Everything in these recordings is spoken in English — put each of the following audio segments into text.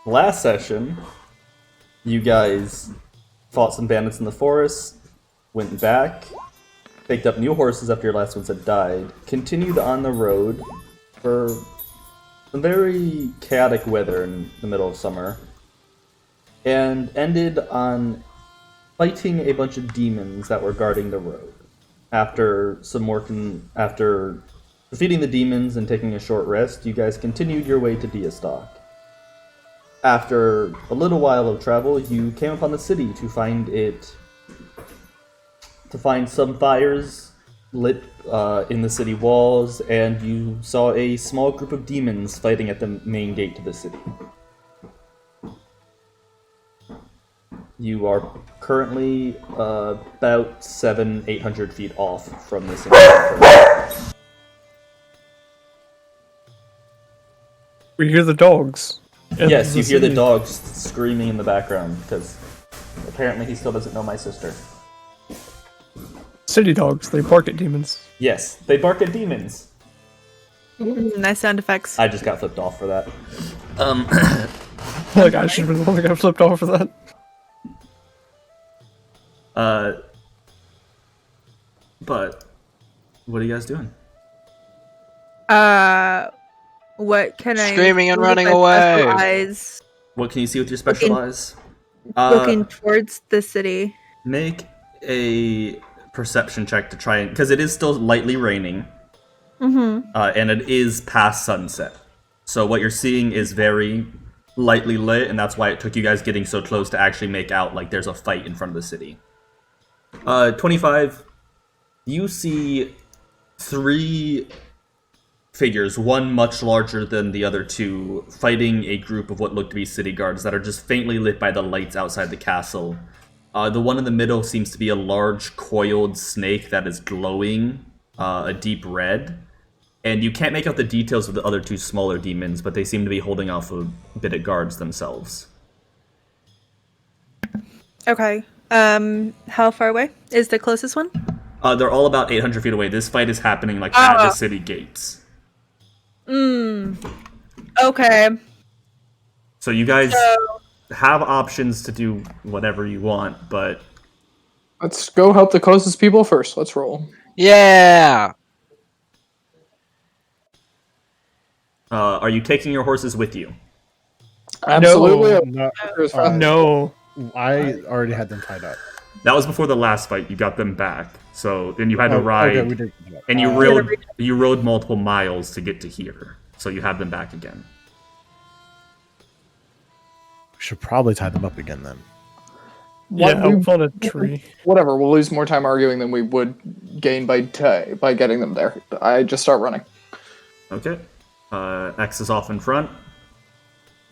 last session, you guys fought some bandits in the forest, went back, picked up new horses after your last ones had died, continued on the road for some very chaotic weather in the middle of summer, and ended on fighting a bunch of demons that were guarding the road. After defeating the demons and taking a short rest, you guys continued your way to Deastock. After a little while of travel, you came upon the city to find some fires lit in the city walls, and you saw a small group of demons fighting at the main gate to the city. You are currently about 700-800 feet off from this encounter. We hear the dogs. Yes, you hear the dogs screaming in the background, because apparently he still doesn't know my sister. City dogs, they bark at demons. Yes, they bark at demons. Nice sound effects. I just got flipped off for that. Like, I should have been the one that got flipped off for that. But what are you guys doing? What can I... Screaming and do with running my away. special eyes? What can you see with your special eyes? Looking towards the city. Make a perception check to try and... Because it is still lightly raining. Mm-hmm. And it is past sunset. So what you're seeing is very lightly lit, and that's why it took you guys getting so close to actually make out like there's a fight in front of the city. 25, you see 3 figures, one much larger than the other two, fighting a group of what look to be city guards that are just faintly lit by the lights outside the castle. The one in the middle seems to be a large coiled snake that is glowing a deep red. And you can't make out the details of the other 2 smaller demons, but they seem to be holding off a bit of guards themselves. Okay. How far away is the closest one? They're all about 800 feet away. This fight is happening like at the city gates. Okay. So you guys have options to do whatever you want, but... Let's go help the closest people first. Let's roll. Yeah! Are you taking your horses with you? Absolutely. No. I already had them tied up. That was before the last fight. You got them back. So then you had to ride, Okay, we did. and you rode multiple miles to get to here. So you have them back again. We should probably tie them up again then. Yeah, up on a tree. Whatever. We'll lose more time arguing than we would gain by getting them there. I just start running. Okay. X is off in front.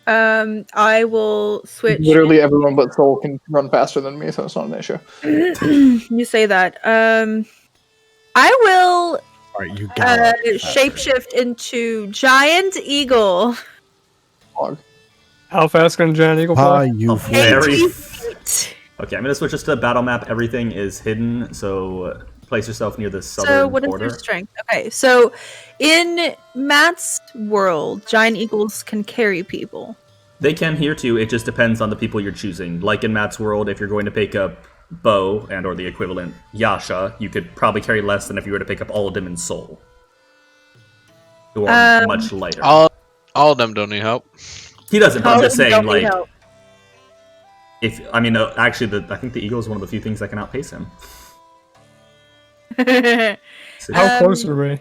I will switch. Literally everyone but Soul can run faster than me, so it's not an issue. You say that. I will All right, you got shapeshift into giant eagle. Log. How fast can a giant eagle fly? you Very... 80 feet. Okay, I'm going to switch this to the battle map. Everything is hidden, so place yourself near the southern So what is border. their strength? Okay, so in Matt's world, giant eagles can carry people. They can here too, it just depends on the people you're choosing. Like in Matt's world, if you're going to pick up Bo, and or the equivalent, Yasha, you could probably carry less than if you were to pick up Aldim and Soul. Who are much lighter. All of them don't need help. He doesn't, but I'm just saying, Don't need like... help. Actually, I think the Eagle is one of the few things that can outpace him. How close are we?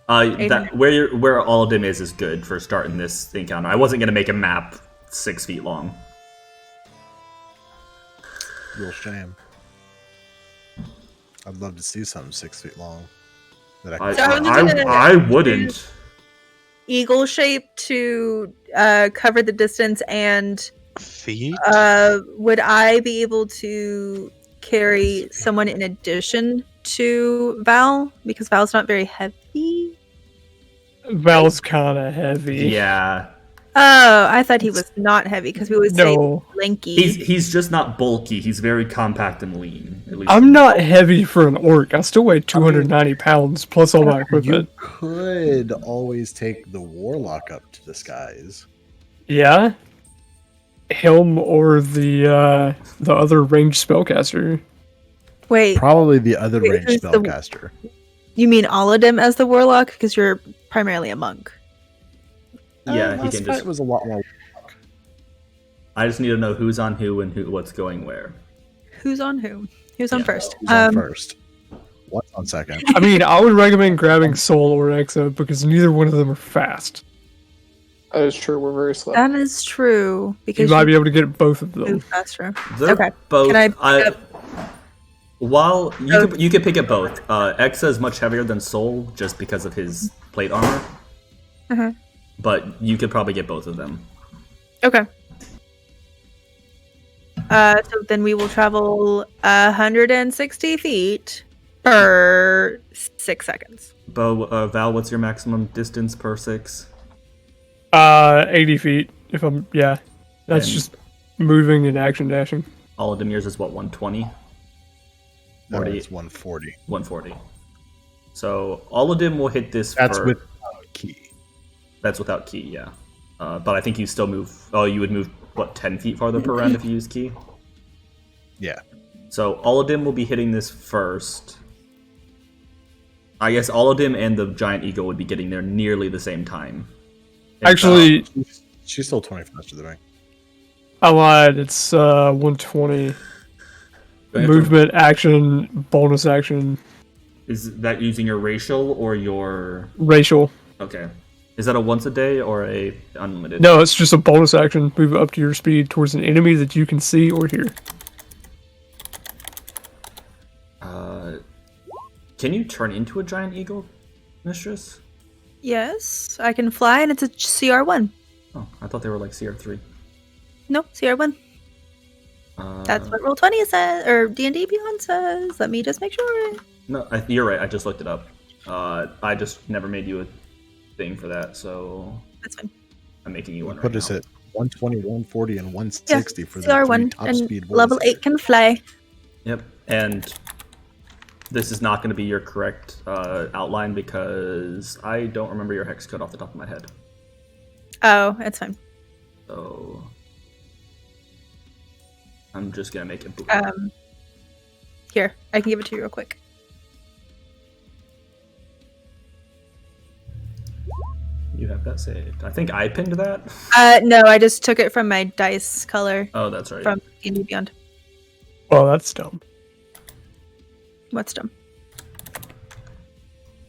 Where all of them is good for starting this encounter. I wasn't gonna make a map 6 feet long. Real shame. I'd love to see something 6 feet long. That I wouldn't. Eagle shape to cover the distance, and Feet? would I be able to carry someone in addition to Val? Because Val's not very heavy. Val's kind of heavy. Yeah. Oh, I thought he was not heavy because we always say lanky. He's just not bulky. He's very compact and lean. At least I'm not heavy for an orc. I still weigh 290 pounds plus all my You equipment. could always take the warlock up to disguise. Yeah? him or the other ranged spellcaster. Wait, Probably the other Wait, ranged who's the- spellcaster. you mean Aladdin as the warlock? Because you're primarily a monk. Yeah, he Last can fight just. was a lot more. I just need to know who's on who and what's going where. Who's on who? Who's on Yeah, first? Who's on first? What's on second? I mean, I would recommend grabbing Soul or Exa because neither one of them are fast. That is true. We're very slow. That is true. You Because might be able to get both of them. move faster. They're Okay. both. Can I pick up- While you Oh. could, you could pick it both. Exa is much heavier than Soul just because of his plate armor. Uh-huh. But you could probably get both of them. Okay. So then we will travel 160 feet per 6 seconds. Val, what's your maximum distance per 6? 80 feet. If I'm That's And- just moving and action dashing. All of Demir's is what, 120? No, 40. it's 140. 140. So all of them will hit this That's first. with key. That's without key, yeah. But I think you still move. Oh, you would move what 10 feet farther per round if you use key. Yeah. So all of them will be hitting this first. I guess all of them and the giant eagle would be getting there nearly the same time. And, Actually, She's still 20 faster than me. I lied. It's 120. Movement, action, bonus action, is that using your racial or your? racial. Okay. Is that a once a day or a unlimited? No, it's just a bonus action. Move up to your speed towards an enemy that you can see or hear. Can you turn into a giant eagle, Mistress? Yes, I can fly, and it's a CR1. Oh, I thought they were like CR3. No, CR1. That's what Roll20 says, or D&D Beyond says. Let me just make sure. No, you're right. I just looked it up. I just never made you a thing for that, so That's fine. I'm making you one right What is now. it? 120, 140, and 160 for the CR1 top and speed level warriors. 8 can fly. Yep, and this is not going to be your correct outline because I don't remember your hex code off the top of my head. Oh, it's fine. So I'm just going to make it blue. Here, I can give it to you real quick. You have that saved. I think I pinned that. No, I just took it from my dice color Oh, that's right. from D&D Beyond. Oh, that's dumb. What's dumb?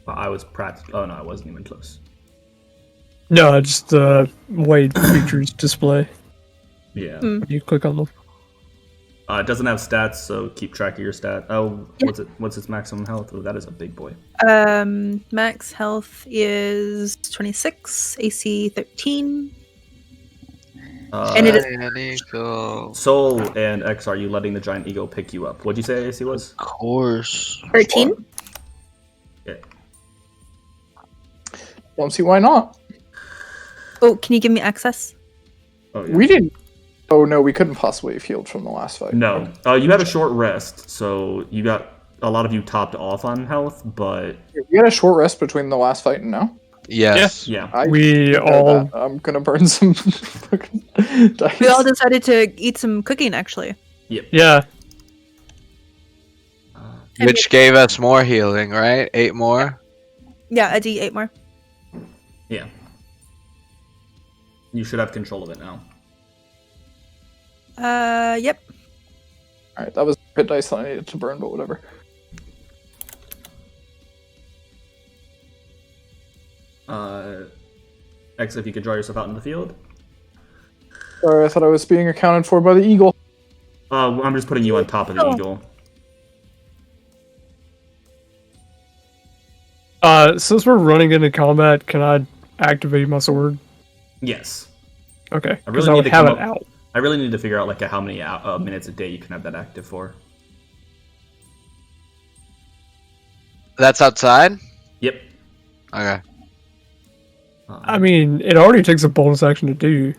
Well, I was practicing. Oh no, I wasn't even close. No, it's just the way features display Yeah. Hmm. when you click on them. It doesn't have stats, so keep track of your stat. Oh, Yeah. what's its maximum health? Oh, that is a big boy. Max health is 26, AC 13. And it is- Giant eagle. Soul and X, are you letting the giant eagle pick you up? What'd you say AC was? Of course. 13? Okay. Don't see why not. Oh, can you give me access? Oh, yeah. We didn't. Oh no, we couldn't possibly have healed from the last fight. No. You had a short rest, so you got a lot of you topped off on health, but We had a short rest between the last fight and now. Yes. yeah. I We know all that. I'm gonna burn some fucking dice. We all decided to eat some cooking, actually. yeah. And Which gave us more healing, right? 8 more? Yeah, a D8 more. Yeah. You should have control of it now. Yep. Alright, that was hit dice that I needed to burn, but whatever. X, if you could draw yourself out in the field. Sorry, I thought I was being accounted for by the eagle. I'm just putting you on top of the Oh. eagle. Since we're running into combat, can I activate my sword? Yes. Okay, I because really I need would to have come it up- out. I really need to figure out like how many minutes a day you can have that active for. That's outside? Yep. Okay. I mean, it already takes a bonus action to do,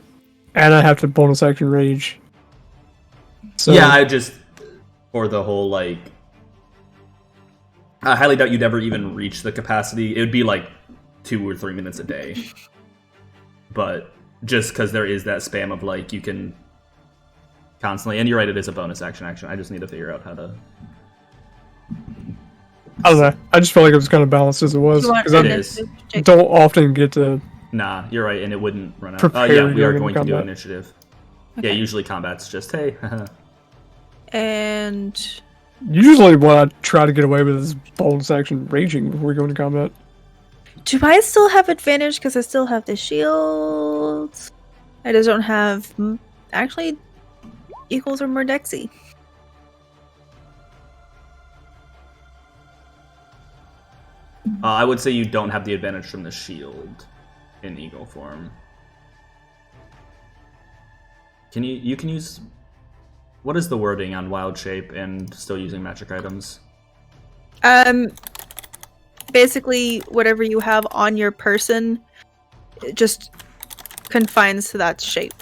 and I have to bonus action rage. So yeah, I just for the whole like, I highly doubt you'd ever even reach the capacity. It would be like 2 or 3 minutes a day, but just because there is that spam of like you can constantly. And you're right, it is a bonus action. I just need to figure out how to. I don't know. I just felt like it was kind of balanced as it was. You want Because I initiative, Jake? don't often get to. Nah, you're right, and it wouldn't run out. Prepare Yeah, we are during going to do combat. initiative. Okay. Yeah, usually combat's just, hey. And Usually, what I try to get away with is bonus action raging before we go into combat. do I still have advantage because I still have the shields? I just don't have actually equals or more dexy. I would say you don't have the advantage from the shield in eagle form. You can use, what is the wording on wild shape and still using magic items? Basically, whatever you have on your person, it just confines to that shape.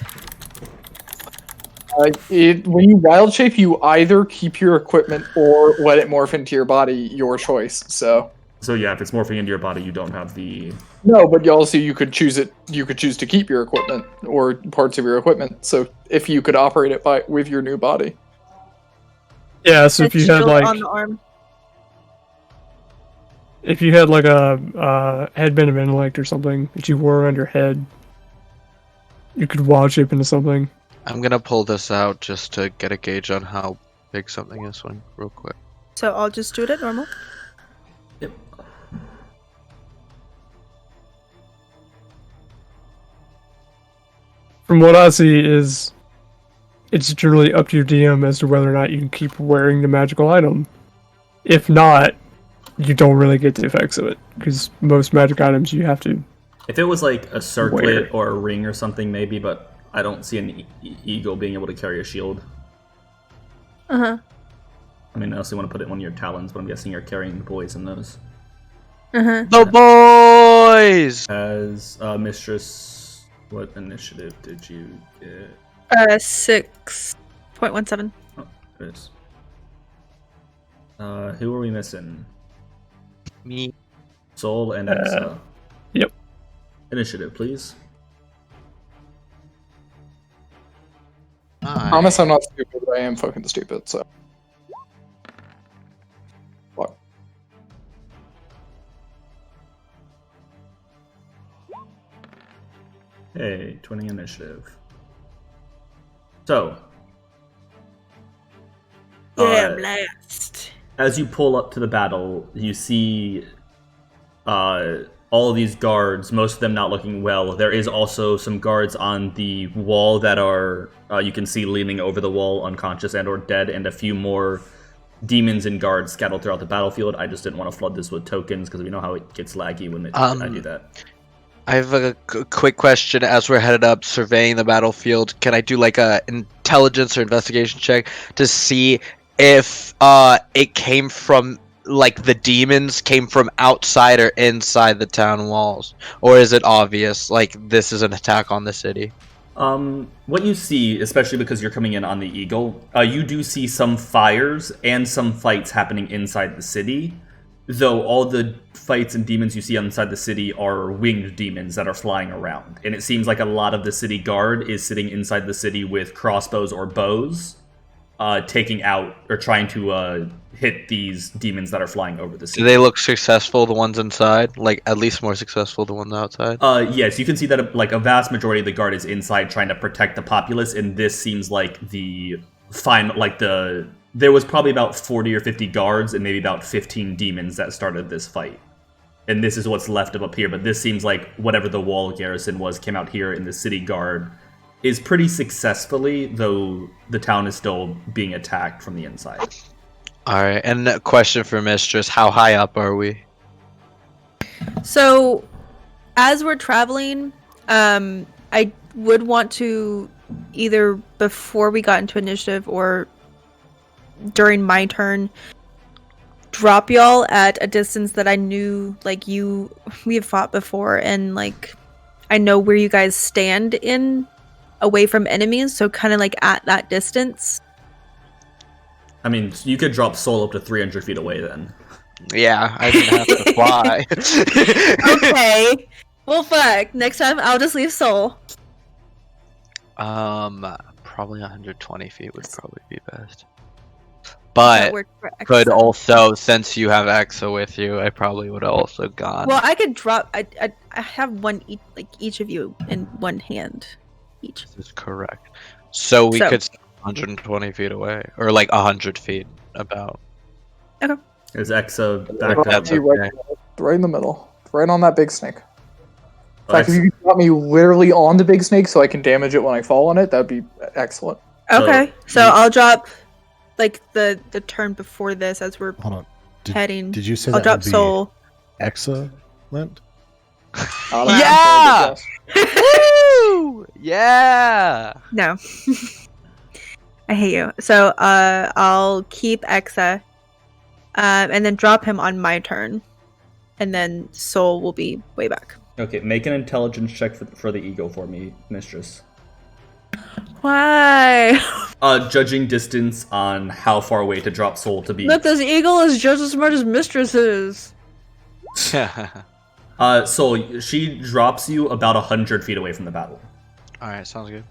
When you wild shape, you either keep your equipment or let it morph into your body. Your choice. So yeah, if it's morphing into your body, you don't have the. No, but you could choose it. You could choose to keep your equipment or parts of your equipment. So if you could operate it with your new body. Yeah, so if The you had shield like on the arm. a headband of intellect or something that you wore around your head, you could wild shape into something. I'm gonna pull this out just to get a gauge on how big something is real quick. So I'll just do it at normal. Yep. From what I see is it's generally up to your DM as to whether or not you can keep wearing the magical item. If not, you don't really get the effects of it, because most magic items you have to. If it was like a circlet Where? or a ring or something, maybe, but I don't see an eagle being able to carry a shield. Uh-huh. I mean, unless you want to put it in one of your talons, but I'm guessing you're carrying the boys in those. Uh-huh. The boys! As Mistress, what initiative did you get? 6.17. Oh, it is. Who are we missing? Me. Soul and Exa. Yep. Initiative, please. I promise I'm not stupid, but I am fucking stupid. So. What? Hey, 20 initiative. So. Blast. As you pull up to the battle, you see all of these guards, most of them not looking well. There is also some guards on the wall that are, you can see leaning over the wall, unconscious and or dead, and a few more demons and guards scattered throughout the battlefield. I just didn't want to flood this with tokens, because we know how it gets laggy when I do that. I have a quick question as we're headed up surveying the battlefield. Can I do like a intelligence or investigation check to see if it came from, like, the demons came from outside or inside the town walls? Or is it obvious, like, this is an attack on the city? What you see, especially because you're coming in on the Eagle, you do see some fires and some fights happening inside the city, though all the fights and demons you see inside the city are winged demons that are flying around. And it seems like a lot of the city guard is sitting inside the city with crossbows or bows, taking out or trying to hit these demons that are flying over the city. Do they look successful, the ones inside? Like, at least more successful, the ones outside? Yes, you can see that like a vast majority of the guard is inside trying to protect the populace, and this seems like the there was probably about 40 or 50 guards and maybe about 15 demons that started this fight. And this is what's left of up here, but this seems like whatever the wall garrison was came out here, and the city guard is pretty successfully, though the town is still being attacked from the inside. Alright, and a question for Mistress, how high up are we? So, as we're traveling, I would want to either before we got into initiative or during my turn drop y'all at a distance that I knew, like, we have fought before, and like I know where you guys stand in away from enemies, so kind of like at that distance. I mean, you could drop Soul up to 300 feet away then. Yeah, I didn't have to fly. Okay. Well, fuck. Next time, I'll just leave Soul. probably 120 feet would probably be best. Does that But work for could Exa? also, since you have Exa with you, I probably would have also gone. Well, I could drop. I have one each of you in one hand, each. This is correct. So we So- could 120 feet away, or like 100 feet about. Is Exa back Drop up? That's me okay. right in the middle, right on that big snake. In Oh, fact, if you could drop me literally on the big snake so I can damage it when I fall on it, that'd be excellent. Okay, so you- I'll drop like the turn before this as we're Hold on. heading. Did you say I'll that drop would be Soul. excellent? Yeah! Woo! Yeah! No. I hate you. So I'll keep Exa, and then drop him on my turn, and then Soul will be way back. Okay, make an intelligence check for the eagle for me, mistress. Why? Judging distance on how far away to drop Soul to be. Look, this eagle is just as smart as Mistress is. Soul, she drops you about 100 feet away from the battle. Alright, sounds good.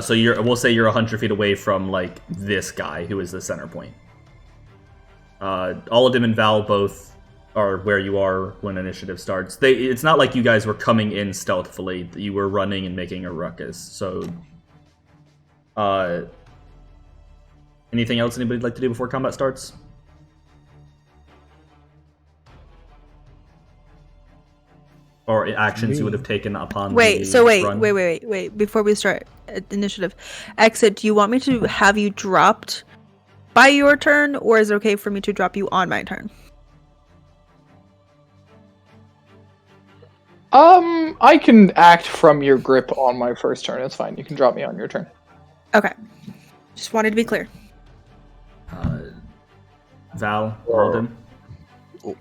So we'll say you're 100 feet away from like this guy who is the center point. Oladim and Val both are where you are when initiative starts. It's not like you guys were coming in stealthily. You were running and making a ruckus. So, anything else anybody'd like to do before combat starts? Or actions you would have taken upon Wait, the so run? wait. Before we start initiative, Exit, do you want me to have you dropped by your turn, or is it okay for me to drop you on my turn? I can act from your grip on my first turn. It's fine. You can drop me on your turn. Okay. Just wanted to be clear. Val, Alden?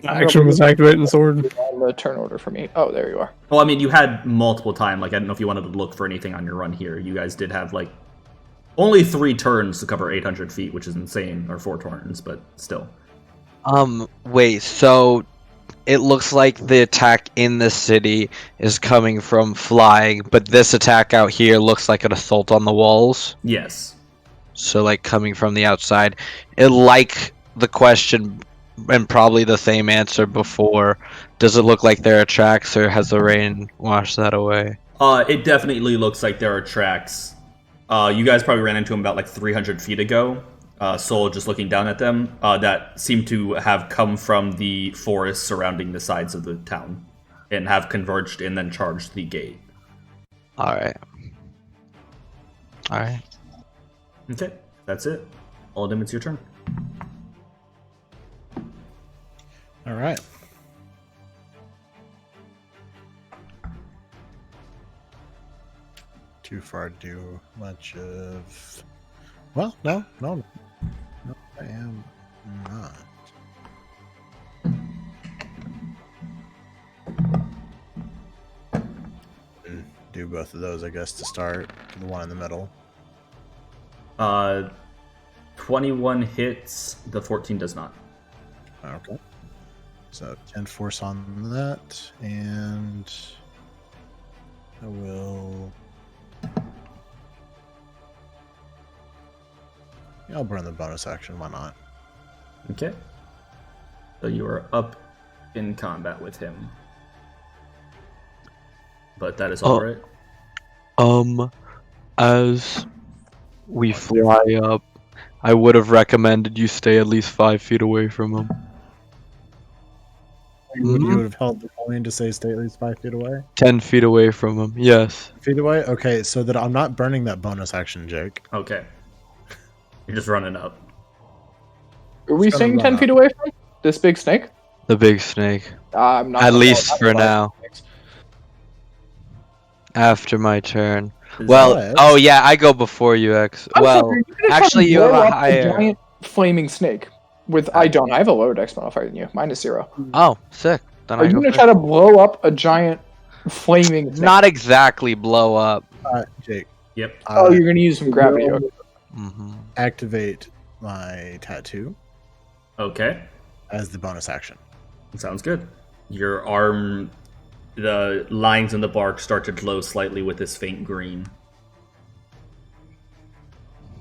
Action was activating sword. On the turn order for me. Oh, there you are. Well, I mean, you had multiple time. Like, I don't know if you wanted to look for anything on your run here. You guys did have, like, only 3 turns to cover 800 feet, which is insane. Or 4 turns, but still. Wait, so it looks like the attack in the city is coming from flying, but this attack out here looks like an assault on the walls. Yes. So, like, coming from the outside. It like the question, and probably the same answer before. Does it look like there are tracks, or has the rain washed that away? It definitely looks like there are tracks. You guys probably ran into them about, like, 300 feet ago. Soul just looking down at them. That seem to have come from the forest surrounding the sides of the town. And have converged and then charged the gate. Alright. Okay, that's it. Alden, it's your turn. All right. Too far to do much of. Well, no, I am not. Do both of those, I guess, to start. The one in the middle. 21 hits, the 14 does not. Okay. So 10 force on that, and I will. Yeah, I'll burn the bonus action. Why not? Okay. So you are up in combat with him. But that is all right. As we fly up, I would have recommended you stay at least 5 feet away from him. You would have held the coin to say stay at least 5 feet away? 10 feet away from him, yes. Feet away? Okay, so that I'm not burning that bonus action, Jake. Okay. You're just running up. Are we Just staying gonna 10 run feet up. away from this big snake? The big snake. I'm not. At gonna least follow for that now. snakes. After my turn. Is Well, that- oh yeah, I go before you, X. I'm Well, sorry, you're gonna try actually, to you have blow a up higher. giant flaming snake. With I don't. I have a lower dex modifier than you. Mine is 0. Oh, sick. Then Are I you go gonna first. try to blow up a giant flaming snake? Not exactly blow up. Jake. Yep. Oh, you're gonna use some gravity. Okay. Hmm. Activate my tattoo Okay. as the bonus action. Sounds good. Your arm, the lines in the bark start to glow slightly with this faint green.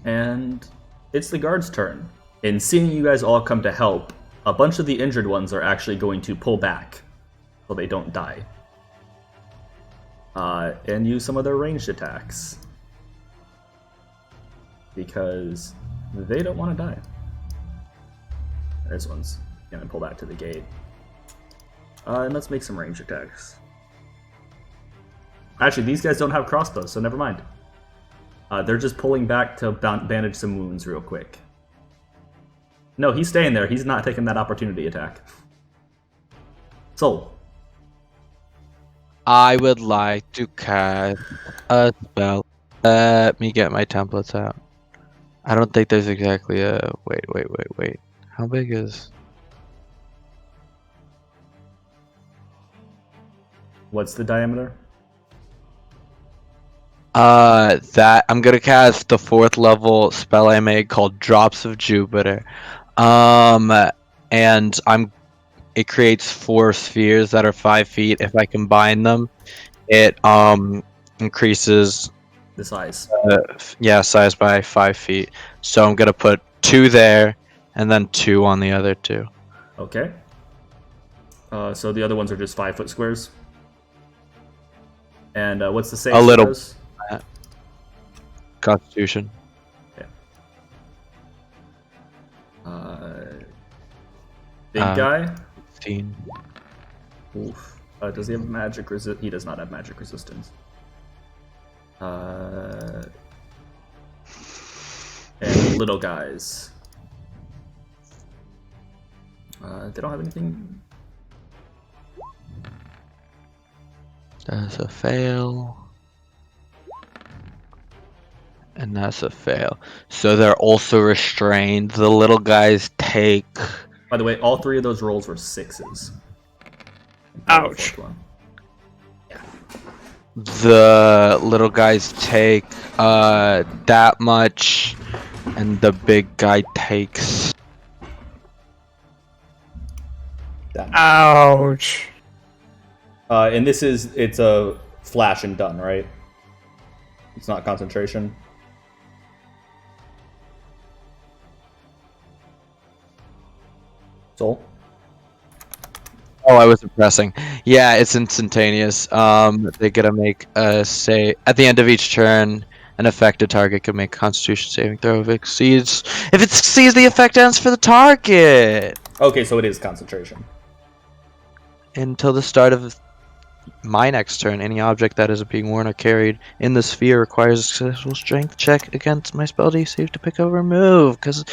And it's the guard's turn. In seeing you guys all come to help, a bunch of the injured ones are actually going to pull back so they don't die. And use some of their ranged attacks. Because they don't want to die. This one's gonna pull back to the gate. And let's make some ranged attacks. Actually, these guys don't have crossbows, so never mind. They're just pulling back to bandage some wounds real quick. No, he's staying there. He's not taking that opportunity attack. Soul. I would like to cast a spell. Let me get my templates out. I don't think there's exactly a... Wait. How big is... What's the diameter? That I'm gonna cast the 4th level spell I made called Drops of Jupiter. And it creates 4 spheres that are 5 feet. If I combine them, it increases The size. size by 5 feet. So I'm gonna put 2 there, and then 2 on the other 2. Okay. So the other ones are just 5-foot squares. And what's the save? A little. for those? Constitution. Big guy. 16. Oof. Does he have magic resist? He does not have magic resistance. And little guys. They don't have anything. That's a fail. And that's a fail. So they're also restrained. The little guys take... By the way, all 3 of those rolls were 6s. Ouch. The little guys take that much, and the big guy takes... Ouch. And it's a flash and done, right? It's not concentration. Soul? Oh, I was pressing. Yeah, it's instantaneous. They're gonna make a say at the end of each turn. An affected target can make a Constitution saving throw if it exceeds the effect ends for the target Okay, so it is concentration. until the start of my next turn. Any object that is being worn or carried in the sphere requires a successful strength check against my spell DC to pick up or move. Because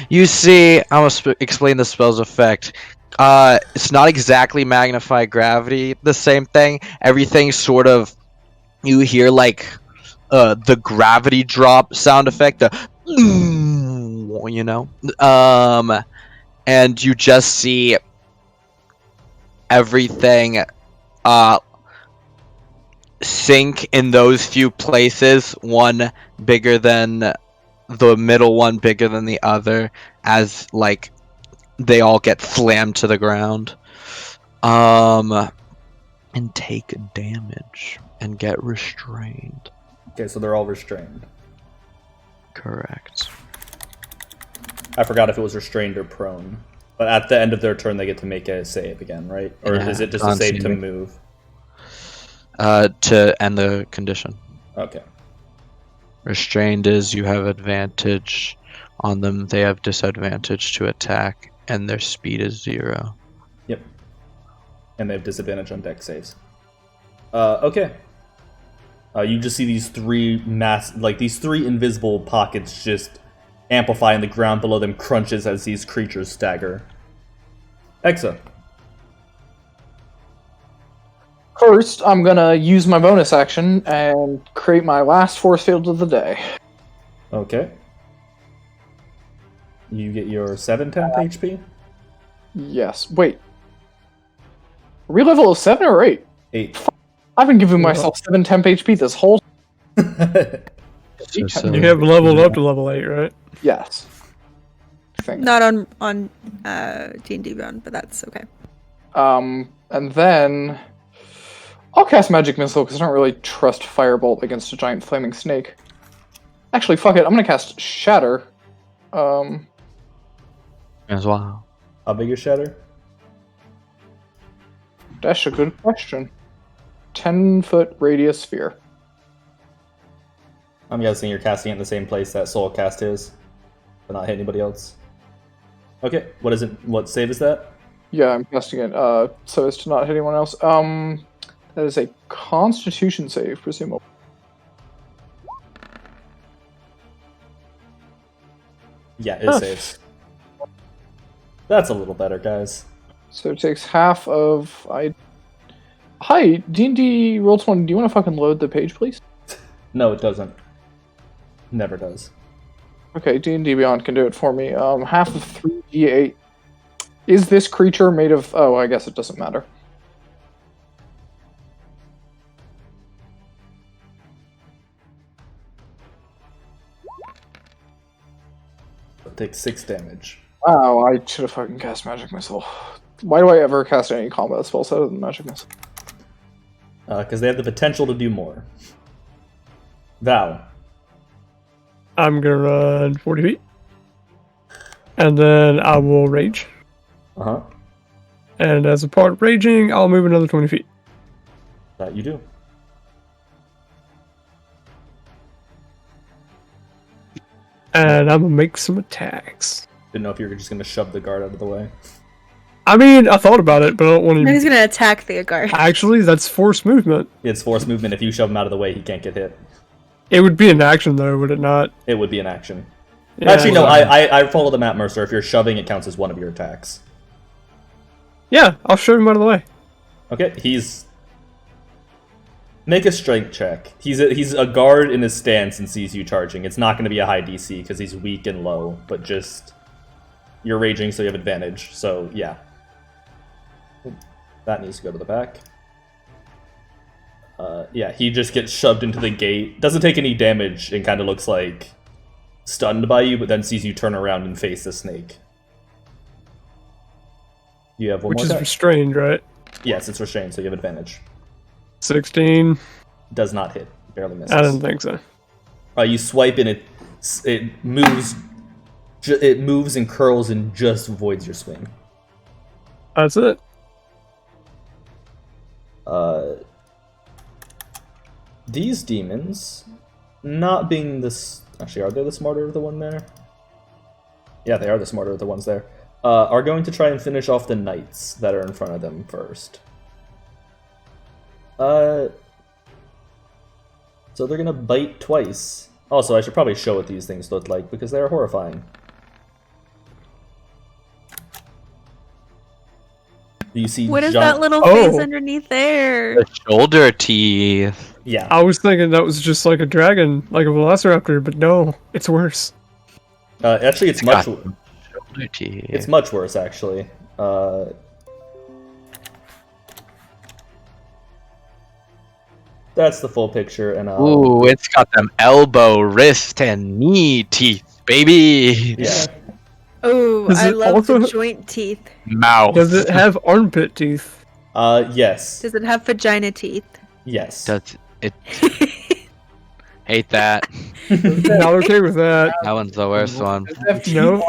you see, I will explain the spell's effect. It's not exactly magnify gravity, the same thing. Everything sort of, you hear like the gravity drop sound effect, and you just see everything sink in those few places, one bigger than the middle one, bigger than the other, as like they all get slammed to the ground, and take damage and get restrained. Okay, so they're all restrained. Correct. I forgot if it was restrained or prone. But at the end of their turn, they get to make a save again, right? Or Yeah, is it just a save to saving. move? To end the condition. Okay. Restrained is you have advantage on them, they have disadvantage to attack, and their speed is 0. Yep. And they have disadvantage on dex saves. Okay. You just see these 3 these 3 invisible pockets just amplify, and the ground below them crunches as these creatures stagger. Exa. First, I'm gonna use my bonus action and create my last force field of the day. Okay. You get your 7 temp HP? Yes. Wait. Are we level of 7 or 8? 8. I've been giving myself 7 temp HP this whole... So You have leveled up to level 8, right? Yes. I think. Not on D&D Beyond, but that's okay. And then... I'll cast Magic Missile because I don't really trust Firebolt against a giant flaming snake. Actually, fuck it. I'm gonna cast Shatter. As well. How big is Shatter? That's a good question. 10-foot radius sphere. I'm guessing you're casting it in the same place that Soul Cast is, but not hit anybody else. Okay, what is it? What save is that? Yeah, I'm casting it so as to not hit anyone else. That is a Constitution save, presumably. Yeah, it saves. That's a little better, guys. So it takes half of... Hi, D&D Roll20, do you want to fucking load the page, please? No, it doesn't. Never does. Okay, D&D Beyond can do it for me. Half of 3d8. Is this creature made of... Oh, I guess it doesn't matter. It takes 6 damage. Wow, I should have fucking cast Magic Missile. Why do I ever cast any combat spells other than Magic Missile? Because they have the potential to do more. Val. I'm gonna run 40 feet. And then I will rage. Uh-huh. And as a part of raging, I'll move another 20 feet. That you do. And I'm gonna make some attacks. Didn't know if you were just going to shove the guard out of the way. I mean, I thought about it, but I don't want No, he's to... gonna attack the guard. Actually, that's forced movement. It's force movement. If you shove him out of the way, he can't get hit. It would be an action, though, would it not? It would be an action. Yeah, Actually, no, well, I follow the map, Mercer. If you're shoving, it counts as one of your attacks. Yeah, I'll shove him out of the way. Okay, he's... Make a strength check. He's a guard in his stance and sees you charging. It's not going to be a high DC because he's weak and low, but just... You're raging, so you have advantage. So, yeah. That needs to go to the back. Yeah, he just gets shoved into the gate. Doesn't take any damage and kind of looks like stunned by you, but then sees you turn around and face the snake. You have one Which more is attack. restrained, right? Yes, it's restrained, so you have advantage. 16. Does not hit. Barely misses. I didn't think so. You swipe and it moves. It moves and curls and just avoids your swing. That's it. These demons, not being this... Actually, are they the smarter of the one there? Yeah, they are the smarter of the ones there. Are going to try and finish off the knights that are in front of them first. So they're gonna bite twice. Also, I should probably show what these things look like, because they are horrifying. You see What is giant- that little Oh. face underneath there? The shoulder teeth. Yeah. I was thinking that was just like a dragon, like a velociraptor, but no, it's worse. Actually, it's much. got shoulder teeth. It's much worse, actually. That's the full picture, and Ooh, it's got them elbow, wrist, and knee teeth, baby. yeah. Oh, Does I it love also- the joint teeth. Mouth. Does it have armpit teeth? Yes. Does it have vagina teeth? Yes. Does it? Hate that. Not okay with that. That one's the worst one. No.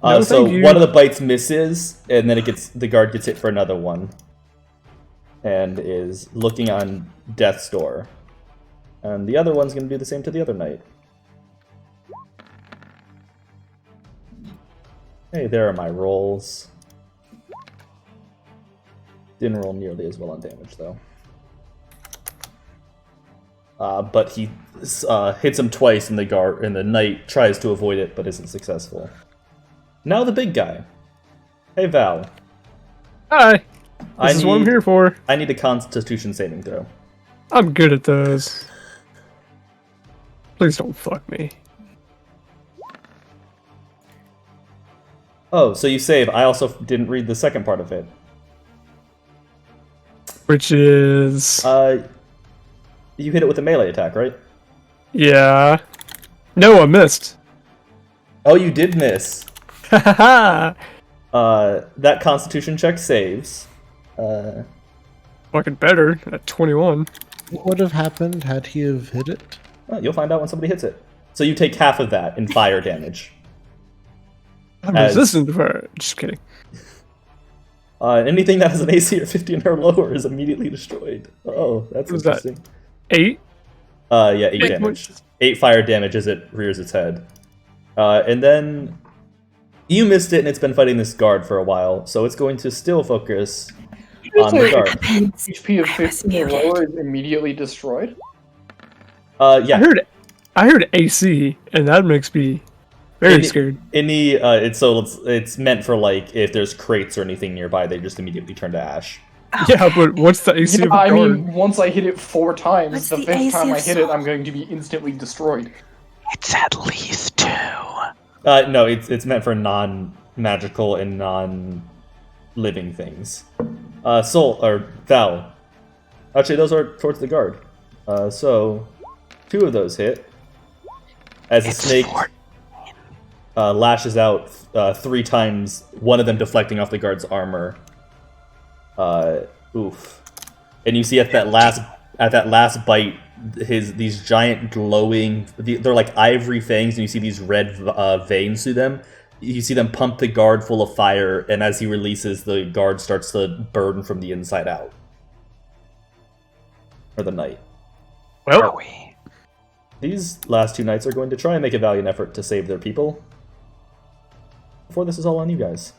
No, So thank you. one of the bites misses, and then the guard gets hit for another one, and is looking on death's door, and the other one's gonna do the same to the other knight. Hey, there are my rolls. Didn't roll nearly as well on damage though. But he hits him twice, and the knight tries to avoid it, but isn't successful. Now the big guy. Hey Val, Hi. This is what I'm here for. I need a Constitution saving throw. I'm good at those. Please don't fuck me. Oh, so you save. I also didn't read the second part of it. Which is... You hit it with a melee attack, right? yeah. No, I missed. Oh, you did miss. Hahaha. That Constitution check saves. Fucking better at 21. What would have happened had he have hit it? You'll find out when somebody hits it. So you take half of that in fire damage. I'm As- resistant to fire. Just kidding. Anything that has an AC of 15 or lower is immediately destroyed. Oh, that's What is that? interesting. 8? Yeah, 8 Wait, damage. 8 fire damage as it rears its head. And then you missed it, and it's been fighting this guard for a while, so it's going to still focus on the guard. HP of 15 or lower is immediately destroyed. Yeah. I heard AC, and that makes me very scared. It's meant for like if there's crates or anything nearby, they just immediately turn to ash. Yeah, but what's the AC Yeah, of the I guard? mean, once I hit it 4 times, What's the the 5th AC time I of hit it, Soul? I'm going to be instantly destroyed. It's at least 2. No, it's meant for non-magical and non-living things. Soul or Val. Actually, those are towards the guard. So 2 of those hit. As the snake lashes out 3 times, one of them deflecting off the guard's armor. Oof. And you see at that last bite, these giant glowing, they're like ivory fangs, and you see these red veins through them. You see them pump the guard full of fire, and as he releases, the guard starts to burn from the inside out. Or the knight. Well, These last 2 knights are going to try and make a valiant effort to save their people. Before this is all on you guys.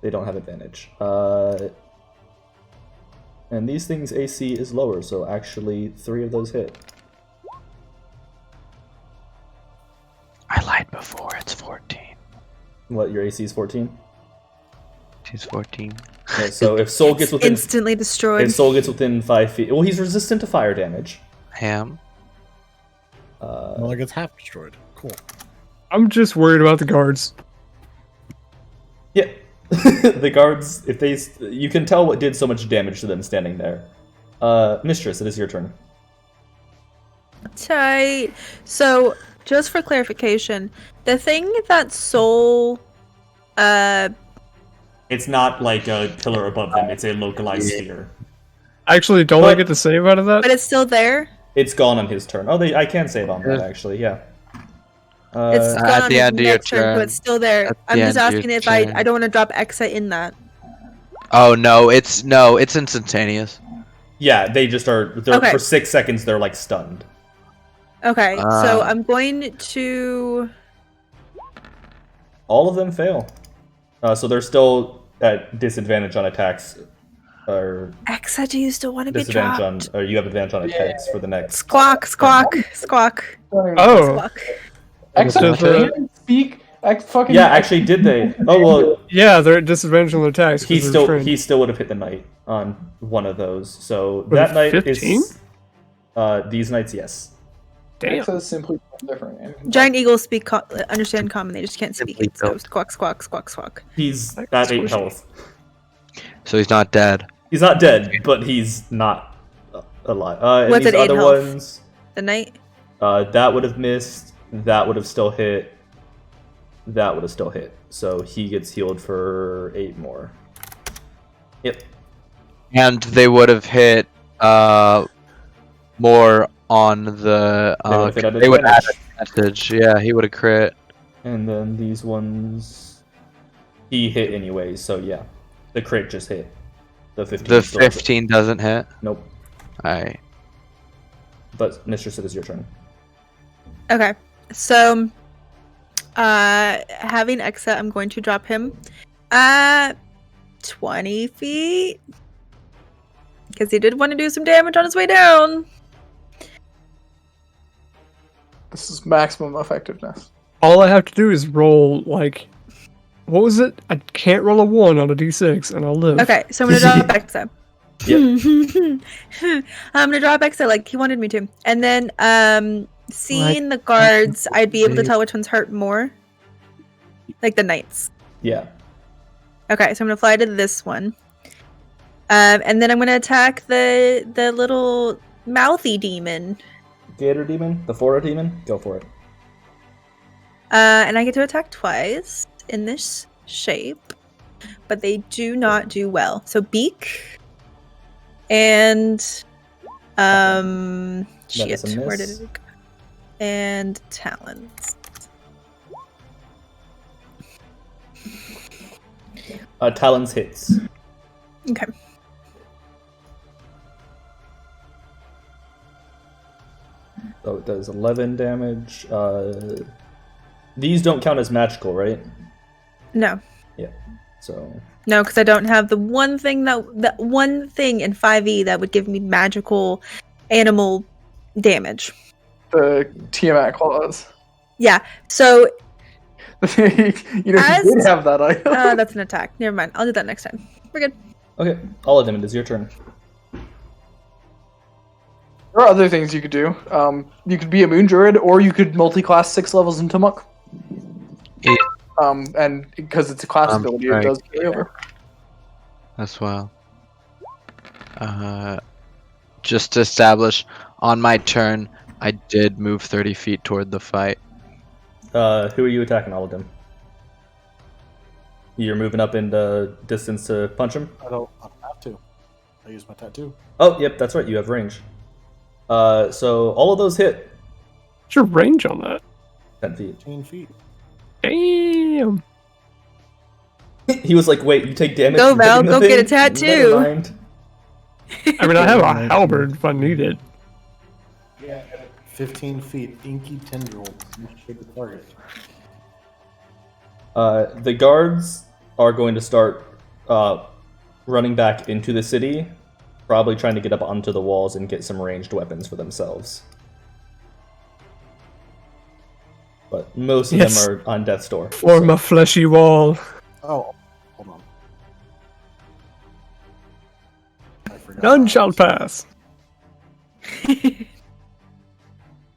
They don't have advantage. And these things' AC is lower, so actually 3 of those hit. I lied before. It's 14. What, your AC is 14? She's 14. Yeah, so if Soul gets within Instantly destroyed. if Soul gets within 5 feet, well, he's resistant to fire damage. Ham. Well, it gets half destroyed. Cool. I'm just worried about the guards. Yeah, the guards. You can tell what did so much damage to them standing there. Mistress, it is your turn. Tight. So, just for clarification, the thing that Soul, It's not like a pillar above them. It's a localized sphere. Actually, don't I get to save out of that? but it's still there. It's gone on his turn. Oh, I can save on that actually. Yeah. It's gone At on the his end of your next turn, but turn. it's still there. At I'm the just end of asking your if turn. I don't want to drop Exa in that. Oh no, it's instantaneous. Yeah, they just are. Okay. For 6 seconds, they're like stunned. Okay, so I'm going to. All of them fail. So they're still at disadvantage on attacks. Or Exa, do you still want to be disadvantage dropped? on. Or you have advantage on attacks for the next. Squawk, squawk, squawk, Oh, squawk. Excellent. Does, Can you speak? Fucking Yeah, actually, did they? Oh well. yeah, they're at disadvantage on their attacks. 'cause He they're still restrained. would have hit the knight on one of those. So With that knight 15? is these knights, yes. Damn. Exa is simply different. Giant eagles speak, understand common. They just can't speak Simply it. So built. squawk, squawk, squawk, squawk. He's Like at 8 squishy. health. So he's not dead. He's not dead, but he's not alive. And What's these at 8 other health? ones, The knight. that would have missed. That would have still hit. That would have still hit. So he gets healed for 8 more. Yep. And they would have hit more on the. They would have hit at They would add advantage. a percentage. Yeah, he would have crit. And then these ones, he hit anyway. So yeah, the crit just hit. The 15. The still doesn't- 15 doesn't hit. Nope. Alright. But Mistress, it is your turn. Okay, so having Exa, I'm going to drop him at 20 feet because he did want to do some damage on his way down. This is maximum effectiveness. All I have to do is roll, like, what was it? I can't roll a 1 on a d6 and I'll live. Okay, so I'm gonna drop Exa. Yep. I'm gonna drop Exa like he wanted me to, and then seeing the guards, I'd be able to tell which ones hurt more, like the knights. Yeah. Okay, so I'm gonna fly to this one, and then I'm gonna attack the little mouthy demon, Gator demon, the Flora demon, go for it. and I get to attack twice in this shape, but they do not do well. So beak. And That shit, is a where did miss. it go? And talents. Talons hits. Okay. So it does 11 damage. These don't count as magical, right? No. Yeah. So No, because I don't have the one thing that one thing in 5e that would give me magical animal damage. The Tiamat claws. Yeah. So You did have that item. that's an attack. Never mind. I'll do that next time. We're good. okay, Wildemount, it is your turn. There are other things you could do. You could be a moon druid, or you could multi-class 6 levels into Muck. Yeah. And because it's a class ability, right. it does carry over. As well. Just to establish, on my turn, I did move 30 feet toward the fight. Who are you attacking, Wildemount? You're moving up in the distance to punch him? I don't have to. I use my tattoo. Oh, yep, that's right, you have range. So all of those hit. What's your range on that? 10 feet. 15 feet. Damn. He was like, wait, you take damage Go, from Val, hitting the go get a thing? tattoo. Never mind. I mean, I have a halberd if I need it. Yeah. 15 feet. Inky tendril. Shape the target. The guards are going to start running back into the city, probably trying to get up onto the walls and get some ranged weapons for themselves. But most of Yes. them are on death's door. Form a fleshy wall. Oh, hold on. I forgot. None shall pass.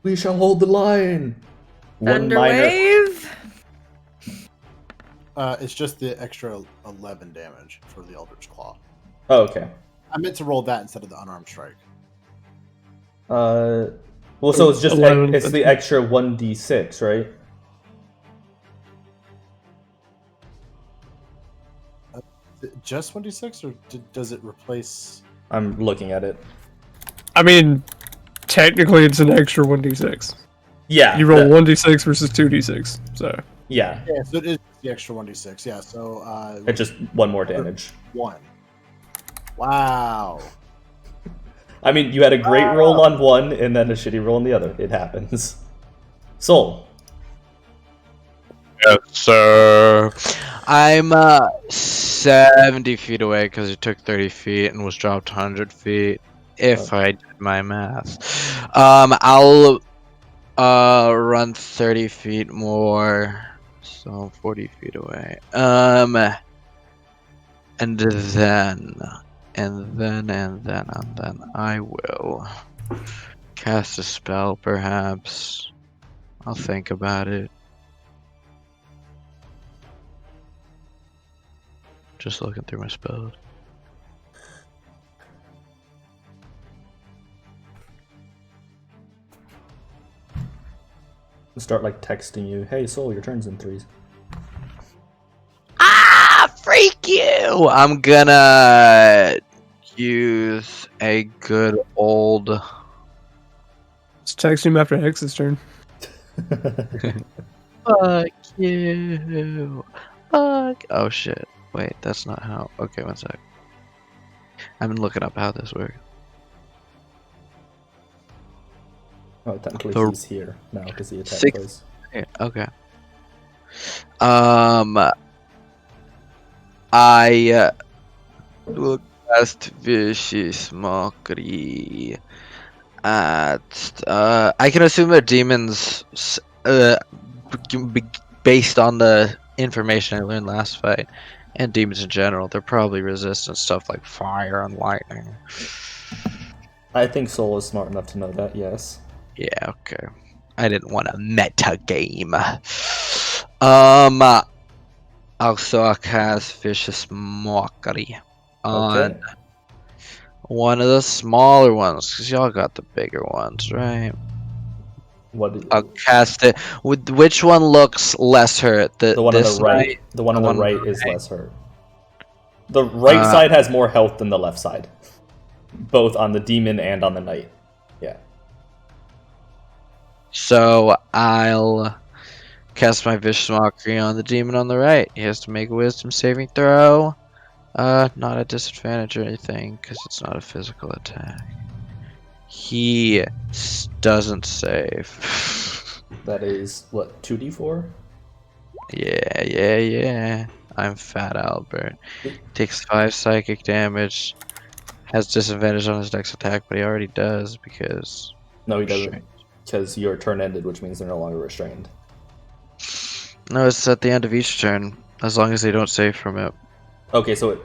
We shall hold the line. One minor. Thunderwave. It's just the extra 11 damage for the Eldritch Claw. Oh, okay. I meant to roll that instead of the unarmed strike. Well, so it's just 11. it's the extra 1d6, right? Just 1d6, or does it replace? I'm looking at it. I mean, technically it's an extra 1d6. Yeah. You roll 1d6 versus 2d6. So Yeah. Yeah, so it is the extra 1d6. Yeah, so It's just one more damage. 1. Wow. I mean, you had a great roll on one and then a shitty roll on the other. It happens. Soul. Yes, sir. I'm 70 feet away because it took 30 feet and was dropped 100 feet. If I did my math, I'll run 30 feet more, so 40 feet away. And then I will cast a spell, perhaps. I'll think about it. Just looking through my spells. Start like texting you, hey Soul, your turn's in 3s. Ah, freak you! I'm gonna use a good old. just text him after Hex's turn. Fuck you. Fuck. Oh shit. Wait, that's not how. Okay, one sec. I've been looking up how this works. Oh, technically So- he's here now because he attacked 6 twice. Yeah, okay. I will cast Vicious Mockery at. I can assume that demons, based on the information I learned last fight, and demons in general, they're probably resistant stuff like fire and lightning. I think Soul is smart enough to know that, yes. Yeah, okay. I didn't want a meta game. Also, I'll cast Vicious Mockery on Okay. one of the smaller ones, because y'all got the bigger ones, right? What did, I'll cast it. With which one looks less hurt? the one on this the right. side? The one on The the one right on the is right. less hurt. The right side has more health than the left side. both on the demon and on the knight. Yeah. So I'll cast my Vicious Mockery on the demon on the right. He has to make a Wisdom saving throw. Not a disadvantage or anything, because it's not a physical attack. He doesn't save. That is, what, 2d4? Yeah. I'm Fat Albert. Takes 5 psychic damage. Has disadvantage on his dex attack, but he already does because... No, he doesn't. Because your turn ended, which means they're no longer restrained. No, it's at the end of each turn, as long as they don't save from it. Okay, so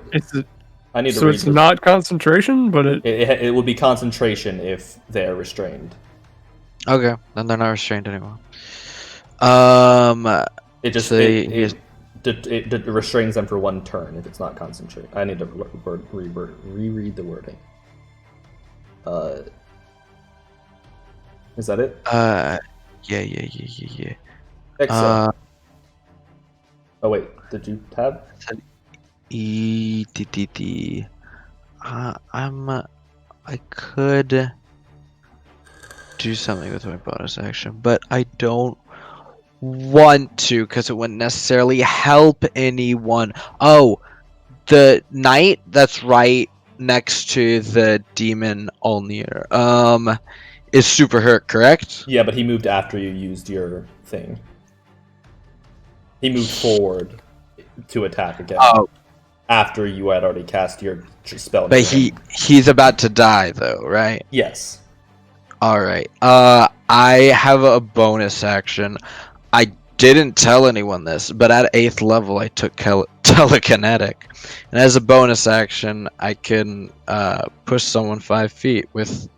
I need to So read it's not concentration, but it would be concentration if they're restrained. Okay, then they're not restrained anymore. It just So it restrains them for 1 turn if it's not concentrate. I need to reread the wording. Is that it? Yeah. Excellent. Oh wait, did you tab? I could do something with my bonus action, but I don't want to because it wouldn't necessarily help anyone. Oh, the knight that's right next to the demon Ulnir is super hurt, correct? Yeah, but he moved after you used your thing. He moved forward to attack again. Oh, After you had already cast your spell. but he's about to die though, right? Yes. Alright. I have a bonus action. I didn't tell anyone this, but at 8th level I took telekinetic. And as a bonus action, I can push someone 5 feet with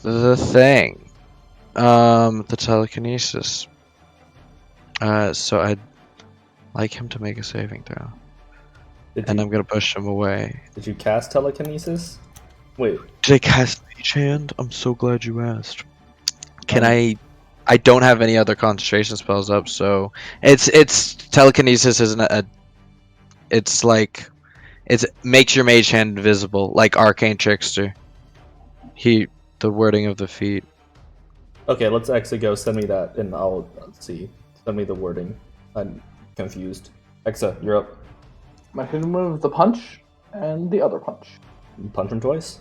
the thing. The telekinesis. So I'd like him to make a saving throw. And I'm gonna push him away. Did you cast telekinesis? Wait. Did I cast Mage Hand? I'm so glad you asked. Can I don't have any other concentration spells up, so it's telekinesis isn't it's like it makes your Mage Hand invisible, like Arcane Trickster. The wording of the feat. Okay, let's actually go. Send me that, and I'll see. Send me the wording. I'm confused. Exa, you're up. My hidden move, the punch, and the other punch. Punch him twice.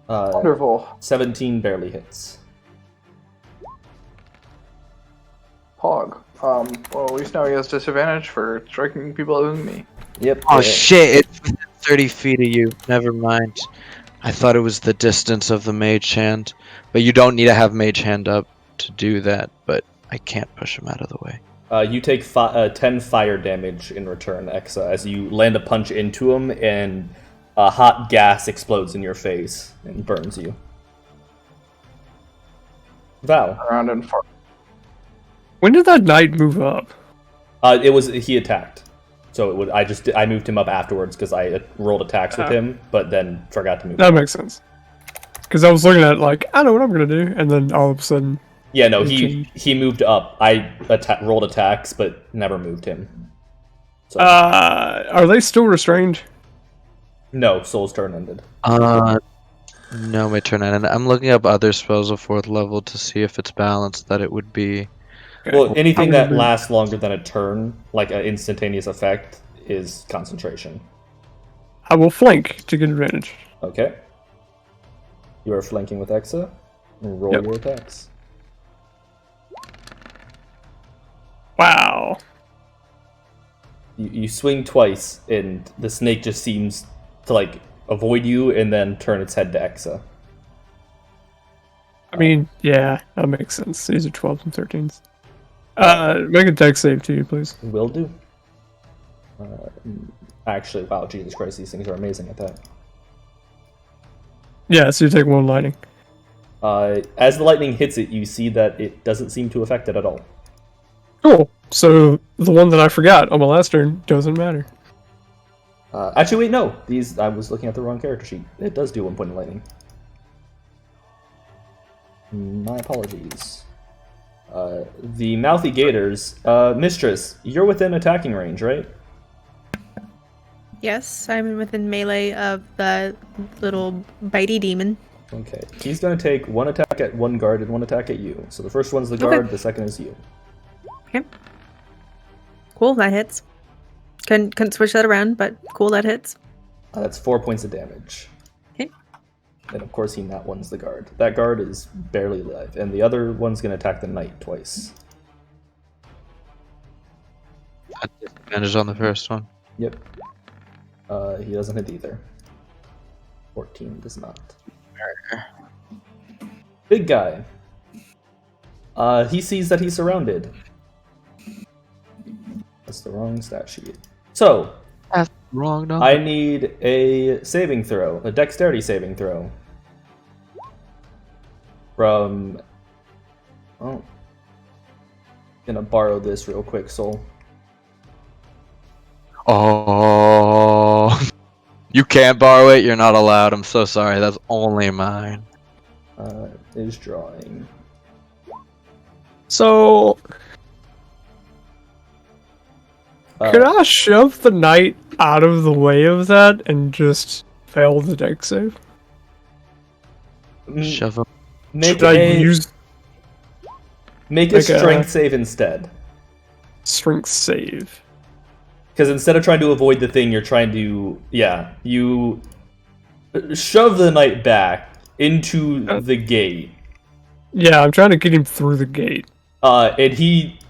Wonderful. 17 barely hits. Pog. Well, at least now he has disadvantage for striking people other than me. Yep. Oh shit! It's within 30 feet of you. Never mind. I thought it was the distance of the Mage Hand, but you don't need to have Mage Hand up to do that. But I can't push him out of the way. You take 10 fire damage in return, Exa, as you land a punch into him, and a hot gas explodes in your face and burns you. Val. Around and far. when did that knight move up? He attacked, so it would. I moved him up afterwards because I rolled attacks with him, but then forgot to move. That makes sense. Because I was looking at like I know what I'm gonna do, and then all of a sudden. Yeah, no, he moved up. I rolled attacks, but never moved him. So. Are they still restrained? No, Soul's turn ended. No, my turn ended. I'm looking up other spells of 4th level to see if it's balanced that it would be. Okay. Well, anything that lasts longer than a turn, like an instantaneous effect, is concentration. I will flank to get advantage. Okay. You are flanking with Exa. Roll your attacks. Wow. You swing twice, and the snake just seems to like avoid you, and then turn its head to Exa. I mean, yeah, that makes sense. These are 12s and 13s. Make a dex save to you, please. Will do. Actually, wow, Jesus Christ, these things are amazing at that. Yeah, so you take 1 lightning. As the lightning hits it, you see that it doesn't seem to affect it at all. Cool. So the one that I forgot on my last turn doesn't matter. Actually, wait, no. I was looking at the wrong character sheet. It does do 1 point of lightning. My apologies. The Mouthy Gators. Mistress, you're within attacking range, right? Yes, I'm within melee of the little bitey demon. Okay. He's going to take one attack at one guard and one attack at you. So the first one's the guard, the second is you. Okay. Cool, that hits. Couldn't switch that around, but cool, that hits. That's 4 points of damage. Okay. And of course, he nat one's the guard. That guard is barely alive, and the other one's going to attack the knight twice. Disadvantage on the first one. Yep. He doesn't hit either. 14 does not. Big guy. He sees that he's surrounded. That's the wrong stat sheet. So, That's wrong number. I need a saving throw, a dexterity saving throw. From... Oh. Gonna borrow this real quick, Soul. Oh, you can't borrow it. You're not allowed. I'm so sorry. That's only mine. Is drawing. So, could I shove the knight out of the way of that and just fail the dex save? Shove him. Make Should I a, use make a like a- strength save instead. strength save? Because instead of trying to avoid the thing, you're trying to... Yeah, you shove the knight back into the gate. Yeah, I'm trying to get him through the gate. And he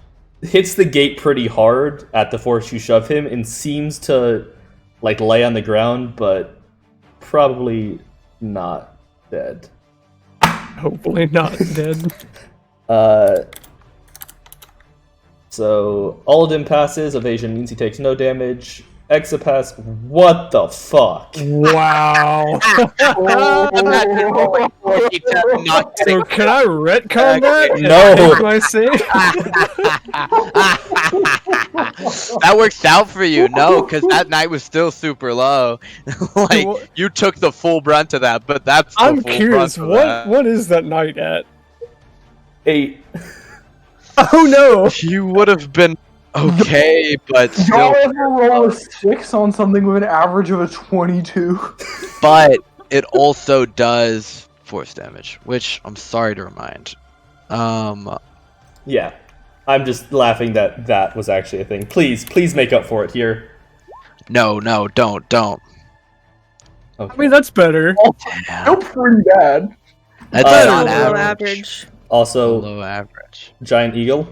hits the gate pretty hard at the force you shove him and seems to like lay on the ground, but probably not dead. Hopefully not dead. So Alden passes, evasion means he takes no damage. Exapass, what the fuck? Wow. So can I retcon that? and No. take my save? That works out for you, no, because that knight was still super low. Like you took the full brunt of that, but that's the I'm full curious, brunt of that. what is that knight at? 8. Oh no! You would have been okay, but Y'all still. ever roll a 6 on something with an average of a 22? But it also does force damage, which I'm sorry to remind. Yeah. I'm just laughing that that was actually a thing. Please make up for it here. No, don't. Okay. I mean, that's better. Still pretty bad. That's Uh, not Below average. average. Also, Below average. Giant Eagle,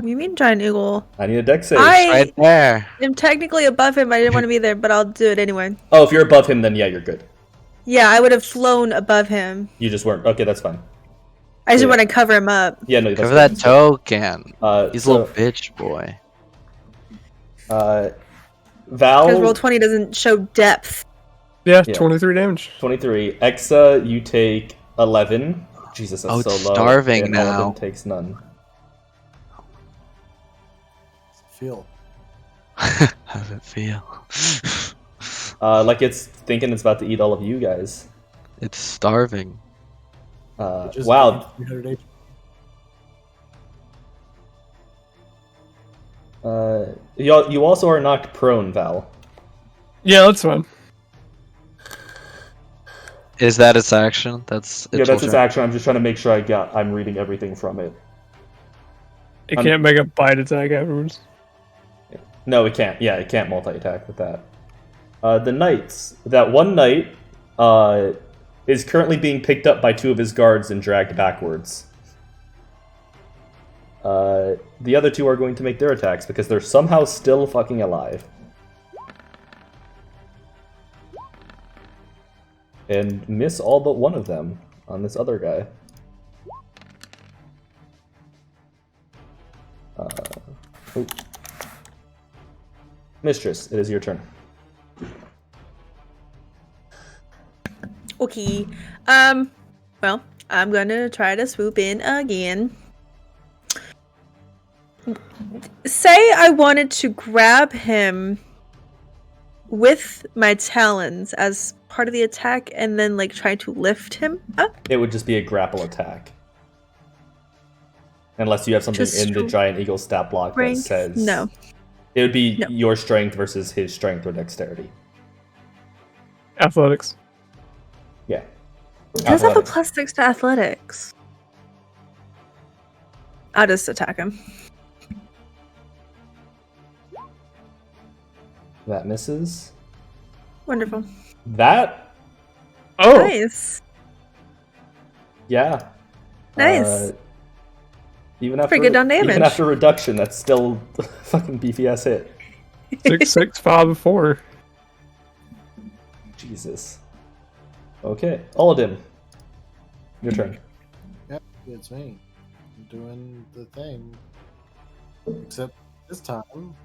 You mean giant eagle? I need a dex save. I Right there. am technically above him. I didn't want to be there, but I'll do it anyway. Oh, if you're above him, then yeah, you're good. Yeah, I would have flown above him. You just weren't. Okay, that's fine. I just Yeah. want to cover him up. Yeah, no, that's Cover good. that token. He's a So, little bitch boy. Val, Because roll 20 doesn't show depth. Yeah, Yeah. 23 damage. 23. Exa, you take 11. Jesus, that's Oh, so it's low. starving and now. Alden takes none. Feel. How's it feel? Like it's thinking it's about to eat all of you guys. It's starving. Just Wow. 300 You also are knocked prone, Val. Yeah, that's fine. Is that its action? That's Yeah, that's its action. I'm just trying to make sure I'm reading everything from it. It can't make a bite attack afterwards. No, it can't. Yeah, it can't multi-attack with that. The knights. That one knight is currently being picked up by two of his guards and dragged backwards. The other two are going to make their attacks because they're somehow still fucking alive. And miss all but one of them on this other guy. Oh. Mistress, it is your turn. Okay. Well, I'm gonna try to swoop in again. Say I wanted to grab him with my talons as part of the attack and then like try to lift him up. It would just be a grapple attack. Unless you have something Just in the Giant Eagle stat block that Rank? says... No. It would be No. your strength versus his strength or dexterity. Athletics. Yeah. He does have a Athletics. +6 to athletics. I'll just attack him. That misses. Wonderful. That, Oh, Nice. yeah. Nice. Even after Pretty good on damage. even after reduction, that's still a fucking beefy ass hit. 6, 6, 5, 4. Jesus. Okay, Oladim. Your turn. Yep, it's me. I'm doing the thing. Except this time,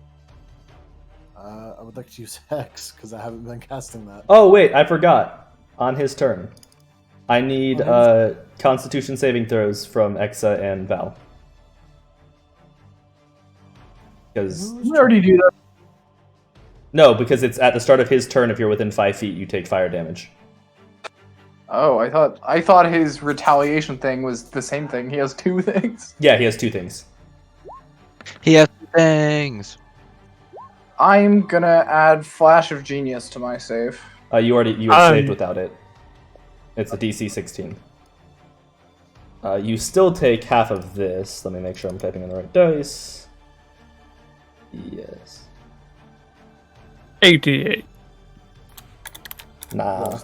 I would like to use Hex because I haven't been casting that. Oh wait, I forgot. On his turn, I need On Constitution saving throws from Exa and Val. Because We already do that. no, because it's at the start of his turn. If you're within 5 feet, you take fire damage. Oh, I thought his retaliation thing was the same thing. He has two things. Yeah, he has 2 things. He has things. I'm gonna add Flash of Genius to my save. You had saved without it. It's a DC 16. You still take half of this. Let me make sure I'm typing in the right dice. Yes. 88. Nah.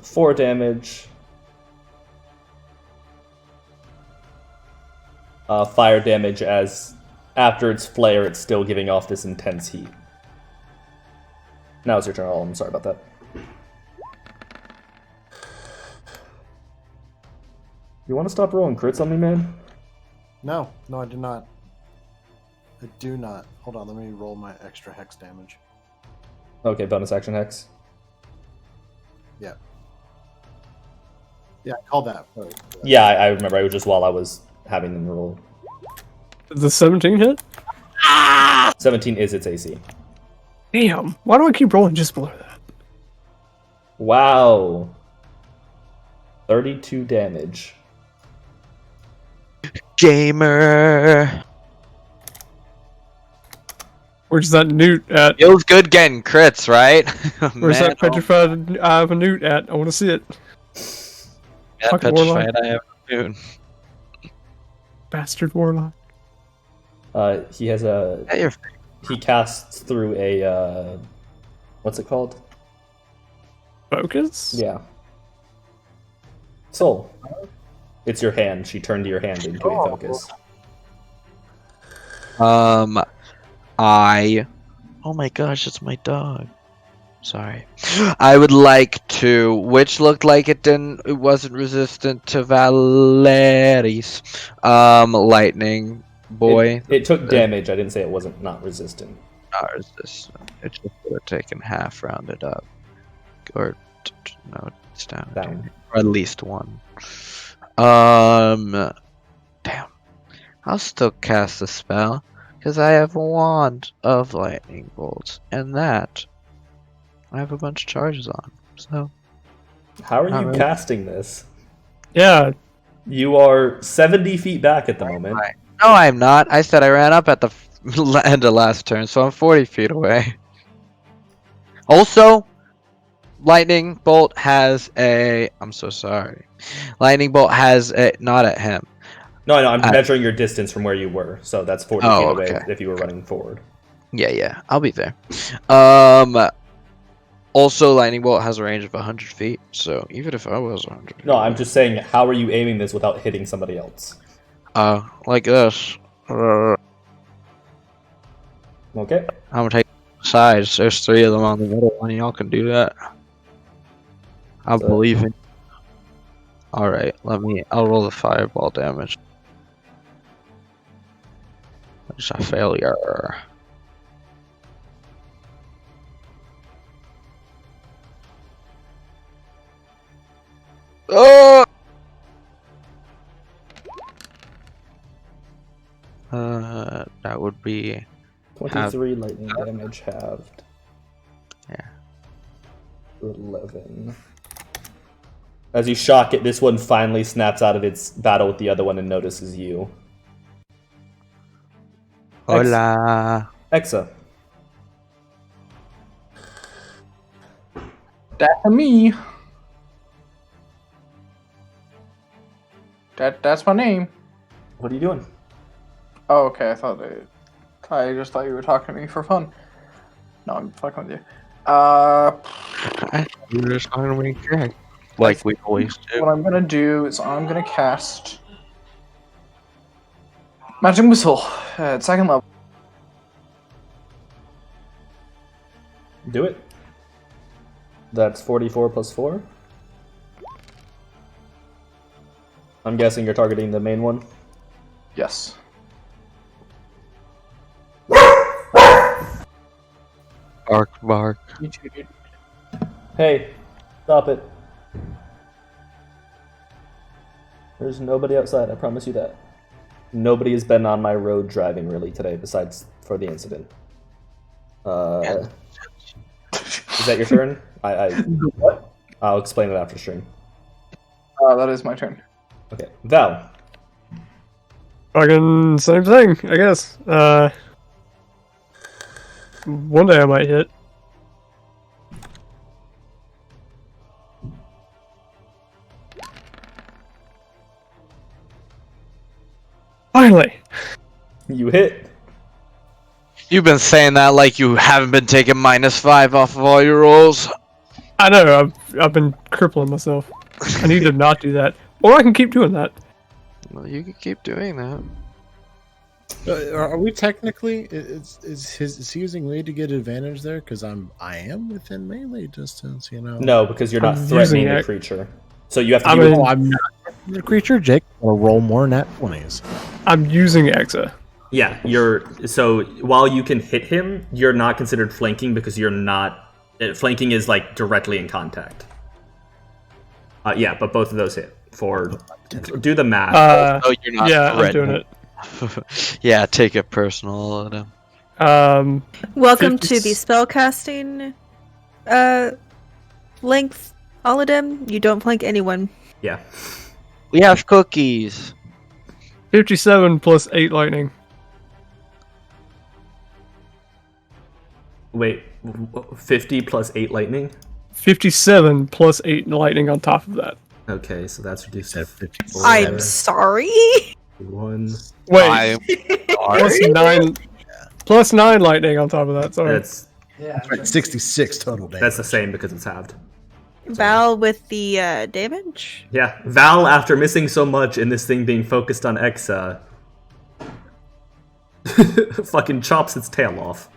4 damage. Fire damage as after its flare, it's still giving off this intense heat. Now it's your turn. Oh, I'm sorry about that. You want to stop rolling crits on me, man? No, I do not. I do not. Hold on, let me roll my extra Hex damage. Okay, bonus action hex. Yeah. Yeah, I called that first. Yeah, I remember. It was just while I was having them roll. The 17 hit? 17 is its AC. Damn. Why do I keep rolling just below that? Wow. 32 damage. Gamer. Where's that newt at? Feels good getting crits, right? Where's Man, that petrified eye of a newt at? I want to see it. that fucking warlock? petrified I have dude. Bastard warlock. He has a... Yeah, you're He casts through a... what's it called? Focus? Yeah. Soul. It's your hand. She turned your hand into a focus. Oh my gosh, it's my dog. Sorry. I would like to, which looked like it wasn't resistant to Valeri's. Lightning boy. It took damage. I didn't say it wasn't not resistant. Not resistant. It just would have taken half rounded up. Or, no, it's down. Down. Or at least 1. Damn. I'll still cast the spell. Because I have a wand of lightning bolts. And that I have a bunch of charges on. So How are Not you really. casting this? Yeah. You are 70 feet back at the moment. no, I'm not. I said I ran up at the end of last turn, so I'm 40 feet away. Also, lightning bolt has a. I'm so sorry. Lightning bolt has a. Not at him. No, I'm measuring your distance from where you were, so that's 40 feet Oh, away okay. if you were running forward. Yeah, I'll be there. Also, lightning bolt has a range of 100 feet, so even if I was 100 feet No, I'm just saying, how are you aiming this without hitting somebody else? like this. I'm Okay. gonna take sides. There's 3 of them on the middle one. Y'all can do that. I So- believe in. All right, I'll roll the fireball damage. It's a failure. Oh! That would be 23 lightning damage halved. Yeah. 11. As you shock it, this one finally snaps out of its battle with the other one and notices you. Hola. Exa. That's me. That's my name. What are you doing? Oh, okay. I just thought you were talking to me for fun. No, I'm fucking with you. You're just going to make drag. Like we always do. What I'm gonna do is I'm gonna cast Magic Missile at 2nd level. Do it. That's 44 plus 4. I'm guessing you're targeting the main one. Yes. Bark, bark. You too, dude. Hey, stop it. There's nobody outside, I promise you that. Nobody has been on my road driving really today, besides for the incident. Is that your turn? What? I'll explain it after stream. That is my turn. Okay, Val. Fucking same thing, I guess. One day I might hit. Finally! You hit. You've been saying that like you haven't been taking -5 off of all your rolls. I know, I've been crippling myself. I need to not do that. Or I can keep doing that. Well, you can keep doing that. Are we technically? Is he using me to get advantage there? Because I am within melee distance. You know. No, because you're not I'm threatening using the it. creature. So you have to I be mean- No, I'm not the creature. Jake will roll more nat 20s. I'm using Exa. Yeah, so while you can hit him, you're not considered flanking because you're not flanking is like directly in contact. Yeah, but both of those hit. Do the math. Oh, you're not. Yeah, I'm threatening. doing it. Yeah, take it personal, Adam. Welcome 50 to the spellcasting length, Aladim. You don't flank anyone. Yeah. We have cookies. 57 plus 8 lightning. Wait, 50 plus 8 lightning? 57 plus 8 lightning on top of that. Okay, so that's reduced to Said 50. I'm sorry. 1. Wait, I'm plus 9 plus 9 lightning on top of that. Sorry. That's Right, 66 total damage. that's the same because it's halved. Val with the damage. Yeah, Val, after missing so much and this thing being focused on Exa, fucking chops its tail off.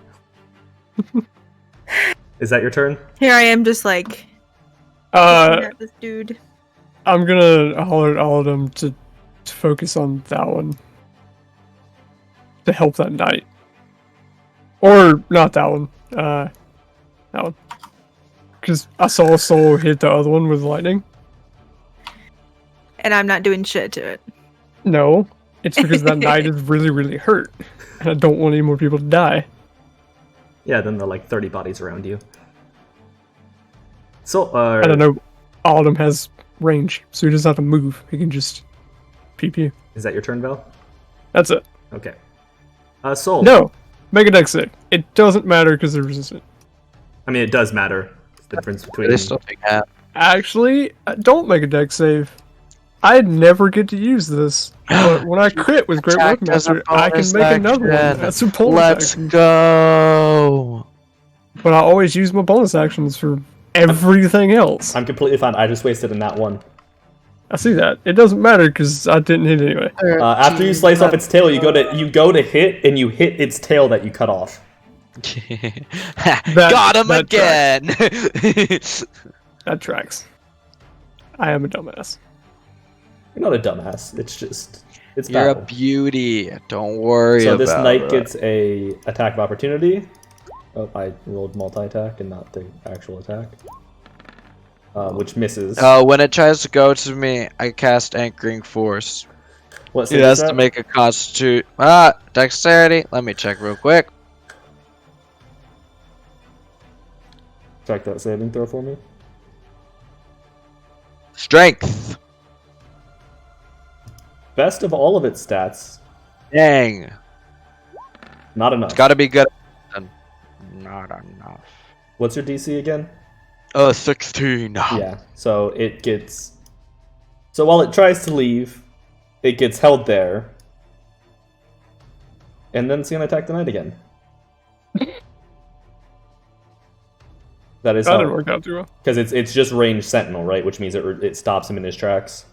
Is that your turn? Here I am, just like looking at this dude. I'm gonna holler at all of them to focus on that one. To help that knight. Or not that one. That one. Because I saw a soul hit the other one with lightning. And I'm not doing shit to it. No. It's because that knight is really, really hurt. And I don't want any more people to die. Yeah, then there are like 30 bodies around you. So, I don't know. All of them has range, so he doesn't have to move. He can just pew. Is that your turn, Val? That's it. Okay. Soul. No! Make a dex save. It doesn't matter because they're resistant. I mean, it does matter. It's the difference between... There's something happening. Actually, don't make a dex save. I never get to use this. But when I crit with Great Attack as a Weapon Master, I can bonus make another one. action. That's a bonus Let's action. go. But I always use my bonus actions for everything else. I'm completely fine. I just wasted in that one. I see that. It doesn't matter because I didn't hit anyway. After you slice off its tail, you go to hit, and you hit its tail that you cut off. Got him that again. That tracks. I am a dumbass. You're not a dumbass. It's just... It's You're a battle. beauty. Don't worry So about this knight it. gets a attack of opportunity. Oh, I rolled multi-attack and not the actual attack. Which misses. When it tries to go to me, I cast Anchoring Force. What It save has is to that? make a constitute. Dexterity. Let me check real quick. Check that saving throw for me. Strength. Best of all of its stats. Dang. Not enough. It's gotta be good. Not enough. What's your DC again? 16. Yeah. So it gets. So while it tries to leave, it gets held there, and then it's gonna attack the knight again. That is That didn't work out too well. because it's just ranged sentinel, right? Which means it stops him in his tracks.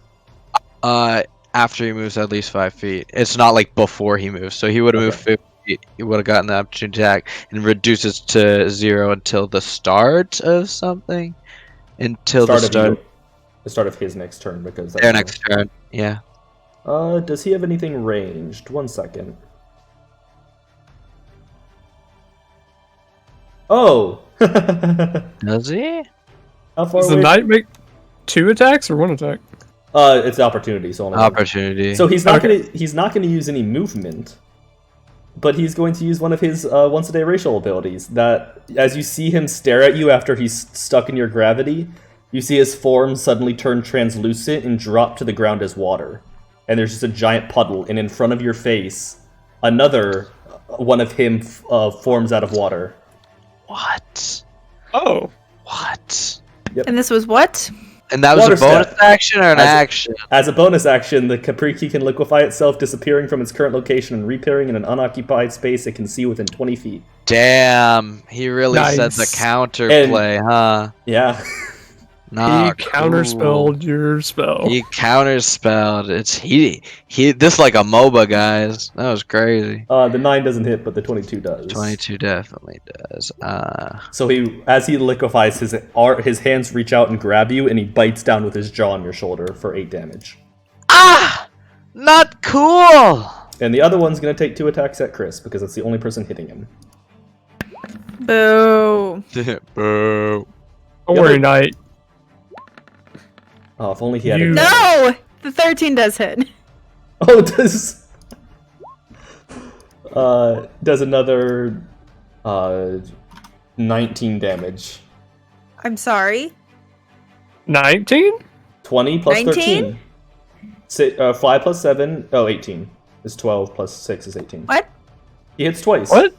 After he moves at least 5 feet. It's not like before he moves. So he would have moved 50 feet. He would have gotten the opportunity to attack and reduces to 0 until the start of something. Until the start of his next turn, because their next turn. Yeah. Does he have anything ranged? 1 second. Oh. Does he? How far Does the away? knight make 2 attacks or 1 attack? It's opportunity, so only one. Opportunity. So he's not Okay. gonna use any movement, but he's going to use one of his once a day racial abilities. That as you see him stare at you after he's stuck in your gravity, you see his form suddenly turn translucent and drop to the ground as water, and there's just a giant puddle. And in front of your face, another one of him forms out of water. What? Oh. What? And this was what? And that was Water a bonus step. action or an As a- action? As a bonus action, the Capriki can liquefy itself, disappearing from its current location and reappearing in an unoccupied space it can see within 20 feet. Damn, he really said the Nice. counterplay, huh? Yeah. Nah, He counterspelled your spell. He counterspelled. It's he. This like a MOBA, guys. That was crazy. The 9 doesn't hit, but the 22 does. 22 definitely does. So as he liquefies, his hands reach out and grab you, and he bites down with his jaw on your shoulder for 8 damage. Not cool. And the other one's gonna take 2 attacks at Chris, because that's the only person hitting him. Boo. Boo. Don't worry, knight. Oh, if only he had You- a... No! The 13 does hit. Oh, it does... does another... 19 damage. I'm sorry. 19? 20 plus 19? 13. 5 plus 7... Oh, 18. Is 12 plus 6 is 18. What? He hits twice. What?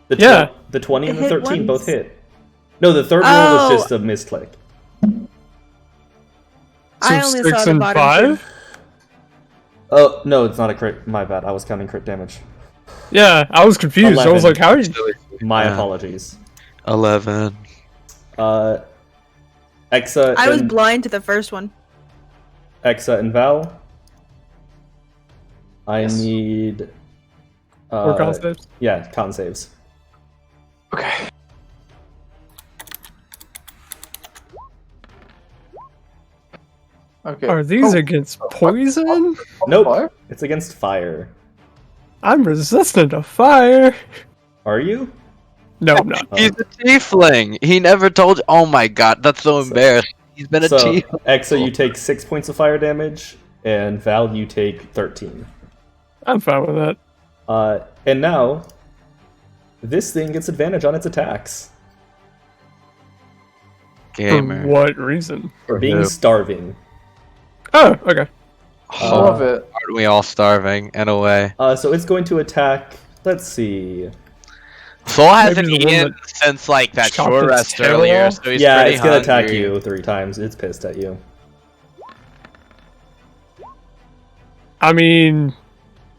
The Yeah. The 20 and It the hit 13 both once. hit. No, the third roll was Oh. just a misclick. I So only 6 saw the and bottom 5? Oh, no, it's not a crit. My bad. I was counting crit damage. Yeah, I was confused. I was 11. like, how are you? My Yeah. apologies. 11. Exa I was and, blind to the first one. Exa and Val. I Yes. need... Or con saves? Yeah, con saves. Okay. Okay. Are these Oh, against poison? Nope, fire? it's against fire. I'm resistant to fire. Are you? No, I'm not. He's a tiefling. He never told you. Oh my god, that's so embarrassing. He's been a So, tiefling. Exa, you take 6 points of fire damage, and Val, you take 13. I'm fine with that. And now, this thing gets advantage on its attacks. Gamer. For what reason? For being who? starving. Oh, okay. I love it. Aren't we all starving in a way? So it's going to attack, let's see. Soul hasn't Maybe the one eaten since like that chopped short its rest tail earlier, off? so he's Yeah, pretty it's going to attack hungry. you 3 times. It's pissed at you. I mean,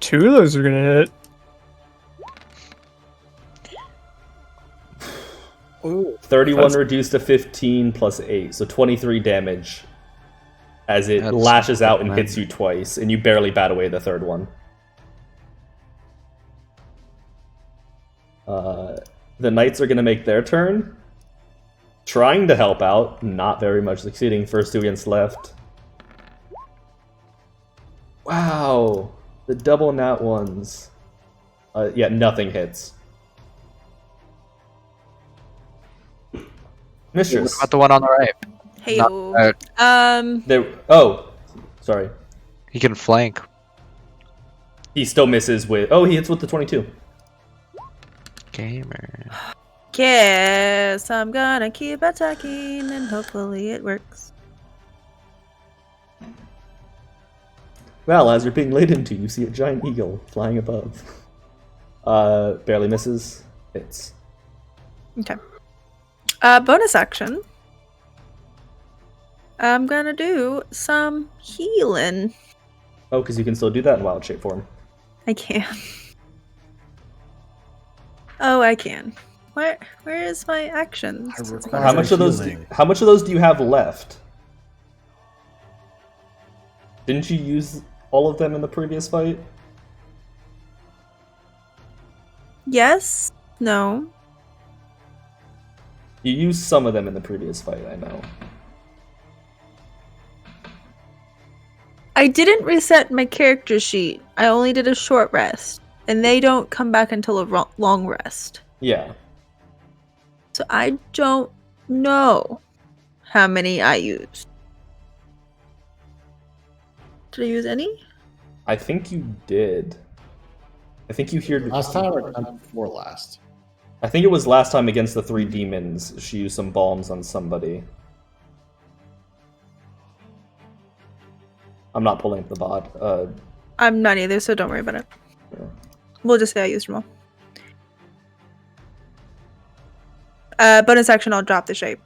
2 of those are gonna hit. Ooh, 31 That's- reduced to 15 plus 8, so 23 damage as it That's lashes out and fine. hits you twice, and you barely bat away the third one. The knights are going to make their turn. Trying to help out, not very much succeeding. First 2 against left. Wow, the double nat ones. Yeah, nothing hits. What Mistress. about the one on the right? Hey, There. Oh, sorry. He can flank. He still misses with. Oh, he hits with the 22. Gamer. guess I'm gonna keep attacking and hopefully it works. Well, as you're being laid into, you see a giant eagle flying above. Barely misses. Hits. Okay. Bonus action. I'm gonna do some healing. Oh, because you can still do that in wild shape form. I can. Oh, I can. Where is my actions? I require How much of those? healing. How much of those do you have left? Didn't you use all of them in the previous fight? Yes. No. You used some of them in the previous fight, I know. I didn't reset my character sheet. I only did a short rest, and they don't come back until a long rest. Yeah. So I don't know how many I used. Did I use any? I think you did. I think you heard. Last time or time before last? I think it was last time against the 3 demons. She used some balms on somebody. I'm not pulling up the bot. I'm not either, so don't worry about it. Yeah. We'll just say I used them all. Bonus action, I'll drop the shape.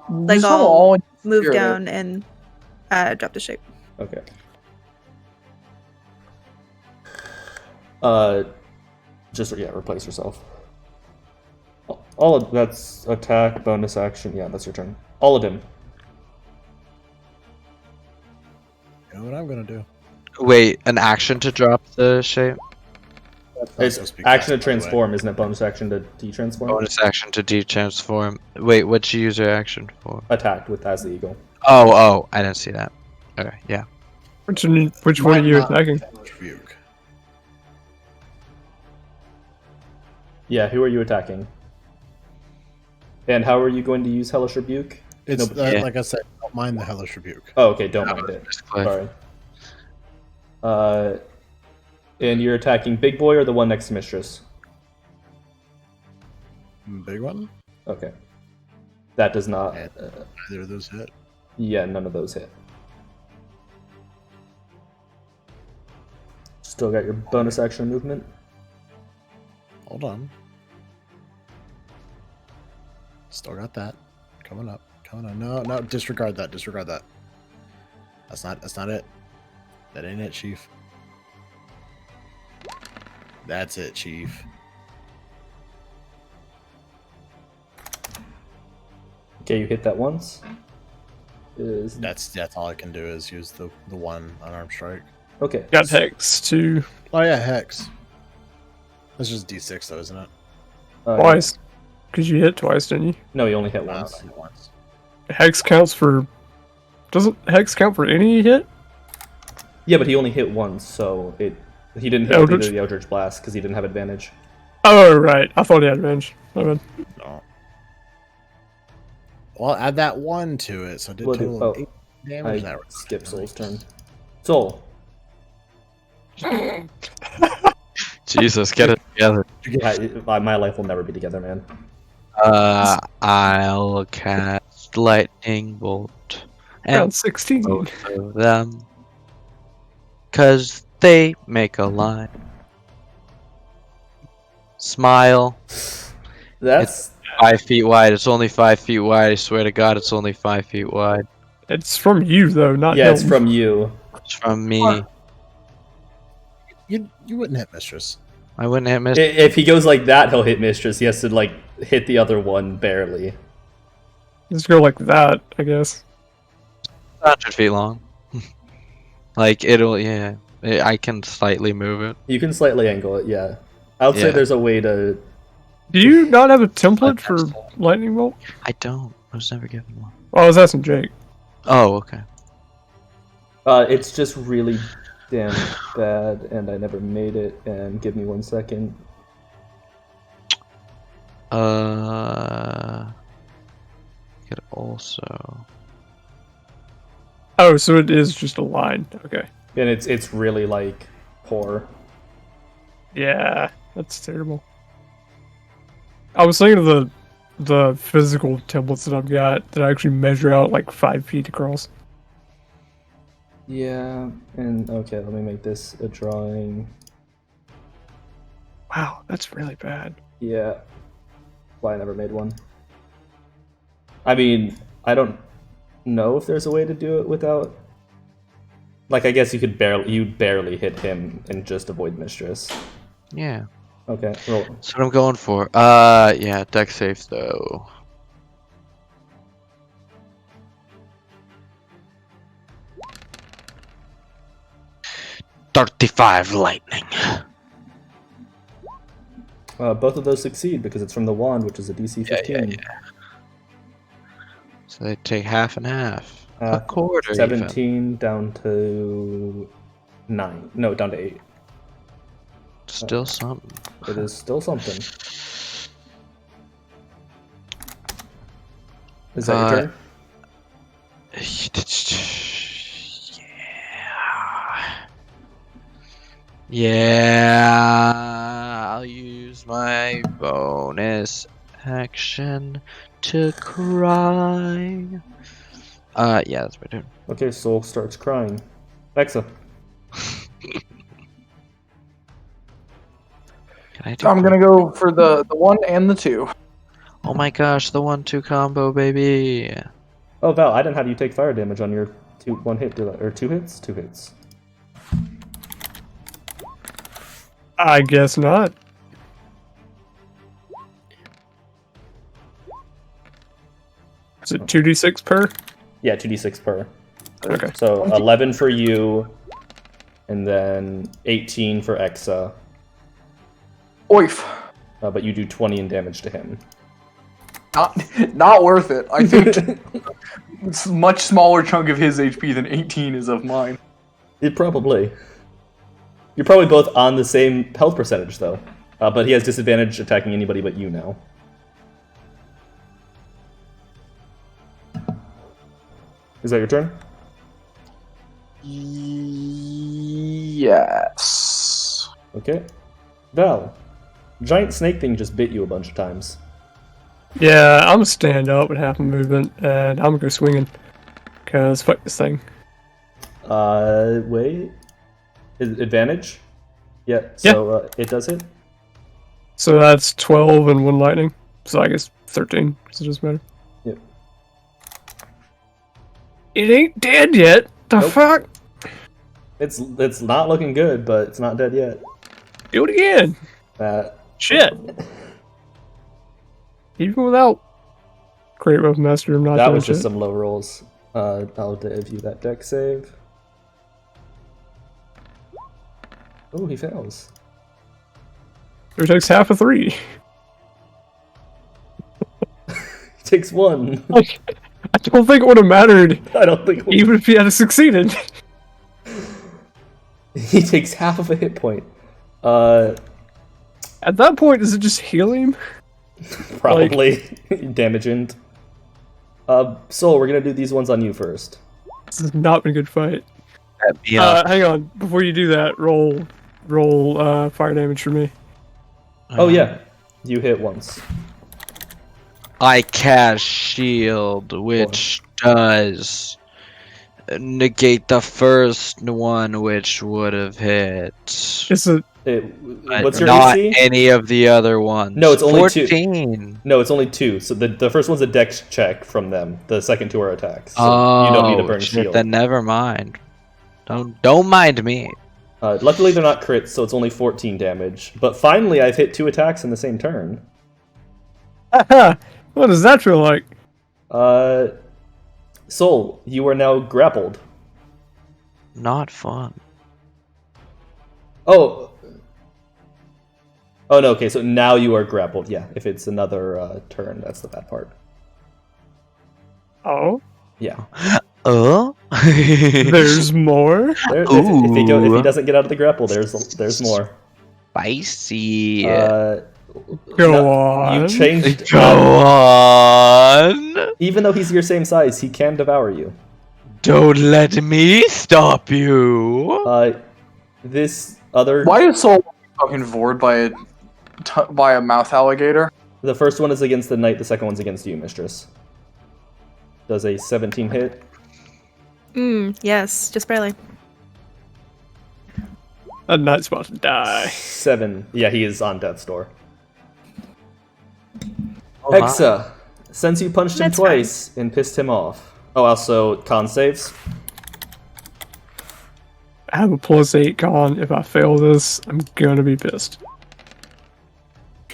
Like Just I'll all move spirit. down and drop the shape. Okay. Just replace yourself. All of that's attack, bonus action. Yeah, that's your turn. All of them. You know what I'm gonna do? Wait, an action to drop the shape? It's supposed to be action to cast, by the way. transform, isn't it? Bonus action to de-transform. Bonus action to de-transform. Wait, what'd you use your action for? Attacked with as the eagle. Oh, I didn't see that. Okay, yeah. Which one are you attacking? Rebuke. Yeah, who are you attacking? And how are you going to use Hellish Rebuke? It's No, yeah. like I said, don't mind the hellish rebuke. Oh, okay, don't mind it. Basically. Sorry. And you're attacking Big Boy or the one next to Mistress? Big one. Okay. That does not... And neither of those hit. yeah, none of those hit. Still got your bonus action movement. Hold on. Still got that. Coming up. No, disregard that. That's not it. That ain't it, Chief. That's it, Chief. Okay, you hit that once. That's all I can do is use the one unarmed strike. Okay. Got Hex too. Oh yeah, Hex. That's just D6 though, isn't it? Twice. Because you hit twice, didn't you? No, you only hit Wow, once. once. Hex counts for... Doesn't Hex count for any hit? Yeah, but he only hit once, so he didn't hit Eldritch? either the Eldritch Blast because he didn't have advantage. Oh, right. I thought he had advantage. My bad. No. Well, add that one to it, so it did What total of 8 damage. I That skipped Soul's turn. Soul. Jesus, get it together. My life will never be together, man. I'll cast lightning bolt Round and 16. both of them, 'cause they make a line. Smile. That's 5 feet wide. It's only 5 feet wide. I swear to God, it's only 5 feet wide. It's from you, though, not yeah, him. it's from you. It's from me. You wouldn't hit Mistress. I wouldn't hit miss. If he goes like that, he'll hit Mistress. He has to like hit the other one barely. Just go like that, I guess. 100 feet long. Like it'll, yeah. I can slightly move it. You can slightly angle it, yeah. I would say Yeah. there's a way to. Do you not have a template for Lightning Bolt? I don't. I was never given one. Oh, I was asking Jake. Oh, okay. It's just really damn bad, and I never made it. And give me 1 second. Could also. Oh, so it is just a line. Okay. And it's really like poor. Yeah, that's terrible. I was thinking of the physical templates that I've got that actually measure out like 5 feet across. Yeah, and okay, let me make this a drawing. Wow, that's really bad. Yeah. Why I never made one. I mean, I don't know if there's a way to do it without. Like, I guess you'd barely hit him and just avoid Mistress. Yeah. Okay, roll. That's what I'm going for. Yeah, deck safe though. "35 lightning." Both of those succeed because it's from the wand, which is a DC 15. Yeah. So they take half and half. A Half, quarter. 17 down to 9. No, down to 8. Even. Still something. It is still something. Is that your turn? Yeah. I'll use my bonus action to cry. Yeah, that's my turn. Okay, Soul starts crying. Exa. Can I do? I'm gonna go for the 1 and the 2. Oh my gosh, the 1-2 combo, baby. Oh, Val, I didn't have you take fire damage on your 1 hit, did I? Or 2 hits? 2 hits. I guess not. Is it 2d6 per? Yeah, 2d6 per. Okay. So 11 for you, and then 18 for Exa. Oif. But you do 20 in damage to him. Not worth it. I think it's a much smaller chunk of his HP than 18 is of mine. It probably. You're probably both on the same health percentage, though. But he has disadvantage attacking anybody but you now. Is that your turn? Yes. Okay. Val, giant snake thing just bit you a bunch of times. Yeah, I'm gonna stand up at half a movement, and I'm gonna go swinging. Cause fuck this thing. Wait. Advantage? Yeah, so it does hit. So that's 12 and 1 lightning. So I guess 13, because it doesn't matter. Yep. It ain't dead yet. The Nope. fuck? It's not looking good, but it's not dead yet. Do it again. Shit. Even without Great Weapon Master, I'm not That doing was just shit. some low rolls. I'll give you that deck save. Oh, he fails. It takes half a 3. He takes 1. Like, I don't think it would have mattered, I don't think even if he had succeeded. he takes half of a hit point. At that point, does it just heal him? Probably damaging. Soul, we're gonna do these ones on you first. This has not been a good fight. Yeah. Hang on, before you do that, roll fire damage for me. Oh yeah, you hit once. I cast shield, which does negate the first one, which would have hit. It's a But What's your not AC? any of the other ones. No, it's only 14. No, it's only 2. So the first one's a dex check from them. The second 2 are attacks. So Oh, you don't need to burn shit, shield. then never mind. Don't mind me. Luckily, they're not crits, so it's only 14 damage. But finally, I've hit 2 attacks in the same turn. what does that feel like? Soul, you are now grappled. Not fun. Oh no, okay, so now you are grappled. Yeah, if it's another turn, that's the bad part. Oh, Yeah. Oh? there's more. If he doesn't get out of the grapple, there's more. Spicy. Go on. You changed. Go on. Even though he's your same size, he can devour you. Don't let me stop you. This other. Why is Soul fucking vored by a mouth alligator? The first one is against the knight. The second one's against you, mistress. Does a 17 hit? Yes, just barely. That knight's about to die. 7. Yeah, he is on death's door. Oh, my. Hexa, since you punched him That's twice and pissed him off. Oh, also con saves. I have a +8 con. If I fail this, I'm gonna be pissed.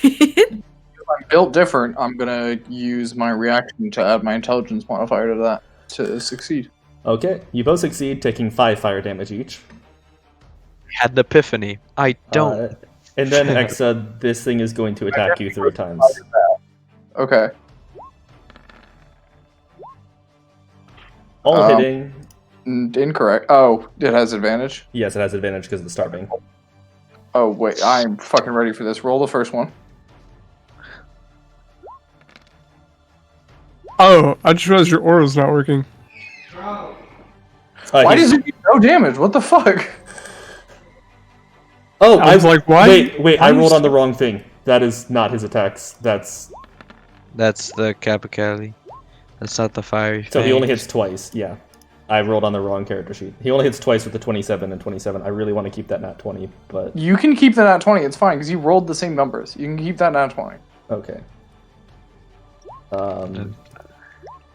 I'm built different. I'm gonna use my reaction to add my intelligence modifier to that to succeed. Okay, you both succeed, taking 5 fire damage each. Had an epiphany. I don't. And then Hexa, this thing is going to attack you 3 times. Okay. All hitting. Incorrect. Oh, it has advantage. Yes, it has advantage because of the starving. Oh wait, I'm fucking ready for this. Roll the first one. Oh, I just realized your aura's not working. Why does it do no damage? What the fuck? Oh, I was like, why? Wait, I rolled on the wrong thing. That is not his attacks. That's the Capicali. That's not the fiery. so he only Fangs. hits twice. Yeah, I rolled on the wrong character sheet. He only hits twice with the 27 and 27. I really want to keep that nat 20, but You can keep that at 20. It's fine because you rolled the same numbers. You can keep that at 20. okay.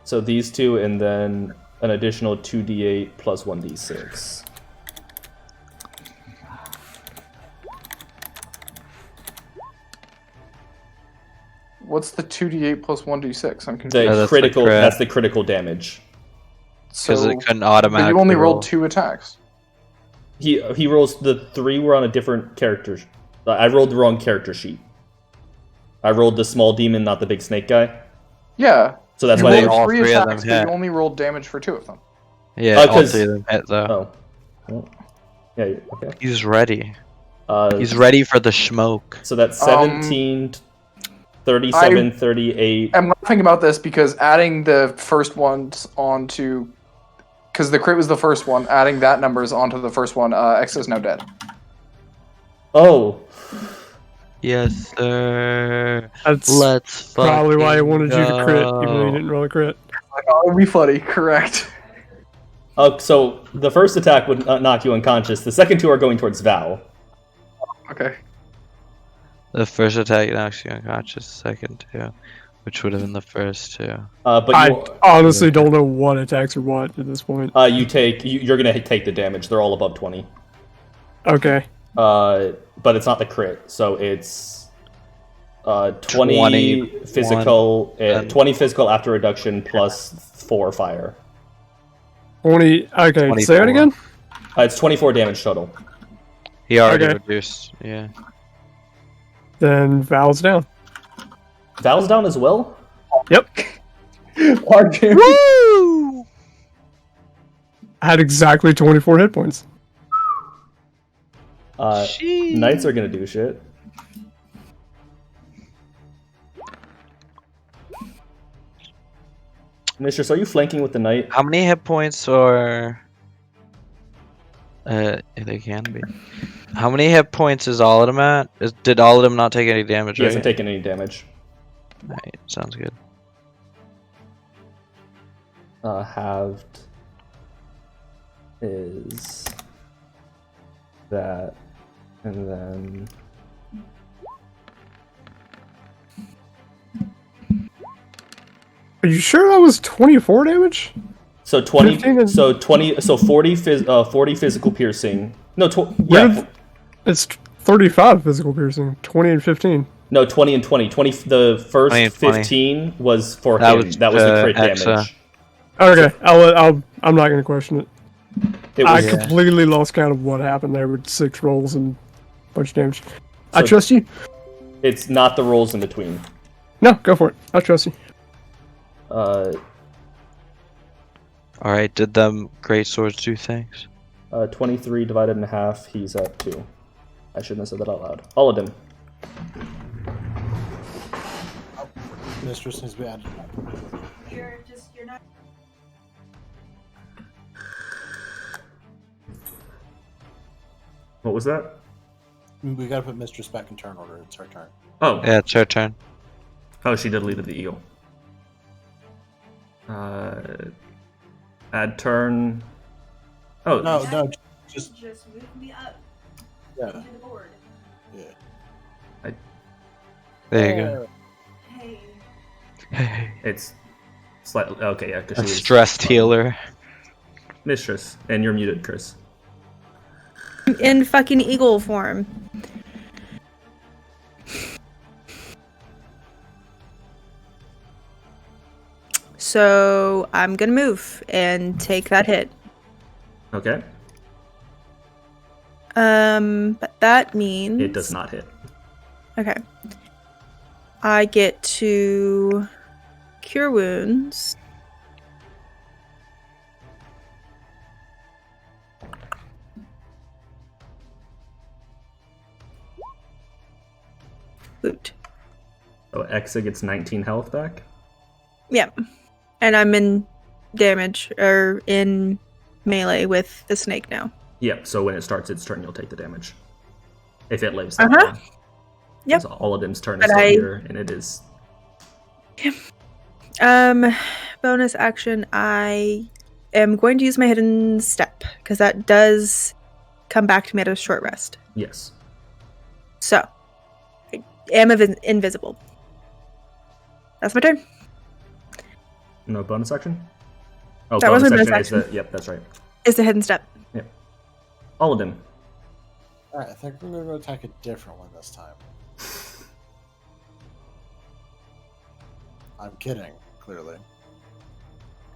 So these two, and then an additional 2d8 plus 1d6. What's the 2d8 plus 1d6? I'm confused. The that's the critical. crit. That's the critical damage. Because So, it couldn't but automatically. you only roll. rolled 2 attacks. He rolls the 3 were on a different character. I rolled the wrong character sheet. I rolled the small demon, not the big snake guy. Yeah. So that's You why they. rolled all 3 three of them attacks, but hit. you only rolled damage for 2 of them. Yeah, all 'cause- 3 of them hit though. Oh. Well, yeah. Okay. He's ready. Uh, He's ready for the smoke. So that's 17, 37, 38. I'm laughing about this because adding the first ones onto... Because the crit was the first one, adding that numbers onto the first one, X is now dead. Oh. Yes, sir. That's Let's probably why I fucking wanted you to crit, even though you go. didn't roll a crit. Oh, it'd be funny, correct. So the first attack would knock you unconscious. The second 2 are going towards Val. Okay. The first attack knocks you unconscious. Second 2, which would have been the first 2. But I you, honestly don't know what attacks are what at this point. you're gonna take the damage. They're all above 20. Okay. But it's not the crit, so it's 20 21 physical, and- 20 physical after reduction plus 4 fire. 20. Okay, say it 24. again? It's 24 damage total. He already Okay. reduced. Yeah. Then Val's down. Val's down as well. Yep. Woo! I had exactly 24 hit points. Knights are gonna do shit. Mistress, are you flanking with the knight? How many hit points or? They can be. How many hit points is all of them at? Did all of them not take any damage? He hasn't Right? taken any damage. Right, sounds good. Halved is that, and then Are you sure that was 24 damage? so 20, 15 and- so 20, so 40, 40 physical piercing. No, Where yeah, did- It's 35 physical piercing, 20 and 15. no, 20 and 20. 20. The first 20 and 20. 15 was for That him. was, That was the crit Hexa. damage. Okay, I'm not gonna question it. It I was, Yeah. completely lost count of what happened there with 6 rolls and a bunch of damage. I So- trust you. It's not the rolls in between. No, go for it. I trust you. All right. Did them great swords do things? 23 divided in half. He's at 2. I shouldn't have said that out loud. All of them. Mistress needs to be added. You're not. What was that? We gotta put Mistress back in turn order. It's her turn. Oh, Yeah, it's her turn. oh, she deleted the eagle. Add turn. Oh, No, just Just move me up. Yeah. Yeah. There you go. It's slightly okay. Yeah, because A she was stressed healer. mistress, and you're muted, Chris. In fucking eagle form. So I'm gonna move and take that hit. Okay, But that means it does not hit. Okay. I get to cure wounds. Boot. So Exa gets 19 health back. Yep. And I'm in damage or in melee with the snake now. Yep. So when it starts its turn, you'll take the damage. If it lives that Uh-huh. long. Yep. So Oladim's turn is But still I- here, and it is. Bonus action, I am going to use my hidden step because that does come back to me at a short rest. Yes. So, I am invisible. That's my turn. No bonus action? Oh, That was my bonus is the. action. Yep, that's right. Is the hidden step. Oladim. Alright, I think I'm gonna go attack a different one this time. I'm kidding, clearly.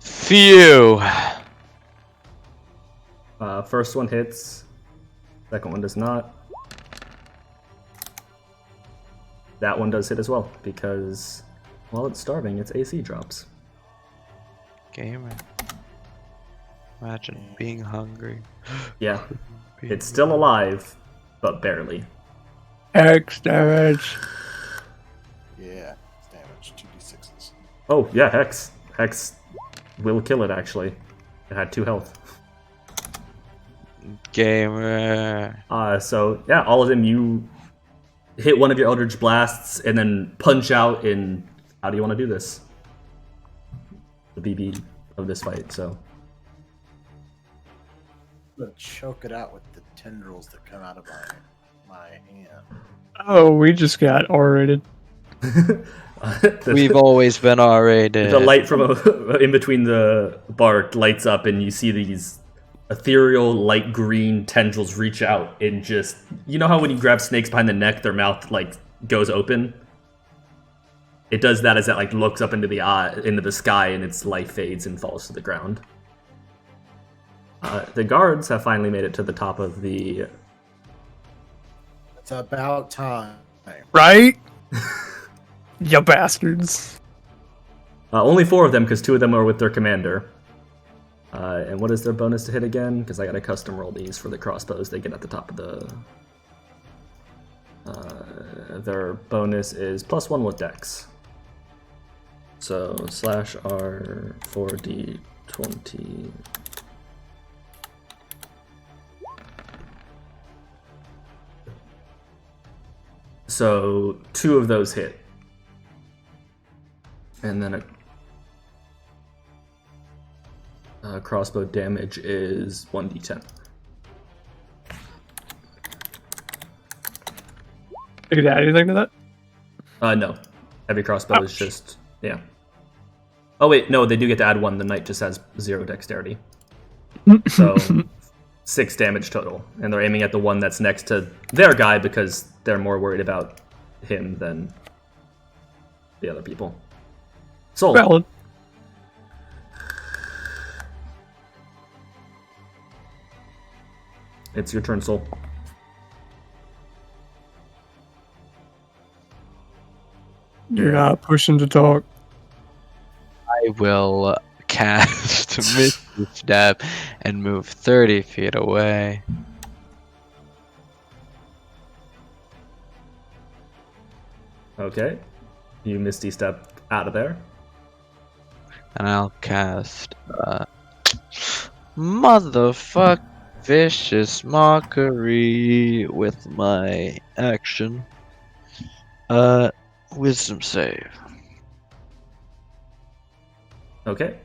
Phew. First one hits. Second one does not. That one does hit as well, because while it's starving, its AC drops. Gamer. Imagine being hungry. Yeah. It's still alive, but barely. X damage. Yeah, it's damage, 2d6s. Oh, yeah, Hex. Hex will kill it, actually. It had 2 health. Gamer. So, yeah, all of them, you hit one of your Eldritch Blasts and then punch out in... How do you want to do this? The BB of this fight, so... I'm gonna choke it out with the tendrils that come out of my hand. Oh, we just got R-rated. We've always been R-rated. The light from in between the bark lights up, and you see these ethereal light green tendrils reach out and just, you know how when you grab snakes behind the neck, their mouth like goes open. It does that as it like looks up into the sky, and its life fades and falls to the ground. The guards have finally made it to the top of the. It's about time. Right? You bastards. Only 4 of them, because 2 of them are with their commander. And what is their bonus to hit again? Because I got to custom roll these for the crossbows. They get at the top of the. Their bonus is +1 with dex. So /R 4d20. So 2 of those hit. And then a crossbow damage is 1d10. Did you add anything to that? No. Heavy crossbow is just, yeah. Oh wait, no, they do get to add 1. The knight just has 0 dexterity. So 6 damage total. And they're aiming at the one that's next to their guy because they're more worried about him than the other people. Soul. Valid. It's your turn, Soul. You're not pushing to talk. I will cast Misty Step and move 30 feet away. Okay. You Misty Step out of there. And I'll cast Motherfuck Vicious Mockery with my action. Wisdom save. Okay.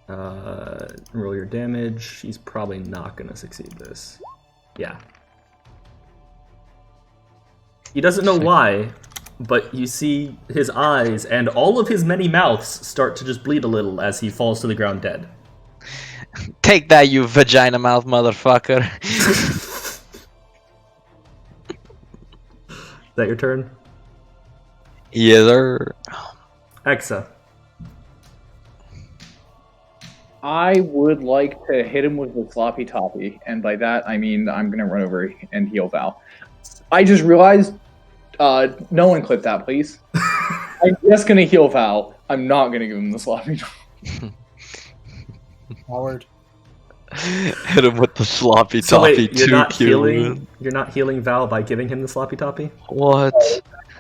Roll your damage. She's probably not going to succeed this. Yeah. He doesn't know why, but you see his eyes and all of his many mouths start to just bleed a little as he falls to the ground dead. Take that, you vagina mouth motherfucker. Is that your turn? Yes, sir. Exa. I would like to hit him with the sloppy toppy, and by that I mean I'm gonna run over and heal Val. I just realized, no one clip that, please. I'm just gonna heal Val. I'm not gonna give him the sloppy toppy. Howard. Hit him with the sloppy So toppy. wait, you're to not cure healing. wound. You're not healing Val by giving him the sloppy toppy. What?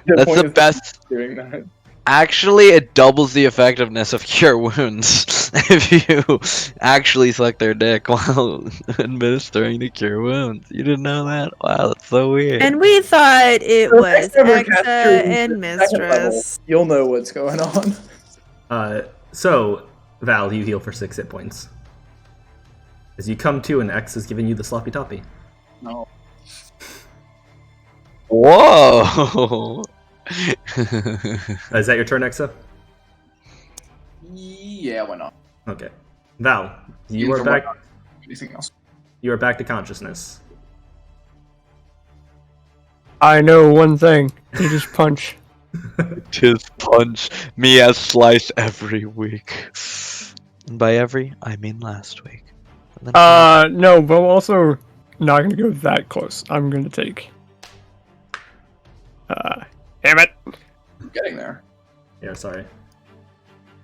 The That's point the is best. doing that. Actually, it doubles the effectiveness of cure wounds if you actually suck their dick while administering the cure wounds. You didn't know that? Wow, that's so weird. And we thought it So was next time we're Exa casting and the second level, Mistress. You'll know what's going on. So Val, you heal for 6 hit points. As you come to, and X is giving you the sloppy toppy. No. Whoa! Is that your turn, Exa? Yeah, why not? Okay. Val, you Either are way, back. Anything else? You are back to consciousness. I know one thing. You just punch. Just punch me as slice every week. And by every, I mean last week. And then No, but I'm also not gonna go that close. I'm gonna take. Damn it! I'm getting there. Yeah, sorry.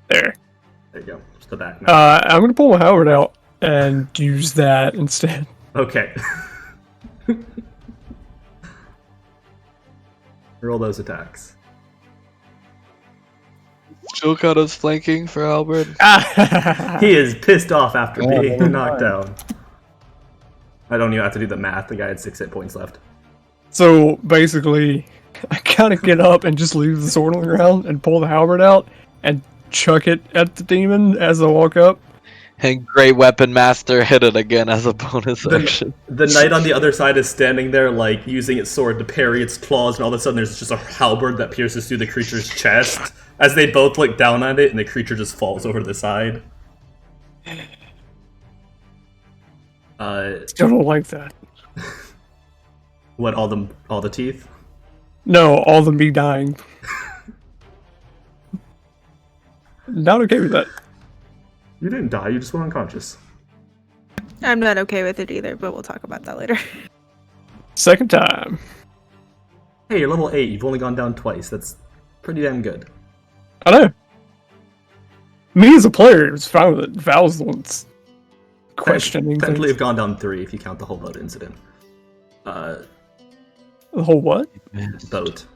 There. There you go. Just the back now. I'm gonna pull my Howard out and use that instead. Okay. Roll those attacks. still got us flanking for Albert. He is pissed off after Yeah, being well, knocked down. I don't even have to do the math. The guy had 6 hit points left. So basically, I kind of get up and just leave the sword on the ground and pull the halberd out and chuck it at the demon as I walk up. And Great Weapon Master hit it again as a bonus action. The knight on the other side is standing there, like, using its sword to parry its claws, and all of a sudden there's just a halberd that pierces through the creature's chest. As they both look down at it, and the creature just falls over to the side. Still don't like that. What, all the teeth? No, all them be dying. Not okay with that. You didn't die, you just went unconscious. I'm not okay with it either, but we'll talk about that later. Second time. Hey, you're level 8, you've only gone down twice. That's pretty damn good. I know. Me as a player was fine with it. Val's the one's questioning Technically, things. have gone down 3 if you count the whole boat incident. The whole what? Boat.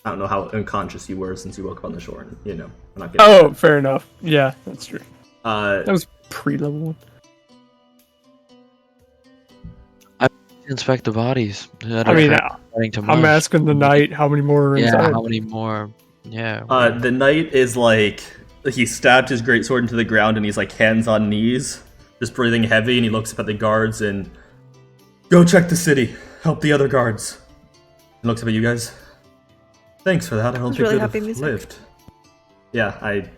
I don't know how unconscious you were since you woke up on the shore. And, you know, I'm not getting. Oh, fair enough. Yeah, that's true. That was pre-level 1. Inspect the bodies. I mean, I'm asking the knight how many more are Yeah, inside. how many more? Yeah. The knight is like, he stabbed his greatsword into the ground and he's like hands on knees, just breathing heavy, and he looks up at the guards and, go check the city, help the other guards. And looks up at you guys. Thanks for that, I hope you really could happy have music. lived. Yeah, I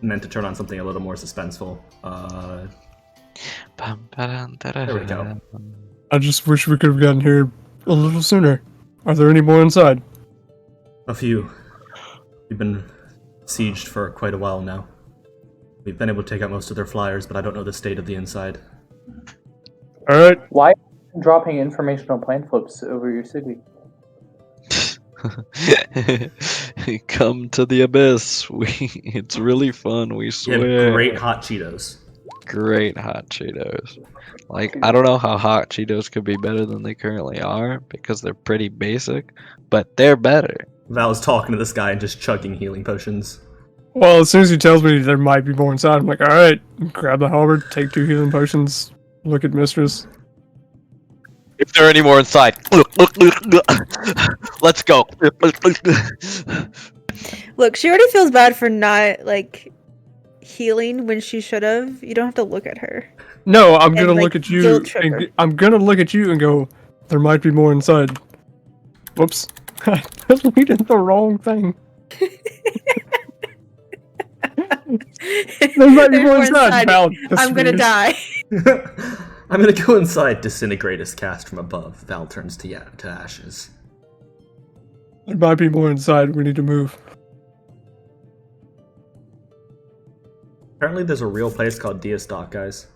meant to turn on something a little more suspenseful. There we go. I just wish we could have gotten here a little sooner. Are there any more inside? A few. We've been sieged for quite a while now. We've been able to take out most of their flyers, but I don't know the state of the inside. Alright. Why dropping informational plan flips over your city? Come to the abyss. It's really fun. We We swear. have great hot Cheetos. Great hot Cheetos. Like, I don't know how hot Cheetos could be better than they currently are because they're pretty basic, but they're better. Val's talking to this guy and just chugging healing potions. Well, as soon as he tells me there might be more inside, I'm like, alright, grab the halberd, take 2 healing potions, look at Mistress. If there are any more inside, let's go. Look, she already feels bad for not, like, healing when she should have. You don't have to look at her. No, I'm And, gonna like, look at you guilt trip her. and I'm gonna look at you and go, there might be more inside. Whoops. I deleted the wrong thing. There might be more inside. Val, I'm gonna die. I'm gonna go inside. Disintegrate is cast from above. Val turns to ashes. There might be more inside. We need to move. Apparently, there's a real place called Deastock, guys.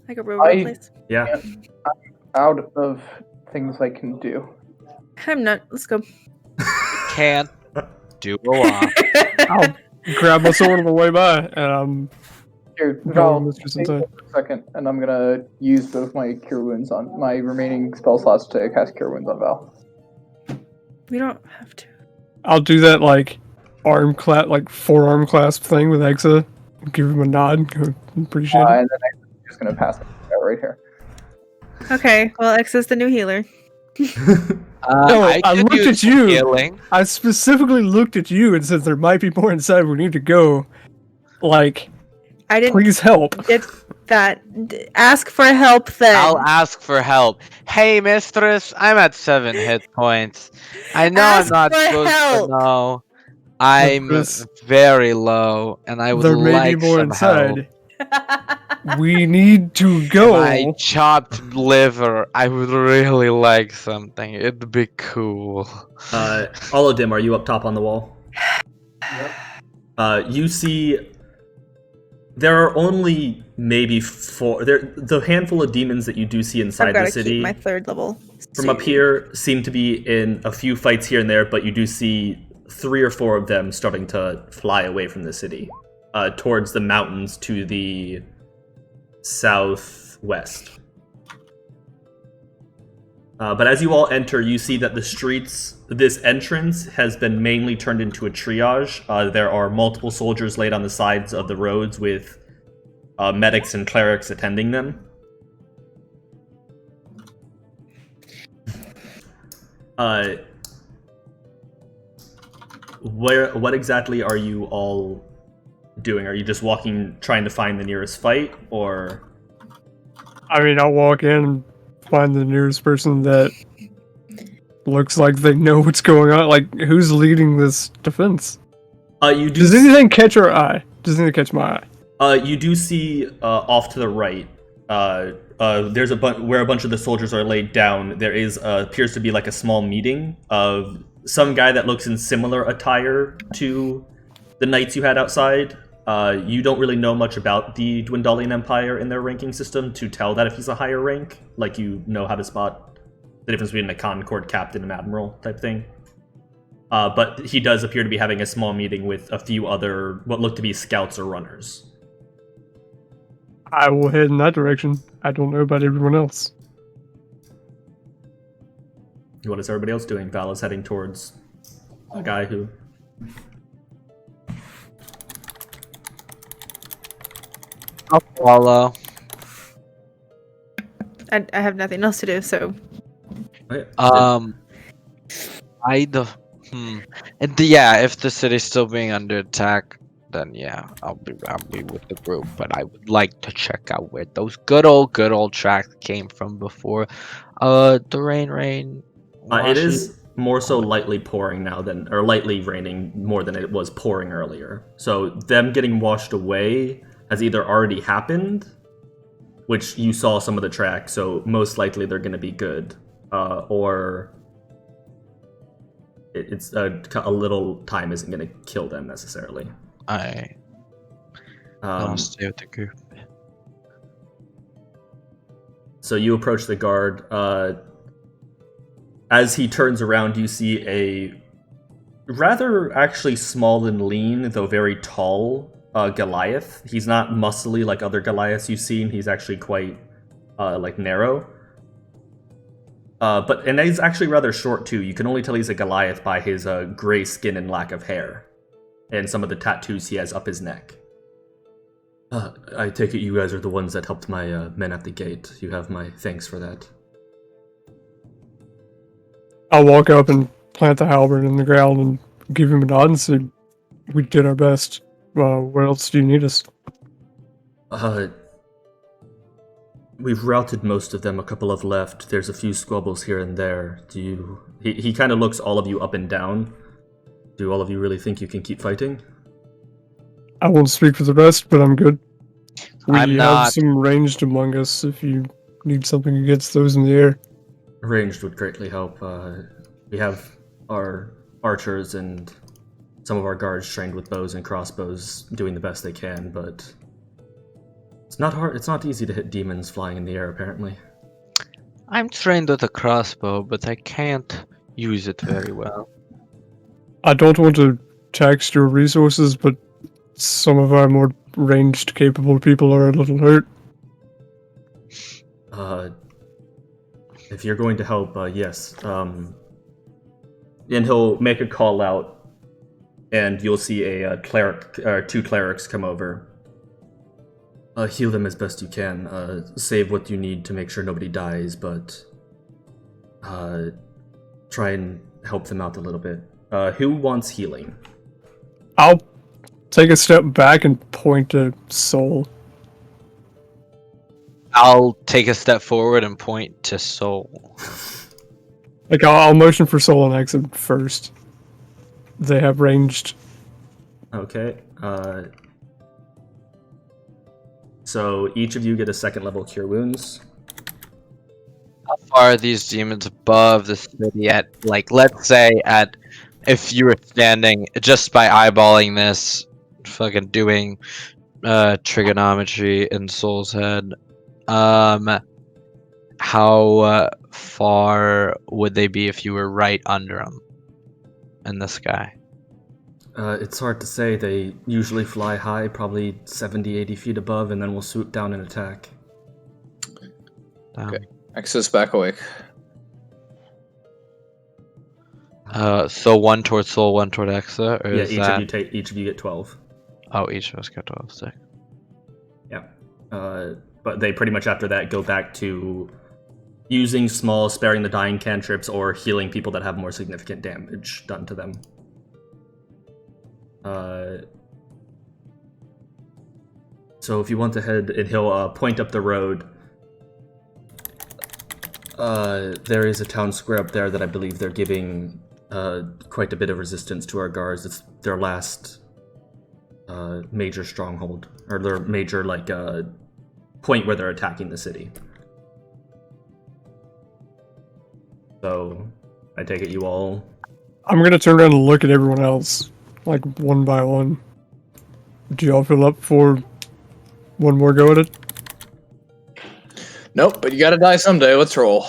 Like a real place. Yeah. Out of things I can do. I'm not. Let's go. Can't do a lot. I'll grab my sword on the way by, and I'm Here, going Val, mistress take inside. a second, and I'm gonna use both my cure wounds on my remaining spell slots to cast cure wounds on Val. We don't have to. I'll do that like forearm clasp thing with Exa. Give him a nod. Appreciate it. And then I'm just gonna pass it out right here. Okay. Well, X is the new healer. No, I could looked use at you. healing. I specifically looked at you and said there might be more inside. We need to go. Like, I didn't please help. get that. Ask for help then. I'll ask for help. Hey, mistress, I'm at 7 hit points. I know Ask I'm not for supposed help. to know. I'm Mistress, very low, and I would there may like be more some help. inside. We need to go. My chopped liver. I would really like something. It'd be cool. Oladim, are you up top on the wall? You see, there are only maybe 4. The handful of demons that you do see I've inside got the to city keep my 3rd level. from up here seem to be in a few fights here and there, but you do see 3 or 4 of them starting to fly away from the city, towards the mountains to the southwest. But as you all enter, you see that the streets, this entrance has been mainly turned into a triage. There are multiple soldiers laid on the sides of the roads with medics and clerics attending them. What exactly are you all doing? Are you just walking, trying to find the nearest fight, or? I mean, I'll walk in and find the nearest person that looks like they know what's going on. Like, who's leading this defense? You do. Does anything catch our eye? Does anything catch my eye? You do see off to the right. There's where a bunch of the soldiers are laid down. There is appears to be like a small meeting of some guy that looks in similar attire to the knights you had outside. You don't really know much about the Dwendalian Empire in their ranking system to tell that if he's a higher rank. Like, you know how to spot the difference between a Concord captain and admiral type thing. But he does appear to be having a small meeting with a few other, what look to be scouts or runners. I will head in that direction. I don't know about everyone else. What is everybody else doing? Val is heading towards a guy who... I'll follow. I have nothing else to do, so. Yeah, if the city's still being under attack, then yeah, I'll be with the group. But I would like to check out where those good old tracks came from before. The rain. It is more so lightly pouring now or lightly raining more than it was pouring earlier. So them getting washed away has either already happened, which you saw some of the tracks, so most likely they're going to be good, or it's a little time isn't going to kill them necessarily. I'll stay with the group. So you approach the guard. As he turns around, you see a rather actually small and lean, though very tall, Goliath. He's not muscly like other Goliaths you've seen. He's actually quite narrow. And he's actually rather short too. You can only tell he's a Goliath by his gray skin and lack of hair, and some of the tattoos he has up his neck. I take it you guys are the ones that helped my men at the gate. You have my thanks for that. I'll walk up and plant the halberd in the ground and give him a nod and say, we did our best. Where else do you need us? We've routed most of them. A couple have left. There's a few squabbles here and there. He kind of looks all of you up and down. Do all of you really think you can keep fighting? I won't speak for the rest, but I'm good. We I'm have not. some ranged among us if you need something against those in the air. Ranged would greatly help. We have our archers and some of our guards trained with bows and crossbows doing the best they can, but it's not hard. It's not easy to hit demons flying in the air, apparently. I'm trained with a crossbow, but I can't use it very well. I don't want to tax your resources, but some of our more ranged, capable people are a little hurt. If you're going to help, yes. And he'll make a call out, and you'll see a cleric, or two clerics come over. Heal them as best you can. Save what you need to make sure nobody dies, but try and help them out a little bit. Who wants healing? I'll take a step back and point to Soul. I'll take a step forward and point to Soul. Like, I'll motion for Soul and exit first. They have ranged. Okay. So each of you get a second level cure wounds. How far are these demons above the city at, like, let's say at, if you were standing, just by eyeballing this, fucking doing trigonometry in Soul's head, how far would they be if you were right under them in the sky? It's hard to say. They usually fly high, probably 70, 80 feet above, and then will swoop down and attack. Okay. Exodus back awake. So one toward Soul, one toward Exa, or Yeah, is each that... of you each of you get 12. Oh, each of us get 12, sick. Yeah. But they pretty much after that go back to using small, sparing the dying cantrips or healing people that have more significant damage done to them. So if you want to head, and he'll point up the road. There is a town square up there that I believe they're giving quite a bit of resistance to our guards. It's their last major stronghold, or their major point where they're attacking the city. So I take it you all. I'm gonna turn around and look at everyone else, like one by one. Do y'all feel up for one more go at it? Nope, but you gotta die someday. Let's roll.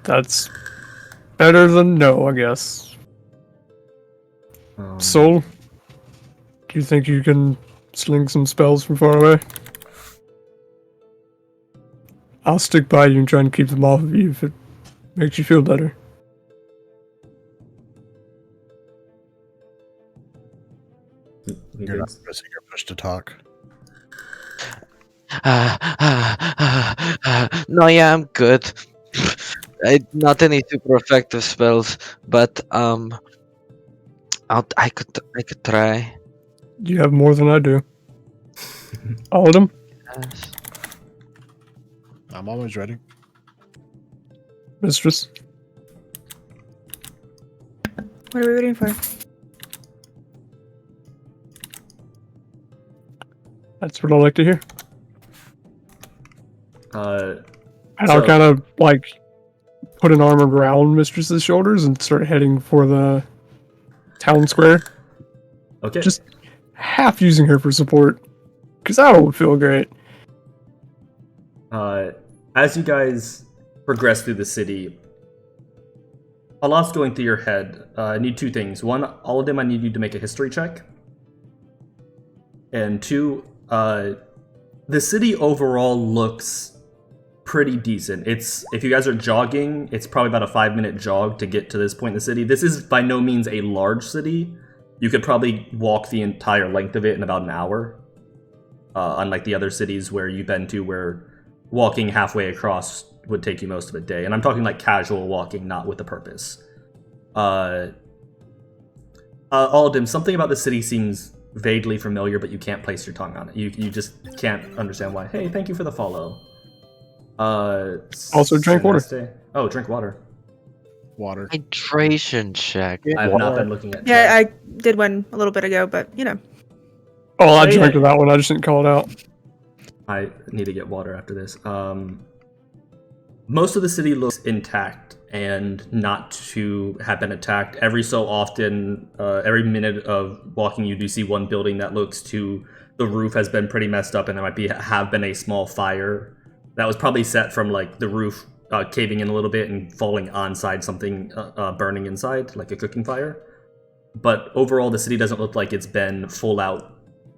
That's better than no, I guess. Soul, do you think you can sling some spells from far away? I'll stick by you and try and keep them off of you if it makes you feel better. You're not pressing your push to talk. No, yeah, I'm good. Not any super effective spells, but I could try. You have more than I do. All of them? Yes. I'm always ready. Mistress? What are we waiting for? That's what I like to hear. And I'll kind of, like, put an arm around Mistress's shoulders and start heading for the town square. Okay. Just half using her for support, because that would feel great. As you guys progress through the city, a lot's going through your head. I need two things. One, all of them I need you to make a history check. And two, the city overall looks pretty decent. If you guys are jogging, it's probably about a 5-minute jog to get to this point in the city. This is by no means a large city. You could probably walk the entire length of it in about an hour. Unlike the other cities where you've been to, where walking halfway across would take you most of a day. And I'm talking like casual walking, not with a purpose. Alden, something about the city seems vaguely familiar, but you can't place your tongue on it. You just can't understand why. Hey, thank you for the follow. Also drink water. Celeste? Oh, drink water. Water. Hydration check. I have not been looking at Yeah, chat. I did one a little bit ago, but you know. Oh, I Say drank it. to that one. I just didn't call it out. I need to get water after this. Most of the city looks intact and not to have been attacked. Every so often, every minute of walking, you do see one building that looks to the roof has been pretty messed up, and there might have been a small fire that was probably set from like the roof caving in a little bit and falling onside something burning inside, like a cooking fire. But overall, the city doesn't look like it's been full out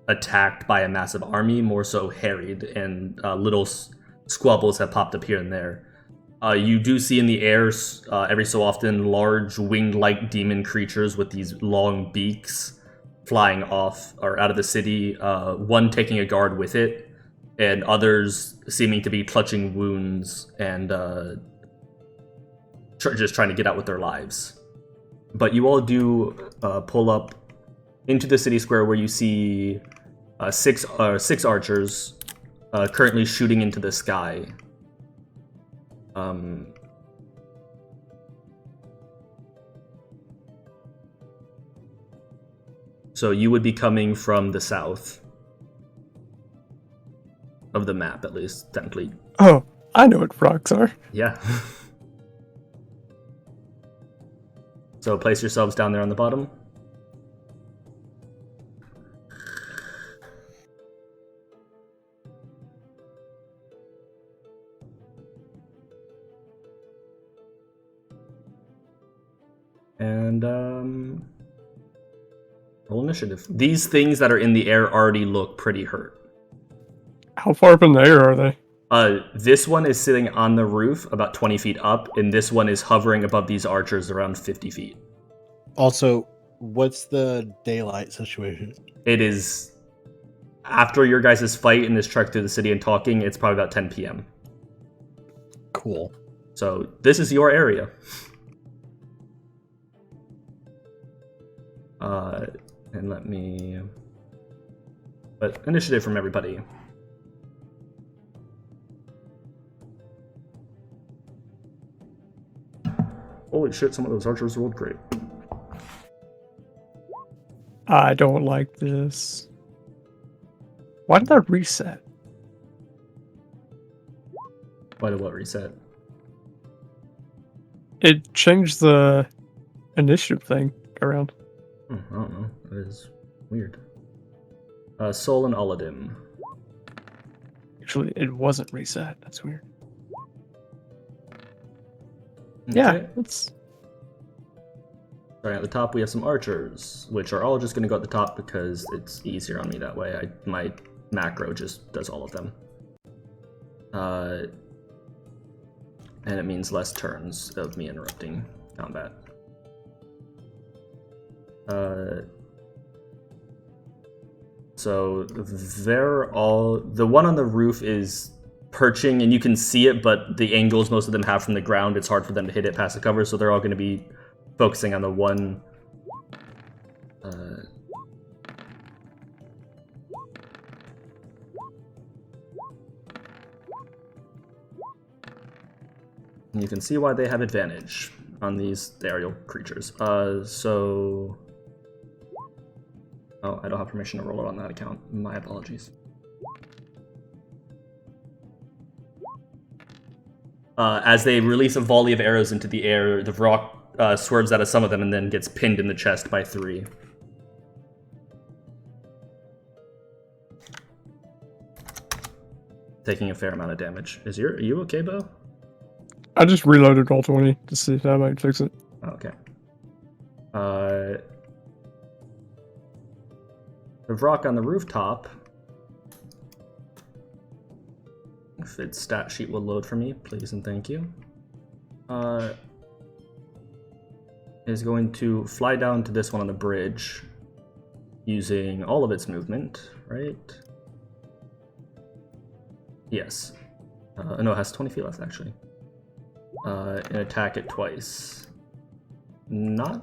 attacked by a massive army, more so harried, and little squabbles have popped up here and there. You do see in the air every so often large winged-like demon creatures with these long beaks flying off or out of the city, one taking a guard with it, and others seeming to be clutching wounds and just trying to get out with their lives. But you all do pull up into the city square where you see six archers currently shooting into the sky. So you would be coming from the south of the map, at least, technically. Oh, I know what frogs are. Yeah. So place yourselves down there on the bottom. And roll initiative. These things that are in the air already look pretty hurt. How far up in the air are they? This one is sitting on the roof about 20 feet up, and this one is hovering above these archers around 50 feet. Also, what's the daylight situation? It is, after your guys' fight in this trek through the city and talking, it's probably about 10 p.m. Cool. So this is your area. And let me... But initiative from everybody. Holy shit, some of those archers rolled great. I don't like this. Why did that reset? Why did what reset? It changed the initiative thing around. I don't know. That is weird. Sol and Aladim. Actually, it wasn't reset. That's weird. Yeah, Okay. it's Starting at the top, we have some archers, which are all just going to go at the top because it's easier on me that way. My macro just does all of them. And it means less turns of me interrupting combat. So they're all... The one on the roof is perching, and you can see it, but the angles most of them have from the ground, it's hard for them to hit it past the cover, so they're all going to be focusing on the one... and you can see why they have advantage on these aerial creatures. So... Oh, I don't have permission to roll it on that account. My apologies. As they release a volley of arrows into the air, the rock swerves out of some of them and then gets pinned in the chest by 3. Taking a fair amount of damage. Are you okay, Bo? I just reloaded Roll20 to see if that might fix it. Okay. The rock on the rooftop, if its stat sheet will load for me, please and thank you, is going to fly down to this one on the bridge using all of its movement, right? Yes. No, it has 20 feet left, actually. And attack it twice. Not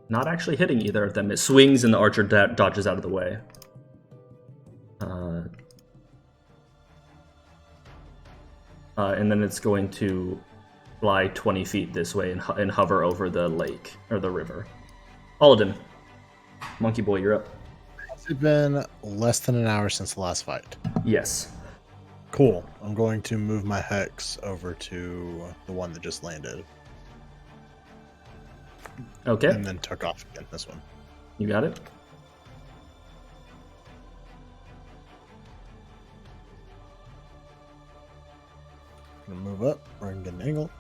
Not actually hitting either of them. It swings and the archer dodges out of the way. And then it's going to fly 20 feet this way and hover over the lake, or the river. Paladin. Monkey boy, you're up. Has it been less than an hour since the last fight? Yes. Cool. I'm going to move my hex over to the one that just landed. Okay. And then took off again, this one. You got it. I'm gonna move up, or I can get an angle.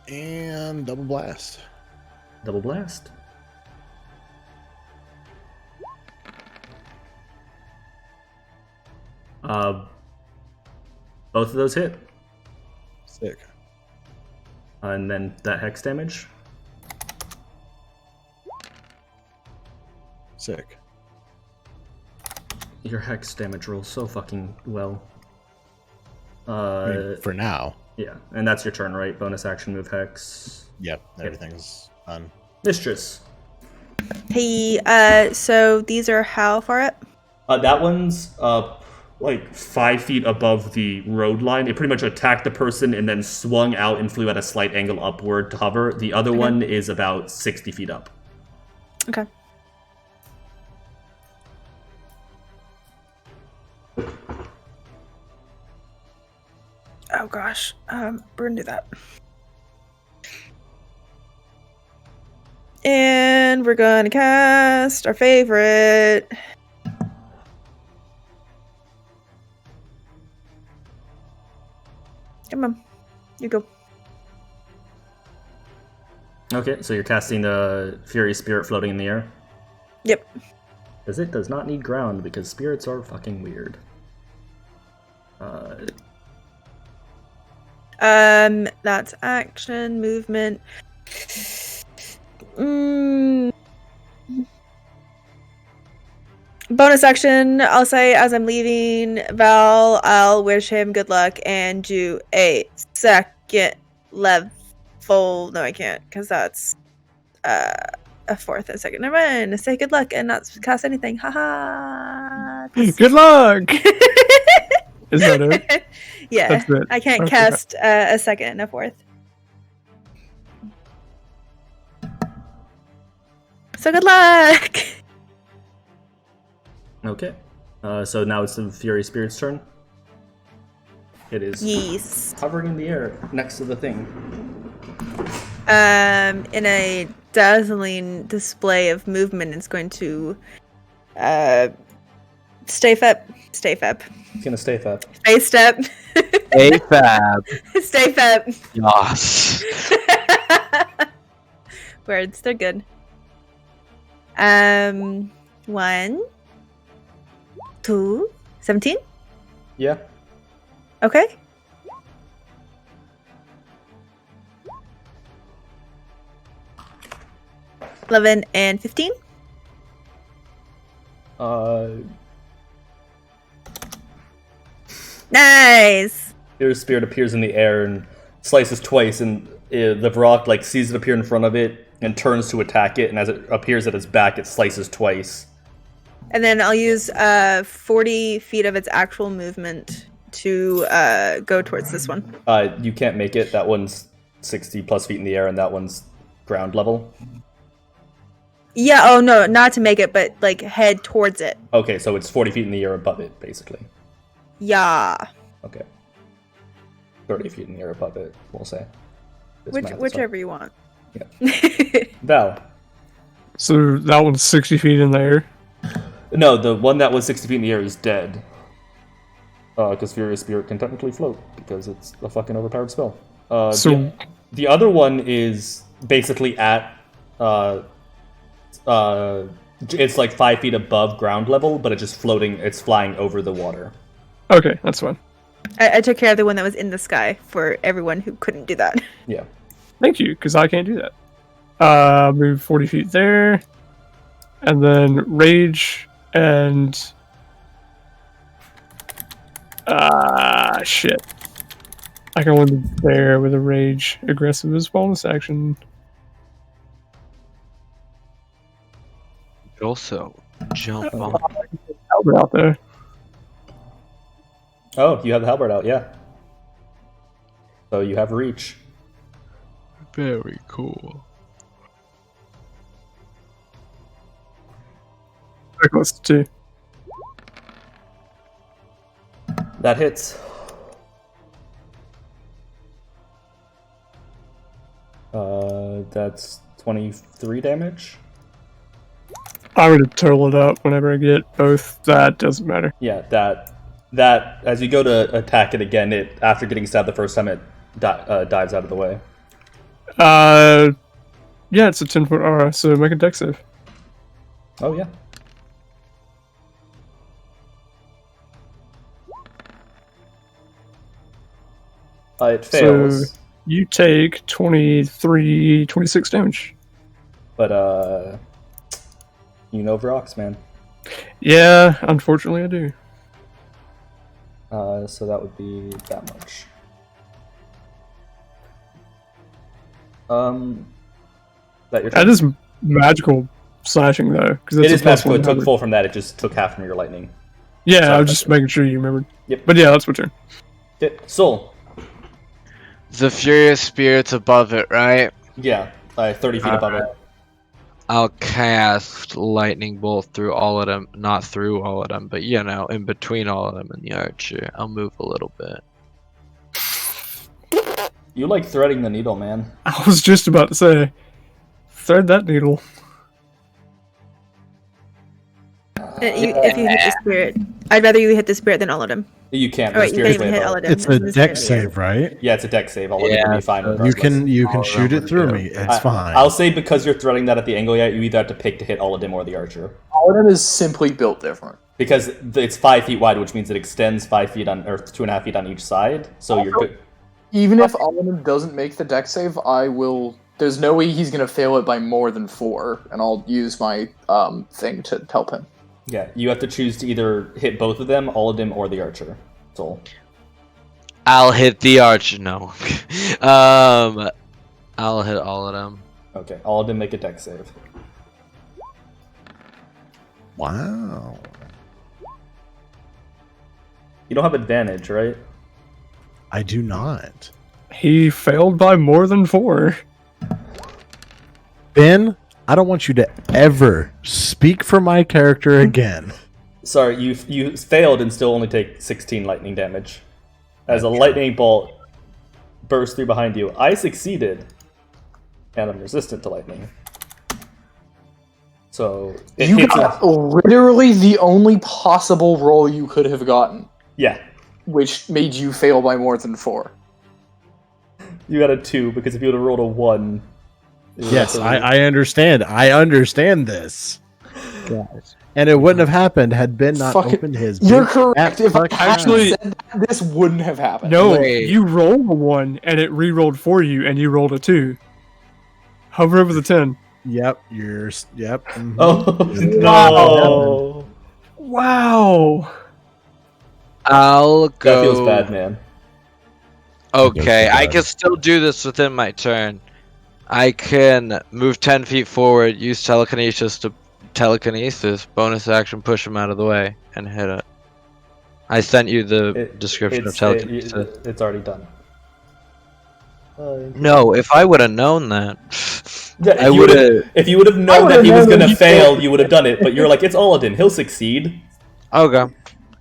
And double blast. Double blast. Both of those hit. Sick. And then that hex damage. Sick. Your hex damage rolls so fucking well. I mean, for now. Yeah, and that's your turn, right? Bonus action, move hex. Yep, everything's done. Mistress. Hey, so these are how far up? That one's like 5 feet above the road line. It pretty much attacked the person and then swung out and flew at a slight angle upward to hover. The other one is about 60 feet up. Okay. Oh gosh, we're gonna do that. And we're gonna cast our favorite. Come on, you go. Okay, so you're casting the Fury Spirit floating in the air? Yep. Because it does not need ground, because spirits are fucking weird. That's action, movement. Bonus action, I'll say as I'm leaving Val, I'll wish him good luck and do a second level. No, I can't, because that's a fourth and second. Never mind. Say good luck and not cast anything. Haha. Good luck! Is that it? Yeah. That's it. I can't Okay. cast a second and a fourth. So good luck! Okay. So now it's the Fury Spirit's turn. It is Yes. hovering in the air next to the thing. In a dazzling display of movement, it's going to stay fab. It's gonna stay fab. Stay step. Hey, Fab. Stay fab. Yes. Words, they're good. 1, 2, 17? Yeah. Okay. $11 and 15? Nice! Your spirit appears in the air and slices twice, and the Varrock like sees it appear in front of it and turns to attack it, and as it appears at its back, it slices twice. And then I'll use 40 feet of its actual movement to go towards this one. You can't make it. That one's 60 plus feet in the air, and that one's ground level. Yeah, oh no, not to make it, but like head towards it. Okay, so it's 40 feet in the air above it, basically. Yeah. Okay. 30 feet in the air above it, we'll say. This math is fine. Whichever you want. Yeah. Val. So that one's 60 feet in the air. No, the one that was 60 feet in the air is dead. Because Furious Spirit can technically float, because it's a fucking overpowered spell. The other one is basically at... it's like 5 feet above ground level, but it's just floating, it's flying over the water. Okay, that's fine. I took care of the one that was in the sky for everyone who couldn't do that. Yeah. Thank you, because I can't do that. Move 40 feet there. And then rage and... shit. I can only move there with a rage. Aggressive is bonus action. Could also jump on. Albert out there. Oh, you have the halberd out, yeah. So you have reach. Very cool. Very close to 2. That hits. That's 23 damage. I'm gonna total it up whenever I get both. That doesn't matter. Yeah, that as you go to attack it again, it after getting stabbed the first time, it dives out of the way. Yeah, it's a 10-foot aura, so make a dex save. Oh yeah. It fails, So you take 26 damage. but you know Vrox, man. Yeah, unfortunately I do. So that would be that much. That your turn? That is magical slashing though, because It is magical. It took full from that. It just took half from your lightning. Yeah, Sorry, I was that's just making sure you remembered. Yep. But yeah, that's my turn. Soul. The furious spirits above it, right? Yeah, 30 feet above it. I'll cast lightning bolt through all of them. Not through all of them, but you know, in between all of them and the archer. I'll move a little bit. You like threading the needle, man. I was just about to say, thread that needle. If you hit the spirit, I'd rather you hit the spirit than all of them. You can't. Oh, wait, you can't Spirit's even way hit above all it. of them. It's a The deck spirit- save, right? Yeah, it's a deck save. All of it Yeah, can be fine. so regardless. You can All shoot it around through the me. It's fine. I'll say because you're threading that at the angle, yeah, you either have to pick to hit Oladim or the archer. Oladim is simply built different. Because it's 5 feet wide, which means it extends 5 feet on, or 2.5 feet on each side. So you're good. Even if Oladim doesn't make the deck save, I will. There's no way he's gonna fail it by more than 4, and I'll use my thing to help him. Yeah, you have to choose to either hit both of them, Oladim or the archer. Soul. I'll hit the archer. No. I'll hit all of them. Okay, Oladim make a deck save. Wow. You don't have advantage, right? I do not. He failed by more than 4. Ben, I don't want you to ever speak for my character again. Sorry, you failed and still only take 16 lightning damage. As a lightning bolt bursts through behind you. I succeeded, and I'm resistant to lightning. So it You hits got literally the only possible roll you could have gotten, yeah, which made you fail by more than 4. you got a 2 because if you would have rolled a 1. Yes, I understand. I understand this. And it wouldn't have happened had Ben not Fuck it. opened his. You're big correct. fat If I fucking actually mouth. said that, this wouldn't have happened. No, Wait. you rolled a 1 and it re-rolled for you, and you rolled a 2. Hover over the 10. Yep, Yep. mhm. Oh no! Wow. I'll go. That feels bad, man. Okay, I bad. can still do this within my turn. I can move 10 feet forward, use telekinesis, bonus action, push him out of the way, and hit it. I sent you the description of telekinesis. It's already done. No, if I would have known that, Yeah, I would have. if you would have known that he was going to fail, you would have done it. But you're like, it's Oladim. He'll succeed. Okay.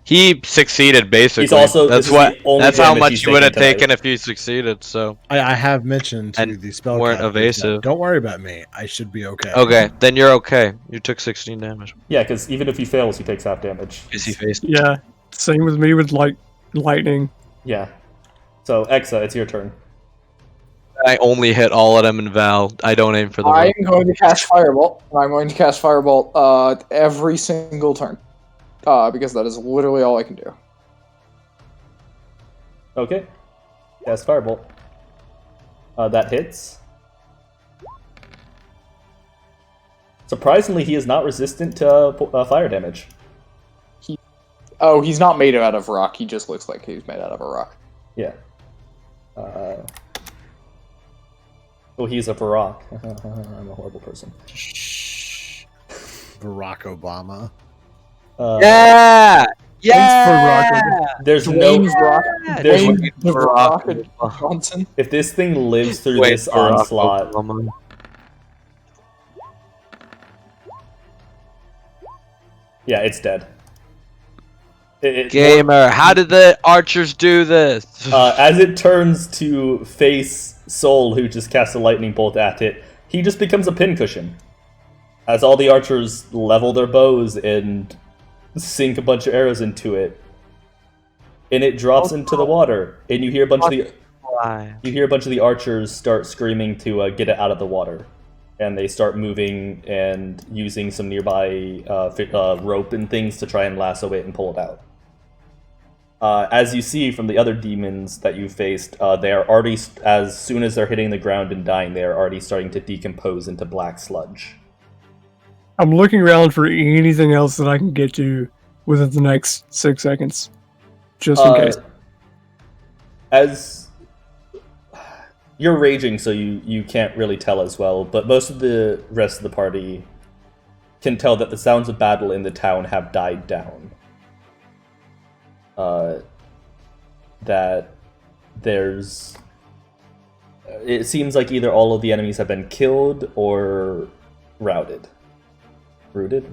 He succeeded basically. He's also- that's this is what. the only That's how damage much he's you would have taken taken if you succeeded. So I have mentioned to And the spell weren't casters that, evasive. don't worry about me. I should be okay. okay, then you're okay. You took 16 damage. Yeah, because even if he fails, he takes half damage. Is he faced? Yeah. Same with me with like lightning. Yeah. So, Exa, it's your turn. I only hit all of them in Val. I don't aim for the. I'm going to cast Firebolt. I'm going to cast Firebolt every single turn. Because that is literally all I can do. Okay. Cast Firebolt. That hits. Surprisingly, he is not resistant to fire damage. Oh, he's not made out of rock. He just looks like he's made out of a rock. Yeah. Oh, he's a Varrock. I'm a horrible person. Barack Obama. Yeah! There's Dwayne no. Rock. There's Dwayne The Rock Rock Johnson. if this thing lives through Wait, this Barack onslaught. Obama. Yeah, it's dead. Gamer, how did the archers do this? As it turns to face Soul, who just casts a lightning bolt at it, he just becomes a pincushion. As all the archers level their bows and sink a bunch of arrows into it, and it drops into the water, and you hear a bunch of the archers start screaming to get it out of the water, and they start moving and using some nearby rope and things to try and lasso it and pull it out. As you see from the other demons that you faced, they are already, as soon as they're hitting the ground and dying, they are already starting to decompose into black sludge. I'm looking around for anything else that I can get to within the next 6 seconds, just in case. As you're raging, so you can't really tell as well, but most of the rest of the party can tell that the sounds of battle in the town have died down. That there's... It seems like either all of the enemies have been killed or routed. Routed.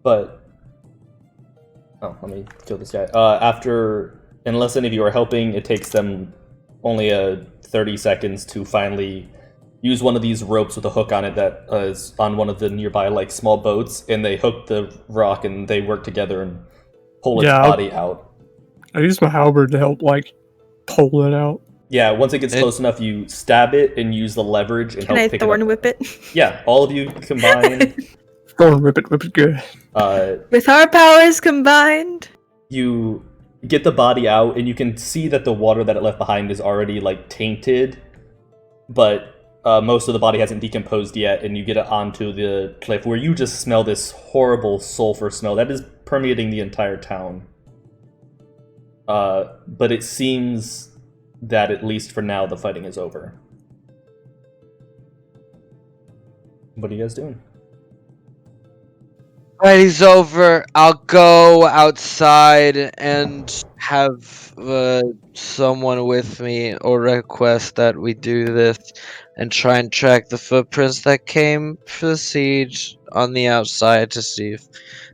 But... Oh, let me kill this guy. Unless any of you are helping, it takes them only 30 seconds to finally use one of these ropes with a hook on it that is on one of the nearby like small boats, and they hook the rock and they work together and pull its body out. I use my halberd to help pull it out. Yeah, once it gets close enough, you stab it and use the leverage and Can help I pick it thorn up. whip it? Yeah, all of you combine. Thorn whip it good. With our powers combined. You get the body out, and you can see that the water that it left behind is already tainted, but most of the body hasn't decomposed yet, and you get it onto the cliff where you just smell this horrible sulfur smell that is permeating the entire town. But it seems that at least for now the fighting is over. What are you guys doing? Fighting's over. I'll go outside and have someone with me, or request that we do this and try and track the footprints that came for the siege on the outside to see if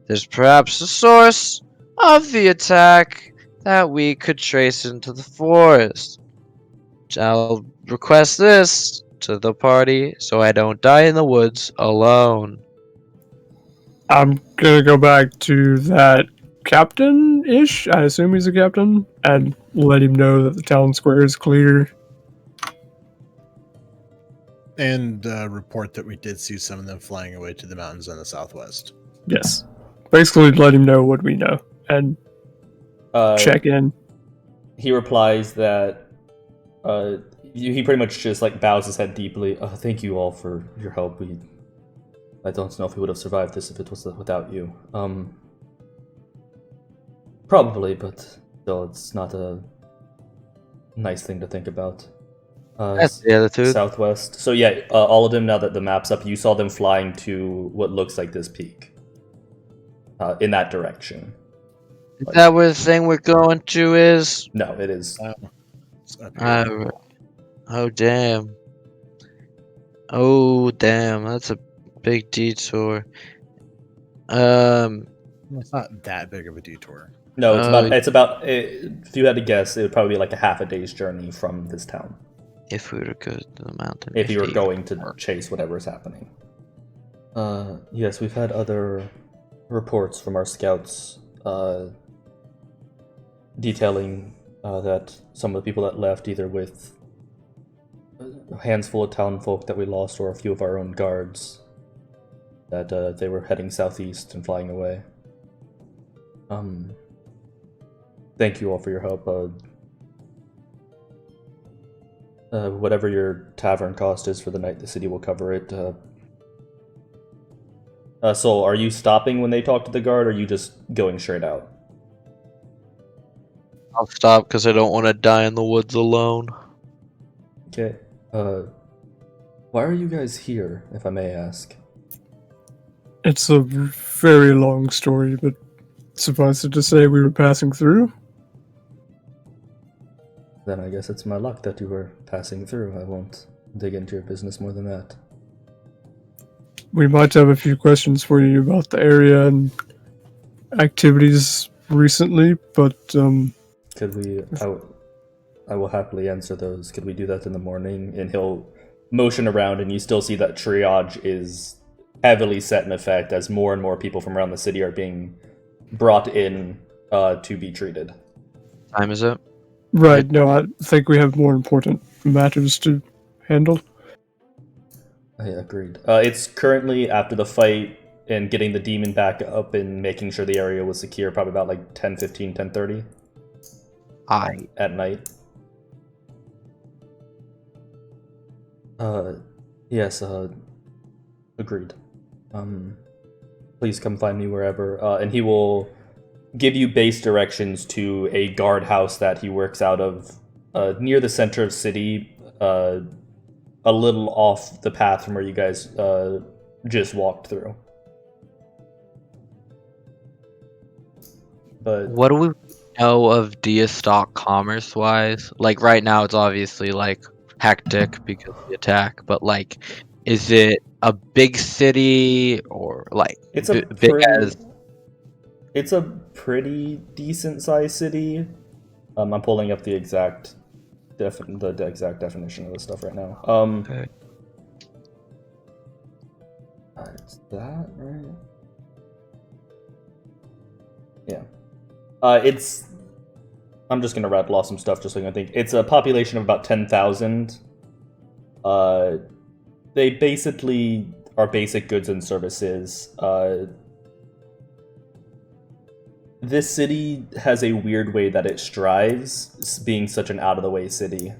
there's perhaps a source of the attack that we could trace into the forest. I'll request this to the party so I don't die in the woods alone. I'm gonna go back to that captain-ish, I assume he's a captain, and let him know that the town square is clear. And report that we did see some of them flying away to the mountains on the southwest. Yes. Basically, let him know what we know, and check in. He replies that he pretty much just bows his head deeply. Thank you all for your help. I don't know if we would have survived this if it was without you. Probably, but still, it's not a nice thing to think about. That's the attitude. Southwest. So yeah, all of them, now that the map's up, you saw them flying to what looks like this peak. In that direction. Is that where the thing we're going to is? No, it is. Oh, damn. Oh, damn. That's a big detour. It's not that big of a detour. No, it's about. If you had to guess, it would probably be a half a day's journey from this town. If we were to go to the mountain. If you were going to chase whatever is happening. Yes, we've had other reports from our scouts detailing that some of the people that left, either with hands full of town folk that we lost or a few of our own guards, that they were heading southeast and flying away. Thank you all for your help. Whatever your tavern cost is for the night, the city will cover it. Soul, are you stopping when they talk to the guard, or are you just going straight out? I'll stop because I don't want to die in the woods alone. Okay. Why are you guys here, if I may ask? It's a very long story, but suffice it to say we were passing through. Then I guess it's my luck that you were passing through. I won't dig into your business more than that. We might have a few questions for you about the area and activities recently, but Could we... I will happily answer those. Could we do that in the morning? And he'll motion around, and you still see that triage is heavily set in effect as more and more people from around the city are being brought in to be treated. Time is it? right, no, I think we have more important matters to handle. I agreed. It's currently after the fight and getting the demon back up and making sure the area was secure, probably about like 10:15, 10:30 at night. Yes, agreed. Please come find me wherever. And he will give you base directions to a guardhouse that he works out of near the center of city, a little off the path from where you guys just walked through. But What do we know of Deastock commerce-wise? Like, right now, it's obviously, like, hectic because of the attack, but, like, is it a big city or, like, it's a big as... It's a pretty decent sized city. I'm pulling up the exact exact definition of this stuff right now. Okay. Is that right? Yeah. It's. I'm just gonna rattle off some stuff just so you can think. It's a population of about 10,000. They basically are basic goods and services. This city has a weird way that it strives, being such an out-of-the-way city.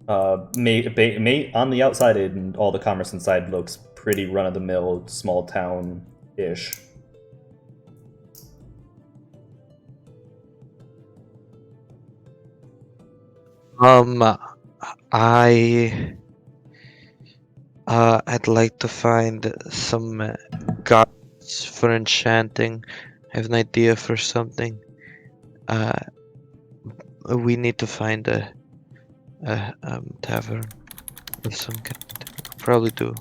On the outside, and all the commerce inside looks pretty run-of-the-mill, small town-ish. I'd like to find some gods for enchanting. I have an idea for something. We need to find a tavern of some kind. Probably do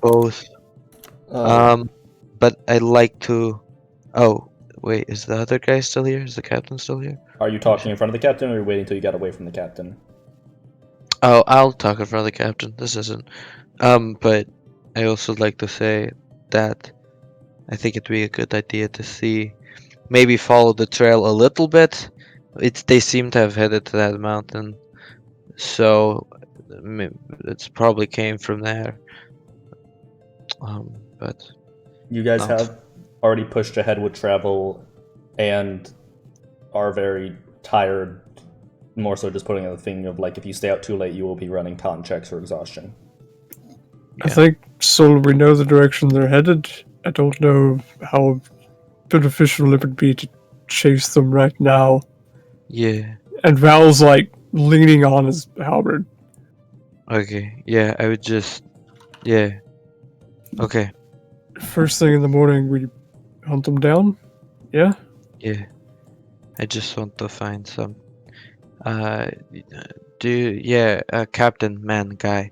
both. But I'd like to. Oh, wait, is the other guy still here? Is the captain still here? Are you talking in front of the captain, or are you waiting until you got away from the captain? Oh, I'll talk in front of the captain. This isn't. But I also like to say that I think it'd be a good idea to see, maybe follow the trail a little bit. They seem to have headed to that mountain, so it's probably came from there. But You guys not- have already pushed ahead with travel and are very tired. More so just putting in the thing of, like, if you stay out too late, you will be running con checks for exhaustion. I think so. We know the direction they're headed. I don't know how beneficial it would be to chase them right now. Yeah. And Val's like leaning on his halberd. Okay. Yeah, I would just. Yeah. Okay. First thing in the morning, we hunt them down. Yeah. Yeah. I just want to find some. Captain, man, guy.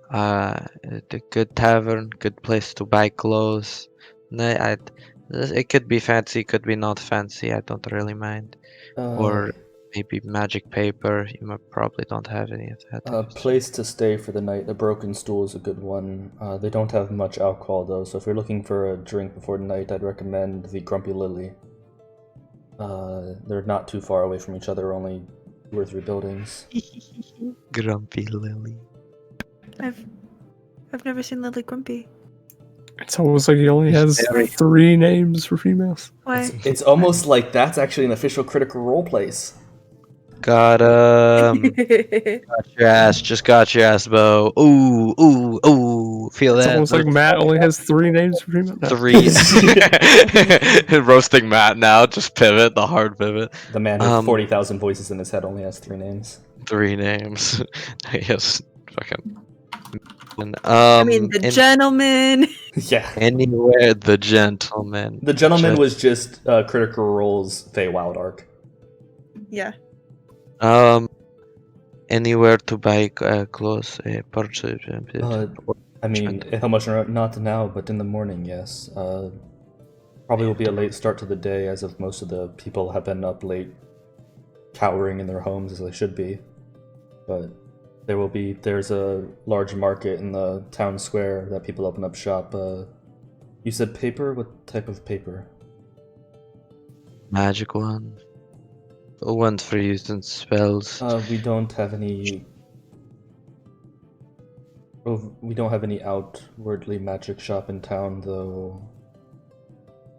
The good tavern, good place to buy clothes. It could be fancy, could be not fancy. I don't really mind. Or maybe magic paper. You probably don't have any of that. A place to stay for the night. The Broken Stool is a good one. They don't have much alcohol though, so if you're looking for a drink before night, I'd recommend the Grumpy Lily. They're not too far away from each other, only 2 or 3 buildings. Grumpy Lily. I've never seen Lily Grumpy. It's almost like he only has 3 names for females. Why? It's almost like that's actually an official Critical Role place. Got your ass. Just got your ass, Bo. Ooh, ooh, ooh. Feel It's that? almost like Matt only has 3 names for females. No. 3. Roasting Matt now. Just pivot. The hard pivot. The man with 40,000 voices in his head only has 3 names. 3 names. Yes. Fucking. I mean, the gentleman. Yeah. Anywhere the gentleman. The gentleman was just Critical Role's Feywild arc. Yeah. Anywhere to buy clothes, purchase. I mean, how much not now, but in the morning, yes. Probably will be a late start to the day, as if most of the people have been up late, cowering in their homes as they should be. But there's a large market in the town square that people open up shop. You said paper? What type of paper? Magic one. One for using spells. We don't have any. Oh, we don't have any outwardly magic shop in town, though.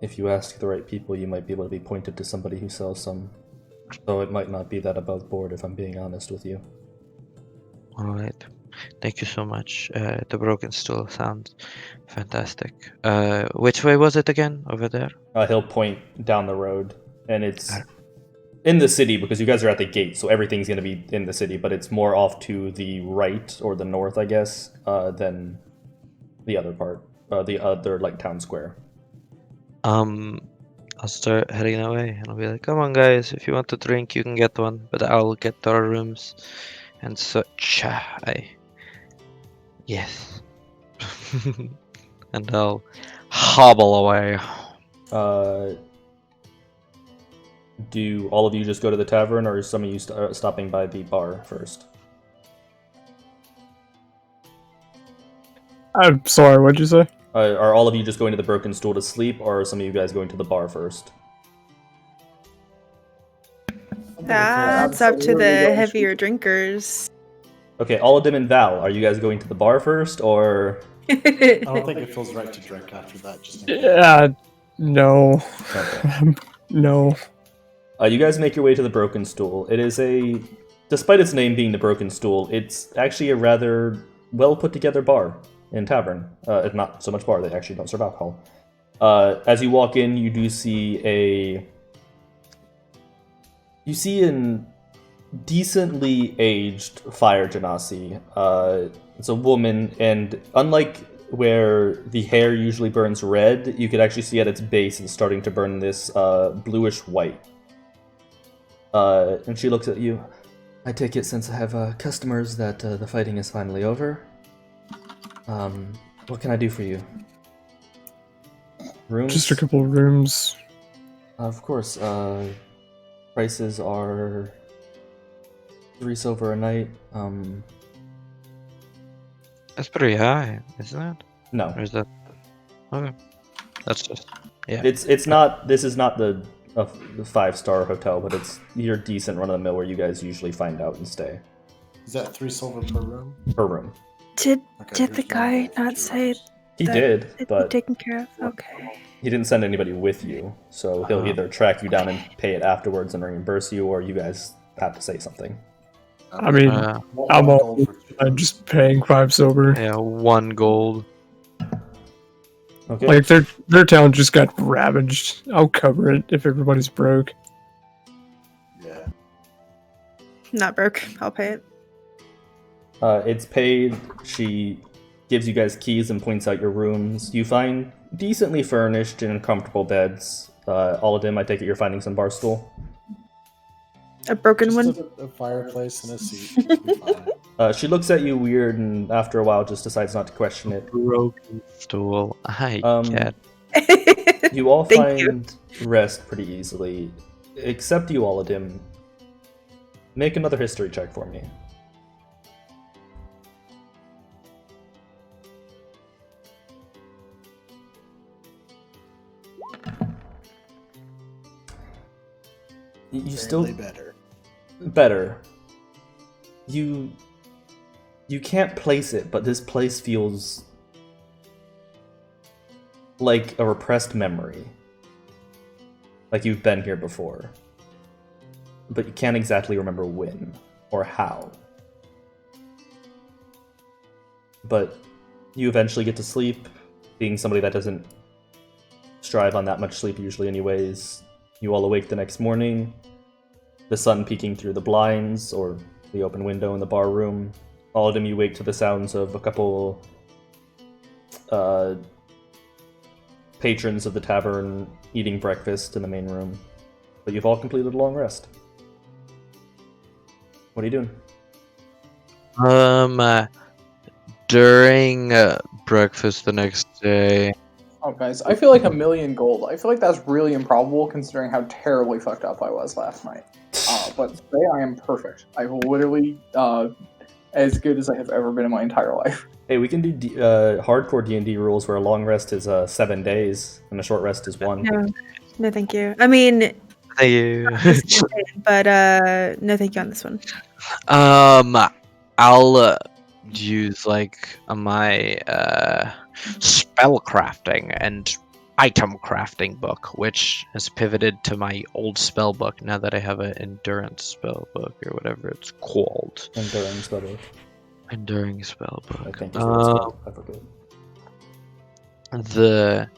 If you ask the right people, you might be able to be pointed to somebody who sells some. Though it might not be that above board, if I'm being honest with you. Alright. Thank you so much. The Broken Stool sounds fantastic. Which way was it again? Over there? He'll point down the road, and it's in the city because you guys are at the gate, so everything's going to be in the city, but it's more off to the right or the north, I guess, than the other part, the other like town square. I'll start heading away, and I'll be like, "Come on, guys! If you want to drink, you can get one, but I'll get to our rooms and such." Yes, and I'll hobble away. Do all of you just go to the tavern, or is some of you stopping by the bar first? I'm sorry, what'd you say? Are all of you just going to the Broken Stool to sleep, or are some of you guys going to the bar first? That's up to the heavier drinkers. Okay, Aladim and Val, are you guys going to the bar first, or...? I don't think it feels right to drink after that. Just Yeah, no. Okay. No. You guys make your way to the Broken Stool. It is despite its name being the Broken Stool, it's actually a rather well put together bar and tavern. If not so much bar, they actually don't serve alcohol. As you walk in, you do see an decently aged fire genasi. It's a woman, and unlike where the hair usually burns red, you could actually see at its base it's starting to burn this bluish white. And she looks at you. I take it since I have customers that the fighting is finally over. What can I do for you? Rooms? Just a couple of rooms. Of course. Prices are 3 silver a night. That's pretty high, isn't it? No. Or is that? Okay. That's just. Yeah. It's not. This is not the 5-star hotel, but it's your decent run of the mill where you guys usually find out and stay. Is that 3 silver per room? Per room. Did Okay, the guy not say He that did, it'd be but taken care of? Okay. he didn't send anybody with you, so he'll either track you down and pay it afterwards and reimburse you, or you guys have to say something. I mean, I'm all I'm just paying 5 silver. Yeah, 1 gold. Okay. Like their town just got ravaged. I'll cover it if everybody's broke. Yeah. Not broke. I'll pay it. It's paid. She gives you guys keys and points out your rooms. You find decently furnished and comfortable beds. All of them, I take it you're finding some bar stool. A broken Just one. a fireplace and a seat. It'll be fine. She looks at you weird and after a while just decides not to question it. Broken Stool. I get. You all Thank find rest pretty easily, except you, Aladim. Make another history check for me. You still Apparently better. You can't place it, but this place feels like a repressed memory. Like you've been here before. But you can't exactly remember when or how. But you eventually get to sleep, being somebody that doesn't strive on that much sleep usually anyways. You all awake the next morning, the sun peeking through the blinds or the open window in the bar room. All of them, you wake to the sounds of a couple patrons of the tavern eating breakfast in the main room. But you've all completed a long rest. What are you doing? During breakfast the next day. Oh, guys, I feel like 1,000,000 gold. I feel like that's really improbable considering how terribly fucked up I was last night. But today I am perfect. I'm literally as good as I have ever been in my entire life. Hey, we can do hardcore D&D rules where a long rest is 7 days and a short rest is 1. No, thank you. I mean, Thank you. but no, thank you on this one. I'll use like my spell crafting and item crafting book, which has pivoted to my old spell book now that I have an endurance spell book or whatever it's called. Enduring spell book. Enduring spell book. I think is what it's called. I forget. The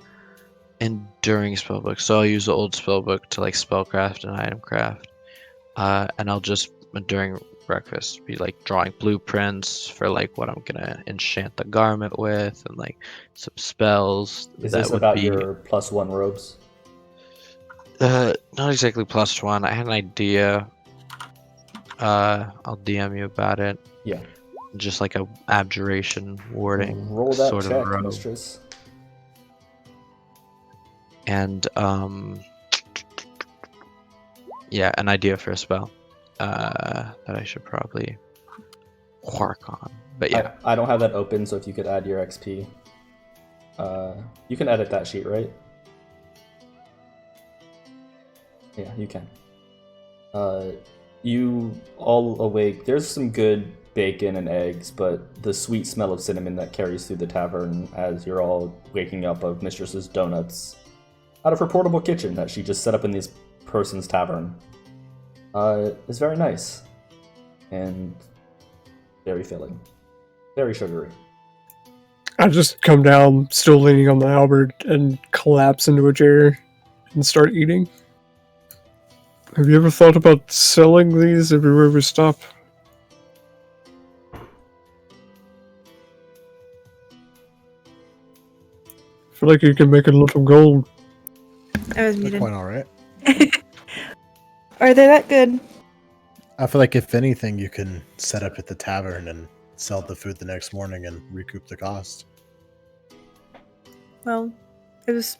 enduring spell book. So I'll use the old spell book to like spellcraft and item craft. And I'll just during breakfast be like drawing blueprints for like what I'm gonna enchant the garment with and like some spells. Is that this would about be your +1 robes? not exactly +1. I had an idea. I'll DM you about it. Yeah. Just like a abjuration warding Roll that sort check, of robe. mistress. And yeah, an idea for a spell that I should probably work on. But yeah, I don't have that open, so if you could add your XP. You can edit that sheet, right? Yeah, you can. You all awake. There's some good bacon and eggs, but the sweet smell of cinnamon that carries through the tavern as you're all waking up of Mistress's donuts out of her portable kitchen that she just set up in this person's tavern is very nice and very filling, very sugary. I just come down, still leaning on the halberd, and collapse into a chair and start eating. Have you ever thought about selling these everywhere we stop? I feel like you can make a lot of gold. I was They're muted. quite alright. Are they that good? I feel like if anything, you can set up at the tavern and sell the food the next morning and recoup the cost. Well, it was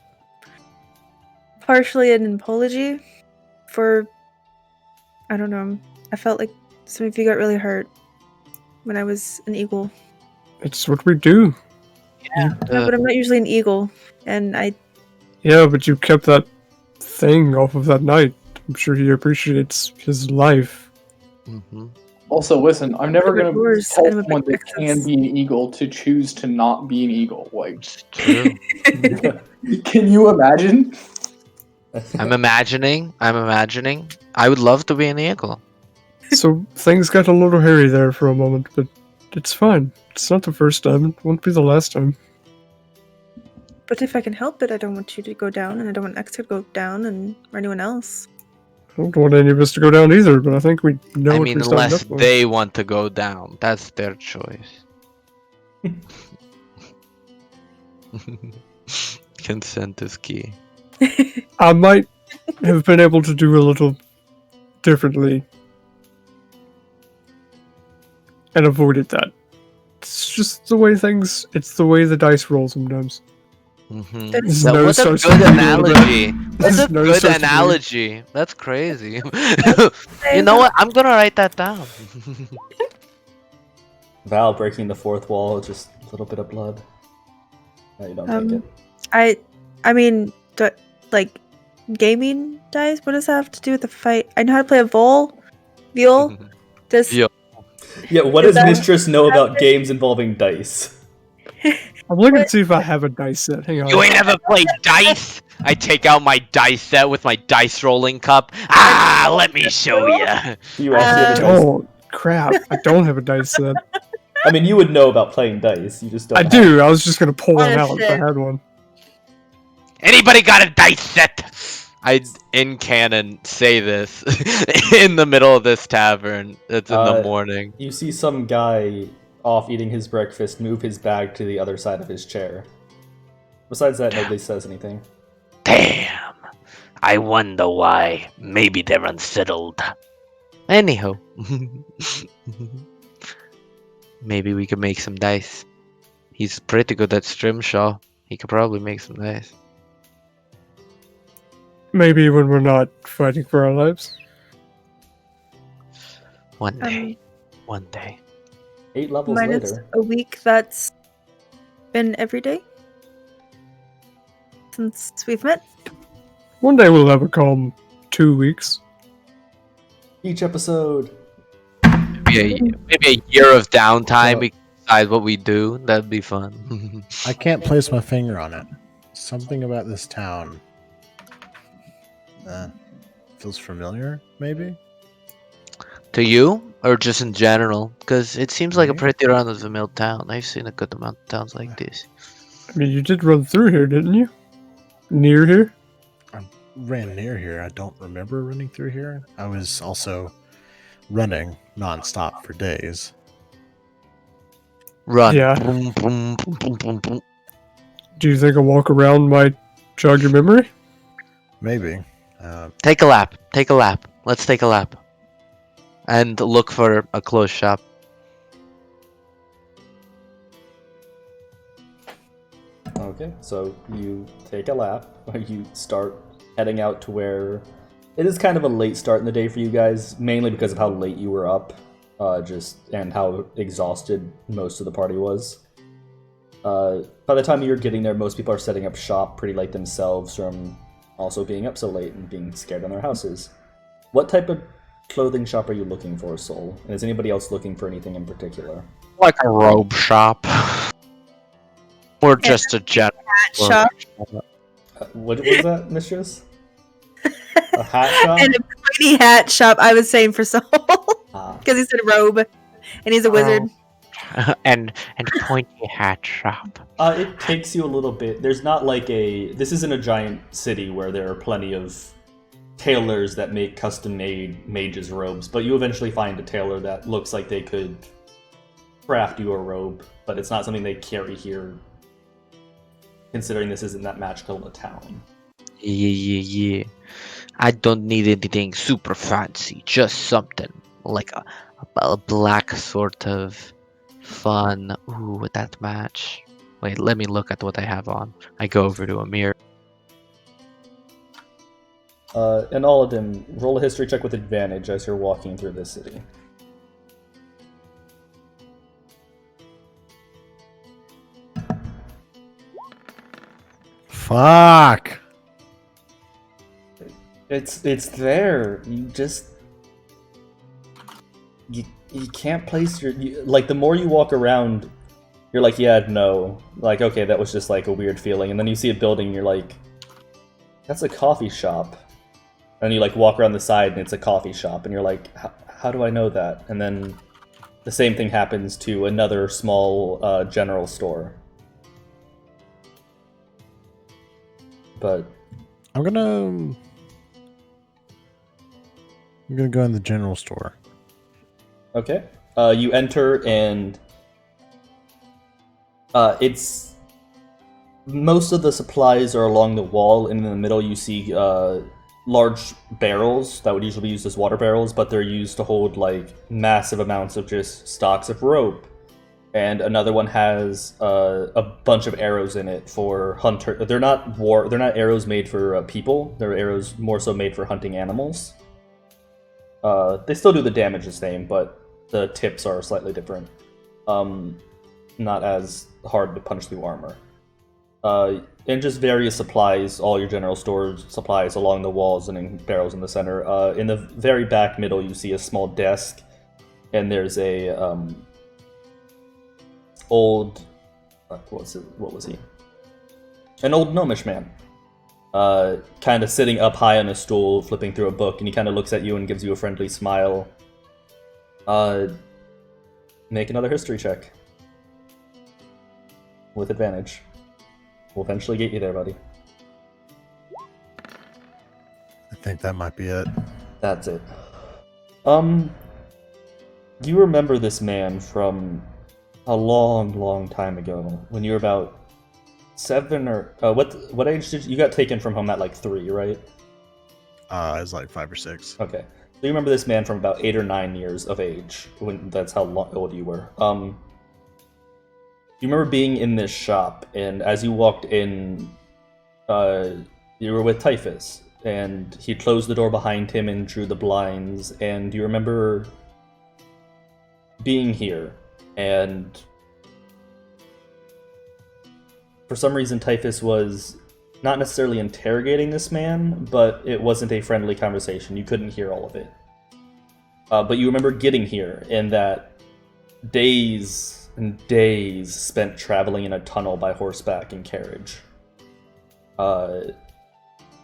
partially an apology for, I don't know, I felt like some of you got really hurt when I was an eagle. It's what we do. No, but I'm not usually an eagle, and Yeah, but you kept that thing off of that knight. I'm sure he appreciates his life. mhm. Also, listen, I'm never Open going to doors tell and I'm a someone big that can Texas. be an eagle to choose to not be an eagle. Like, It's true. can you imagine? I'm imagining. I would love to be an eagle. So things got a little hairy there for a moment, but it's fine. It's not the first time. It won't be the last time. but if I can help it, I don't want you to go down, and I don't want X to go down, and or anyone else. I don't want any of us to go down either, but I think we know I what mean, we signed unless up for. they want to go down, that's their choice. Consent is key. I might have been able to do a little differently and avoided that. It's just the way it's the way the dice roll sometimes. Mm-hmm. There's This nose What's a starts to good bleed a little bit. analogy? That's His a nose good starts to bleed. analogy. That's crazy. You know what? I'm gonna write that down. Val breaking the fourth wall, just a little bit of blood. No, you don't take it. I mean, like gaming dice. What does that have to do with the fight? I know how to play a viol. Does Viol. Yeah, what Does does that Mistress know about games involving dice? I'm looking to see if I have a dice set. Hang on. You ain't ever played dice? I take out my dice set with my dice rolling cup. Ah, let me show ya. You actually have a dice. Oh, crap. I don't have a dice set. I mean, you would know about playing dice. You just don't. I have do. I was just going to pull one Oh, out if I shit. had one. Anybody got a dice set? I in canon say this in the middle of this tavern. It's in the morning. You see some guy off eating his breakfast, move his bag to the other side of his chair. Besides that, nobody says anything. Damn. I wonder why. Maybe they're unsettled. Anyhow. Maybe we could make some dice. He's pretty good at Strimshaw. He could probably make some dice. Maybe when we're not fighting for our lives. One day. One day. 8 levels Minus later. a week that's been every day since we've met. One day we'll have a calm 2 weeks. Each episode. Maybe a year of downtime. We can decide what we do. That'd be fun. I can't place my finger on it. Something about this town feels familiar, maybe? To you, or just in general? Because it seems like a pretty run-of-the-mill town. I've seen a good amount of towns like this. I mean, you did run through here, didn't you? Near here? I ran near here. I don't remember running through here. I was also running nonstop for days. Run. Yeah. Boom, boom, boom, boom, boom, boom. Do you think a walk around might jog your memory? Maybe. Take a lap. Take a lap. Let's take a lap. And look for a clothes shop. Okay, so you take a lap. You start heading out to where it is kind of a late start in the day for you guys, mainly because of how late you were up, and how exhausted most of the party was. By the time you're getting there, most people are setting up shop pretty late themselves from also being up so late and being scared in their houses. What type of clothing shop are you looking for, Soul? And is anybody else looking for anything in particular? Like a robe shop. Or just a general Shop. What was that, Mistress? A hat shop? And a pointy hat shop, I was saying for Soul. Ah. Because he said robe. And he's a wizard. and pointy hat shop. It takes you a little bit. There's not like this isn't a giant city where there are plenty of tailors that make custom-made mages' robes, but you eventually find a tailor that looks like they could craft you a robe, but it's not something they carry here, considering this isn't that magical a town. Yeah. I don't need anything super fancy, just something like a black sort of fun. Ooh, would that match? Wait, let me look at what I have on. I go over to a mirror. And all of them, roll a history check with advantage as you're walking through this city. Fuck! It's there. You just you can't place like the more you walk around, you're like, yeah, no, like okay, that was just like a weird feeling, and then you see a building, and you're like, that's a coffee shop, and you like walk around the side, and it's a coffee shop, and you're like, how do I know that? And then the same thing happens to another small general store. But I'm gonna go in the general store. okay, you enter, and it's most of the supplies are along the wall, and in the middle you see large barrels that would usually be used as water barrels, but they're used to hold like massive amounts of just stocks of rope. And another one has a bunch of arrows in it for hunter. They're not arrows made for people. They're arrows more so made for hunting animals. They still do the damage the same, but the tips are slightly different. Not as hard to punch through armor. And just various supplies, all your general store supplies along the walls and in barrels in the center. In the very back middle, you see a small desk, and there's a old, what was he? An old gnomish man, kind of sitting up high on a stool, flipping through a book, and he kind of looks at you and gives you a friendly smile. Make another history check with advantage. We'll eventually get you there, buddy. I think that might be it. That's it. You remember this man from a long, long time ago, when you were about 7 or what age did you got taken from home at like 3, right? I was like 5 or 6. Okay, so you remember this man from about 8 or 9 years of age when that's how old you were. You remember being in this shop, and as you walked in, you were with Typhus, and he closed the door behind him and drew the blinds, and you remember being here, and for some reason Typhus was not necessarily interrogating this man, but it wasn't a friendly conversation. You couldn't hear all of it. But you remember getting here, and that days and days spent traveling in a tunnel by horseback and carriage.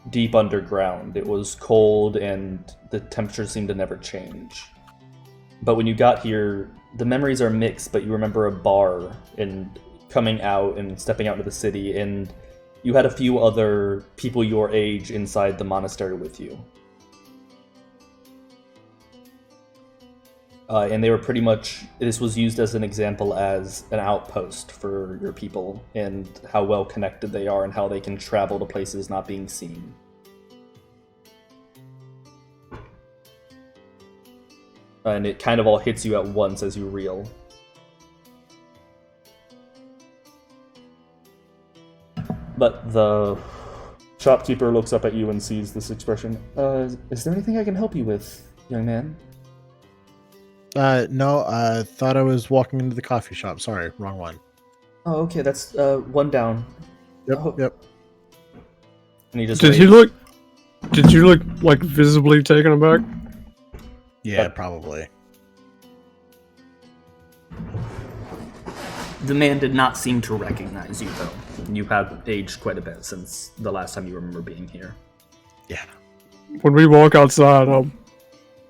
Deep underground. It was cold, and the temperature seemed to never change. But when you got here, the memories are mixed, but you remember a bar and coming out and stepping out into the city, and you had a few other people your age inside the monastery with you. And they were pretty much, this was used as an example as an outpost for your people, and how well connected they are and how they can travel to places not being seen. And it kind of all hits you at once as you reel. But the shopkeeper looks up at you and sees this expression. Is there anything I can help you with, young man? No, I thought I was walking into the coffee shop. Sorry, wrong one. Oh, okay, that's one down. Yep, Oh. yep. And he just Did you look like visibly taken aback? Yeah, probably. The man did not seem to recognize you, though. You have aged quite a bit since the last time you remember being here. Yeah. When we walk outside, I'll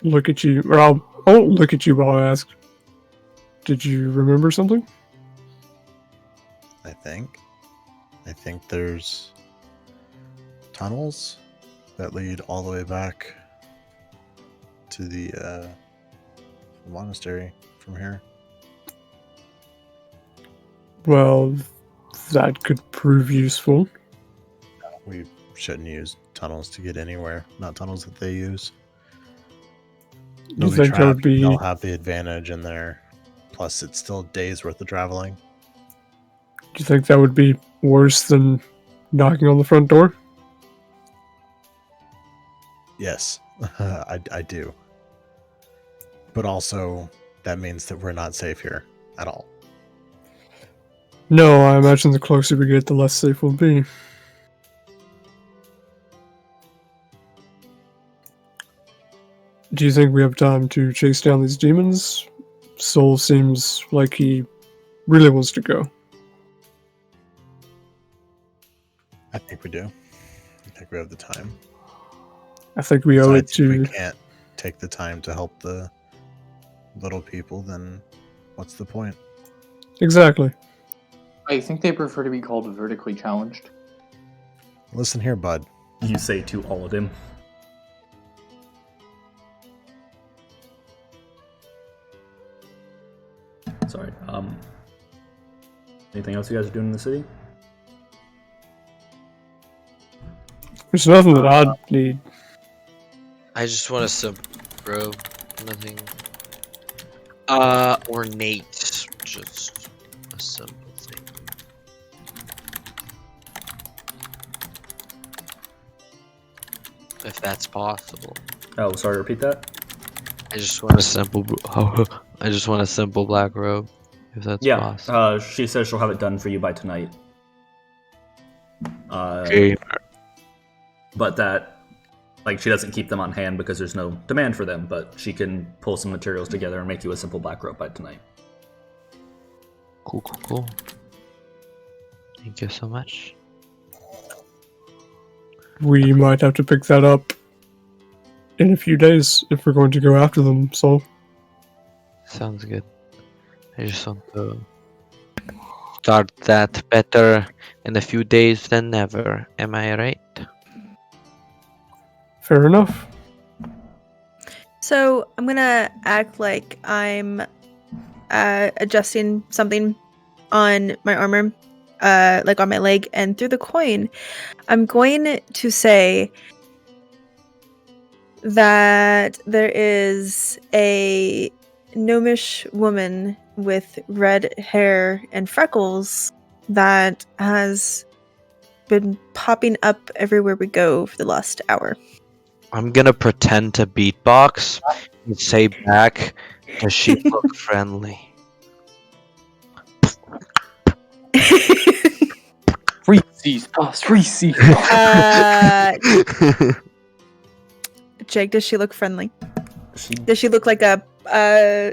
look at you, or I won't look at you while I ask, did you remember something? I think there's tunnels that lead all the way back to the monastery from here. Well, that could prove useful. We shouldn't use tunnels to get anywhere, not tunnels that they use. You think that would be... They'll have the advantage in there. Plus, it's still days worth of traveling. Do you think that would be worse than knocking on the front door? Yes, I do. But also, that means that we're not safe here at all. No, I imagine the closer we get, the less safe we'll be. Do you think we have time to chase down these demons? Soul seems like he really wants to go. I think we do. I think we have the time. I think we owe it Besides, to... if we can't take the time to help the little people, then what's the point? Exactly. I think they prefer to be called vertically challenged. Listen here, bud. You say to all of him. Sorry, anything else you guys are doing in the city? There's nothing that I'd need. I just want a simple robe. Nothing ornate. Just a simple thing. If that's possible. Oh, sorry, repeat that? I just want a simple I just want a simple black robe. If that's possible. She says she'll have it done for you by tonight. Okay. But that, like, she doesn't keep them on hand because there's no demand for them, but she can pull some materials together and make you a simple black robe by tonight. Cool. Thank you so much. We might have to pick that up in a few days if we're going to go after them, so... Sounds good. I just want to start that better in a few days than never. Am I right? Fair enough. So I'm gonna act like I'm adjusting something on my armor, like on my leg, and through the coin, I'm going to say that there is a gnomish woman with red hair and freckles that has been popping up everywhere we go for the last hour. I'm gonna pretend to beatbox and say back, does she look friendly? Reese's Puffs, Reese's. Jake, does she look friendly? She Does she look like a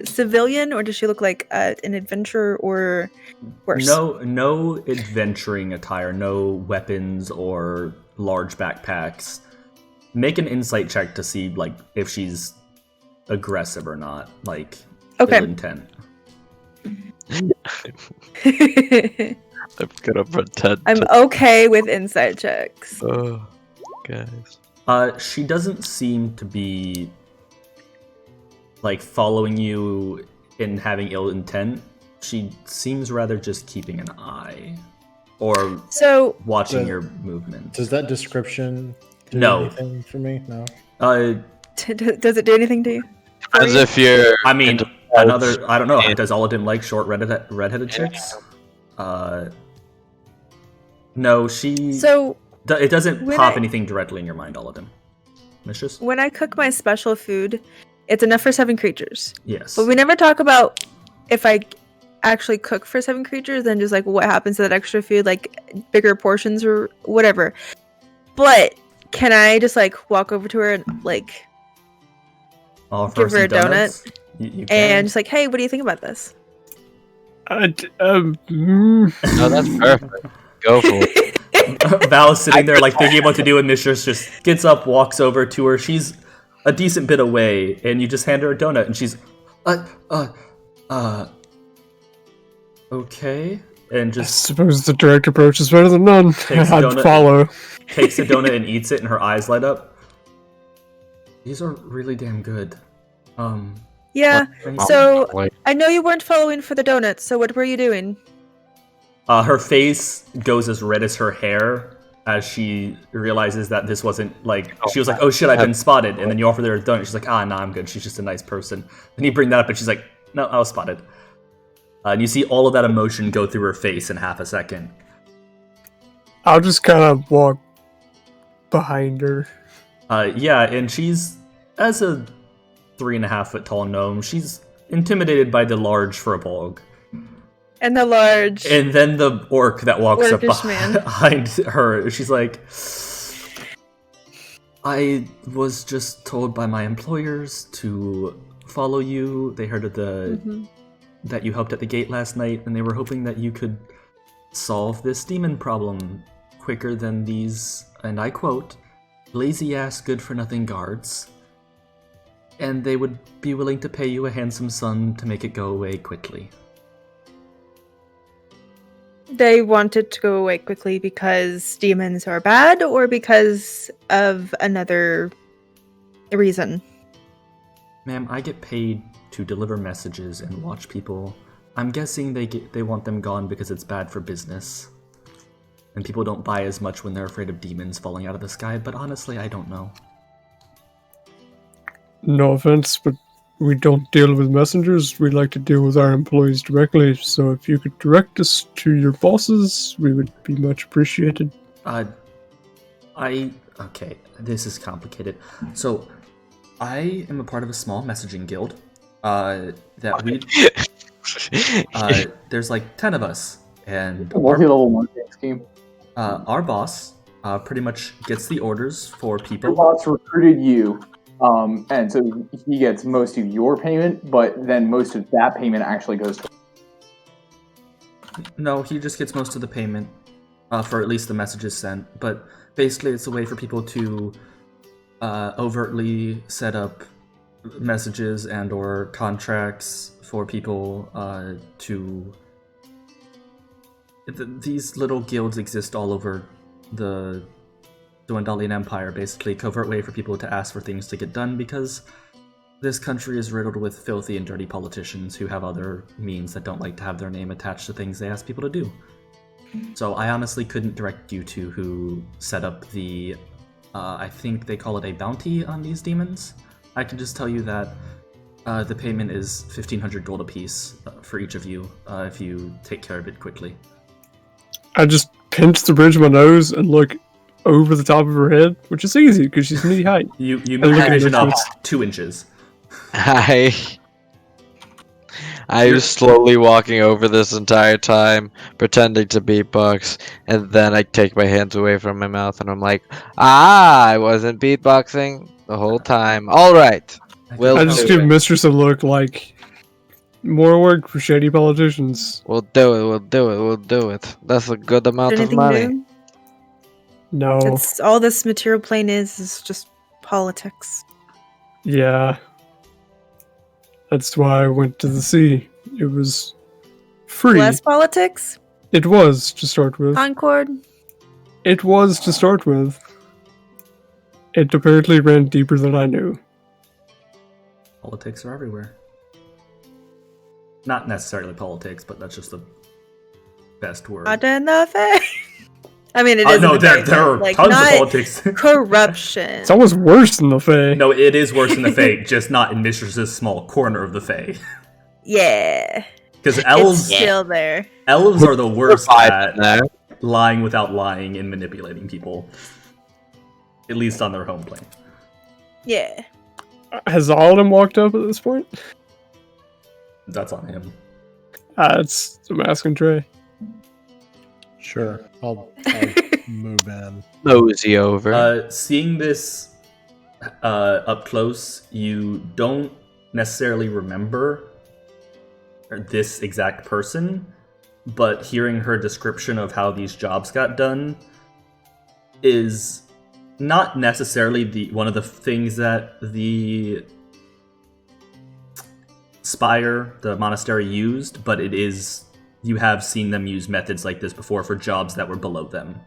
civilian, or does she look like an adventurer, or worse? no adventuring attire, no weapons or large backpacks. Make an insight check to see like if she's aggressive or not, like Okay. ill intent. I'm gonna pretend. I'm okay with insight checks. Oh, guys. She doesn't seem to be like following you and having ill intent. She seems rather just keeping an eye or So watching The- your movement. Does that description do No. anything for me? No. does it do anything to you? As if you're. I mean, into- another. I don't know. Does Aladdin like short redheaded chicks? No, she. So It doesn't when pop I- anything directly in your mind, Aladdin. Mistress? when I cook my special food, it's enough for 7 creatures. Yes. But we never talk about if I actually cook for 7 creatures, then just like what happens to that extra food, like bigger portions or whatever. But can I just like walk over to her and like Offer give her a some donut donuts? You can. and just like, hey, what do you think about this? No, that's perfect. Go for it. Val's sitting there like thinking what to do, and Mistress just gets up, walks over to her. She's a decent bit away, and you just hand her a donut, and she's, okay, and I just suppose the direct approach is better than none. Takes the I'd donut. follow. takes the donut and eats it, and her eyes light up. These are really damn good. Yeah. thank So Like, I know you weren't following for the donuts. So what were you doing? Her face goes as red as her hair as she realizes that this wasn't like she was like, "Oh shit, I've been spotted." And then you offer her a donut. She's like, "Ah, nah, I'm good. She's just a nice person." Then you bring that up, and she's like, "No, I was spotted." And you see all of that emotion go through her face in half a second. I'll just kind of walk behind her. Yeah, and she's as a 3.5 foot tall gnome. She's intimidated by the large furbolg. And the large. And then the orc that walks up Orcish man. behind her, she's like, I was just told by my employers to follow you. They heard of that you helped at the gate last night, and they were hoping that you could solve this demon problem quicker than these, and I quote, lazy-ass good-for-nothing guards. And they would be willing to pay you a handsome sum to make it go away quickly. They wanted to go away quickly because demons are bad, or because of another reason? Ma'am, I get paid to deliver messages and watch people. I'm guessing they want them gone because it's bad for business. And people don't buy as much when they're afraid of demons falling out of the sky, but honestly, I don't know. No offense, but we don't deal with messengers. We like to deal with our employees directly. So if you could direct us to your bosses, we would be much appreciated. Okay, this is complicated. So, I am a part of a small messaging guild. That we there's like 10 of us, and Multi-level marketing scheme. our boss pretty much gets the orders for Your people. boss recruited you, and so he gets most of your payment, but then most of that payment actually goes to. No, he just gets most of the payment for at least the messages sent. But basically, it's a way for people to overtly set up messages and or contracts for people to. These little guilds exist all over the Dwendalian Empire. Basically, covert way for people to ask for things to get done because This country is riddled with filthy and dirty politicians who have other means that don't like to have their name attached to things they ask people to do. So I honestly couldn't direct you to who set up the, I think they call it a bounty on these demons. I can just tell you that the payment is 1,500 gold apiece for each of you if you take care of it quickly. I just pinch the bridge of my nose and look over the top of her head, which is easy because she's knee height. You look move at vision her up face. 2 inches. I was slowly walking over this entire time, pretending to beatbox, and then I take my hands away from my mouth and I'm like, I wasn't beatboxing the whole time. Alright. We'll I just do give it. Mistress a look like more work for shady politicians. We'll do it, we'll do it, we'll do it. That's a good amount of Anything money. new? No. It's all this material plane is just politics. Yeah. That's why I went to the sea. It was free. Less politics? It was to start with. Concord? It was to start with. It apparently ran deeper than I knew. Politics are everywhere. Not necessarily politics, but that's just the best word. Not in the face. I mean, it is. No, in the there face, are like, tons of not politics. corruption. It's almost worse than the Fae. No, it is worse than the Fae, just not in Mistress's small corner of the Fae. Yeah. Because It's elves still there. are the worst Five in at there. lying without lying and manipulating people. At least on their home plane. Yeah. Has all of them walked up at this point? That's on him. It's a mask and tray. Sure. I'll move in. Mosey over. Seeing this up close, you don't necessarily remember this exact person, but hearing her description of how these jobs got done is not necessarily one of the things that the spire, the monastery, used, but it is. You have seen them use methods like this before for jobs that were below them,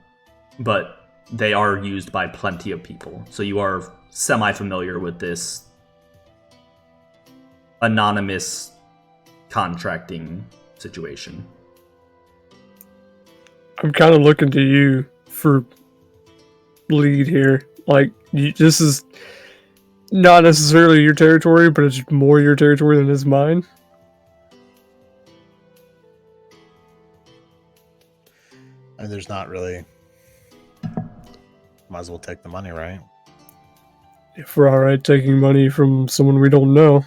but they are used by plenty of people. So you are semi-familiar with this anonymous contracting situation. I'm kind of looking to you for lead here. Like, this is not necessarily your territory, but it's more your territory than is mine. And there's not really. Might as well take the money, right? If we're alright taking money from someone we don't know.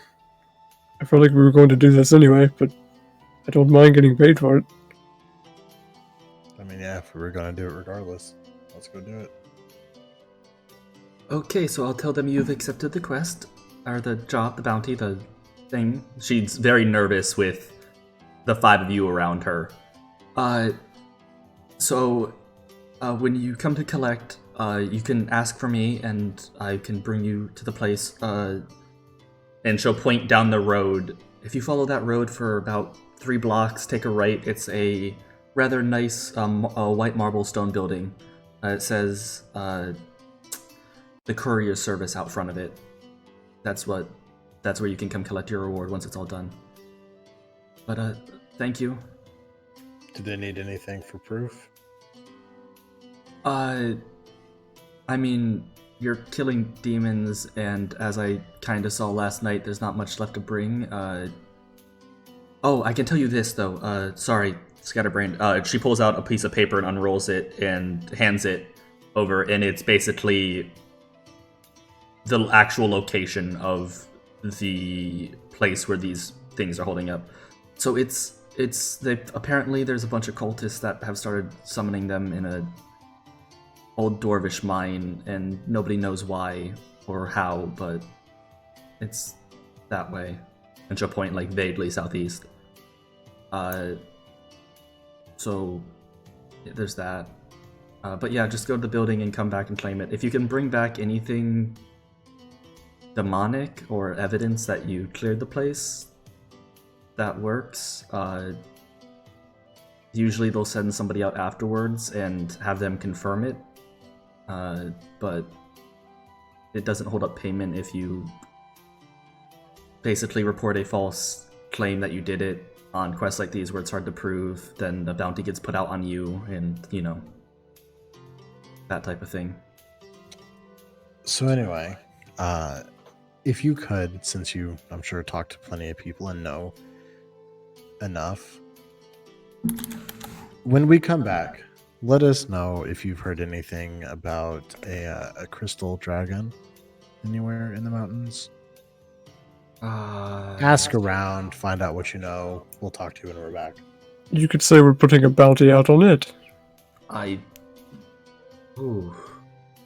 I felt like we were going to do this anyway, but I don't mind getting paid for it. I mean, yeah, if we were gonna do it regardless, let's go do it. Okay, so I'll tell them you've accepted the quest, or the job, the bounty, the thing. She's very nervous with the 5 of you around her. So when you come to collect, you can ask for me, and I can bring you to the place. And she'll point down the road. If you follow that road for about 3 blocks, take a right. It's a rather nice white marble stone building. It says the courier service out front of it. That's where you can come collect your reward once it's all done. But thank you. Do they need anything for proof? I mean, you're killing demons, and as I kinda saw last night, there's not much left to bring. Oh, I can tell you this, though. Sorry, Scatterbrain. She pulls out a piece of paper and unrolls it and hands it over, and it's basically the actual location of the place where these things are holding up. So apparently there's a bunch of cultists that have started summoning them in a old dwarvish mine, and nobody knows why or how, but it's that way. And she'll point like vaguely southeast. So there's that. But yeah, just go to the building and come back and claim it. If you can bring back anything demonic or evidence that you cleared the place, that works. Usually they'll send somebody out afterwards and have them confirm it. But it doesn't hold up payment if you basically report a false claim that you did it on quests like these where it's hard to prove, then the bounty gets put out on you, and that type of thing. So anyway, if you could, since you, I'm sure, talked to plenty of people and know enough, when we come back, let us know if you've heard anything about a crystal dragon anywhere in the mountains. Ask around, find out what you know. We'll talk to you when we're back. You could say we're putting a bounty out on it. I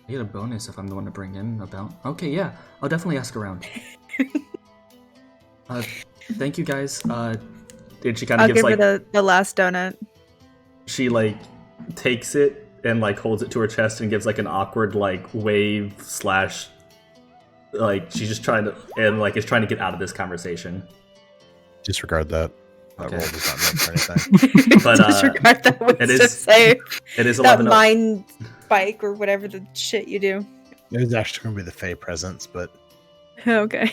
get a bonus if I'm the one to bring in a bounty. Okay, yeah, I'll definitely ask around. Thank you guys. Did she kind of I'll gives give her the last donut. She takes it and holds it to her chest and gives an awkward wave / she's just trying to is trying to get out of this conversation. Disregard that. That Okay. roll does not mean for anything. But Disregard that was it to is- say It is that 11. mind spike or whatever the shit you do. It was actually going to be the Fey presence, but Okay.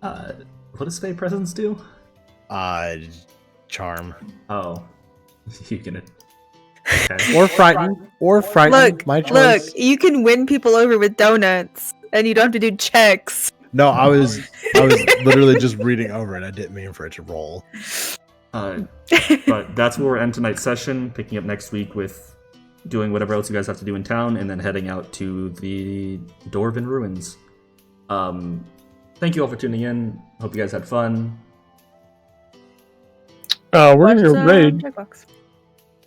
What does Fey Presence do? charm. Oh, you gonna? Okay. Or frighten. Or frighten. Look, My choice. you can win people over with donuts, and you don't have to do checks. No, I was literally just reading over it. I didn't mean for it to roll. But that's where we're end tonight's session. Picking up next week with doing whatever else you guys have to do in town, and then heading out to the Dwarven ruins. Thank you all for tuning in. Hope you guys had fun. We're gonna go raid. Checkbox.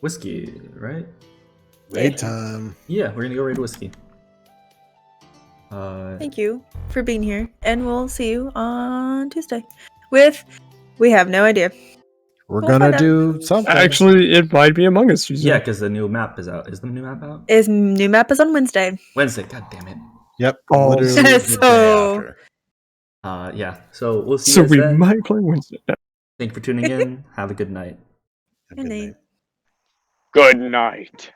Whiskey, right? Raid time. Yeah, we're gonna go raid whiskey. Thank you for being here, and we'll see you on Tuesday with we have no idea. We're We'll gonna find out. do something. Actually, it might be Among Us Tuesday. Yeah, because the new map is out. Is the new map out? Is new map is on Wednesday. Wednesday. God damn it. Yep. Oh. Literally the day So- after. Yeah. So we'll see So you guys we then. might play Wednesday. Thank you for tuning in. Have a good night. Have a Good good night. night. Good night.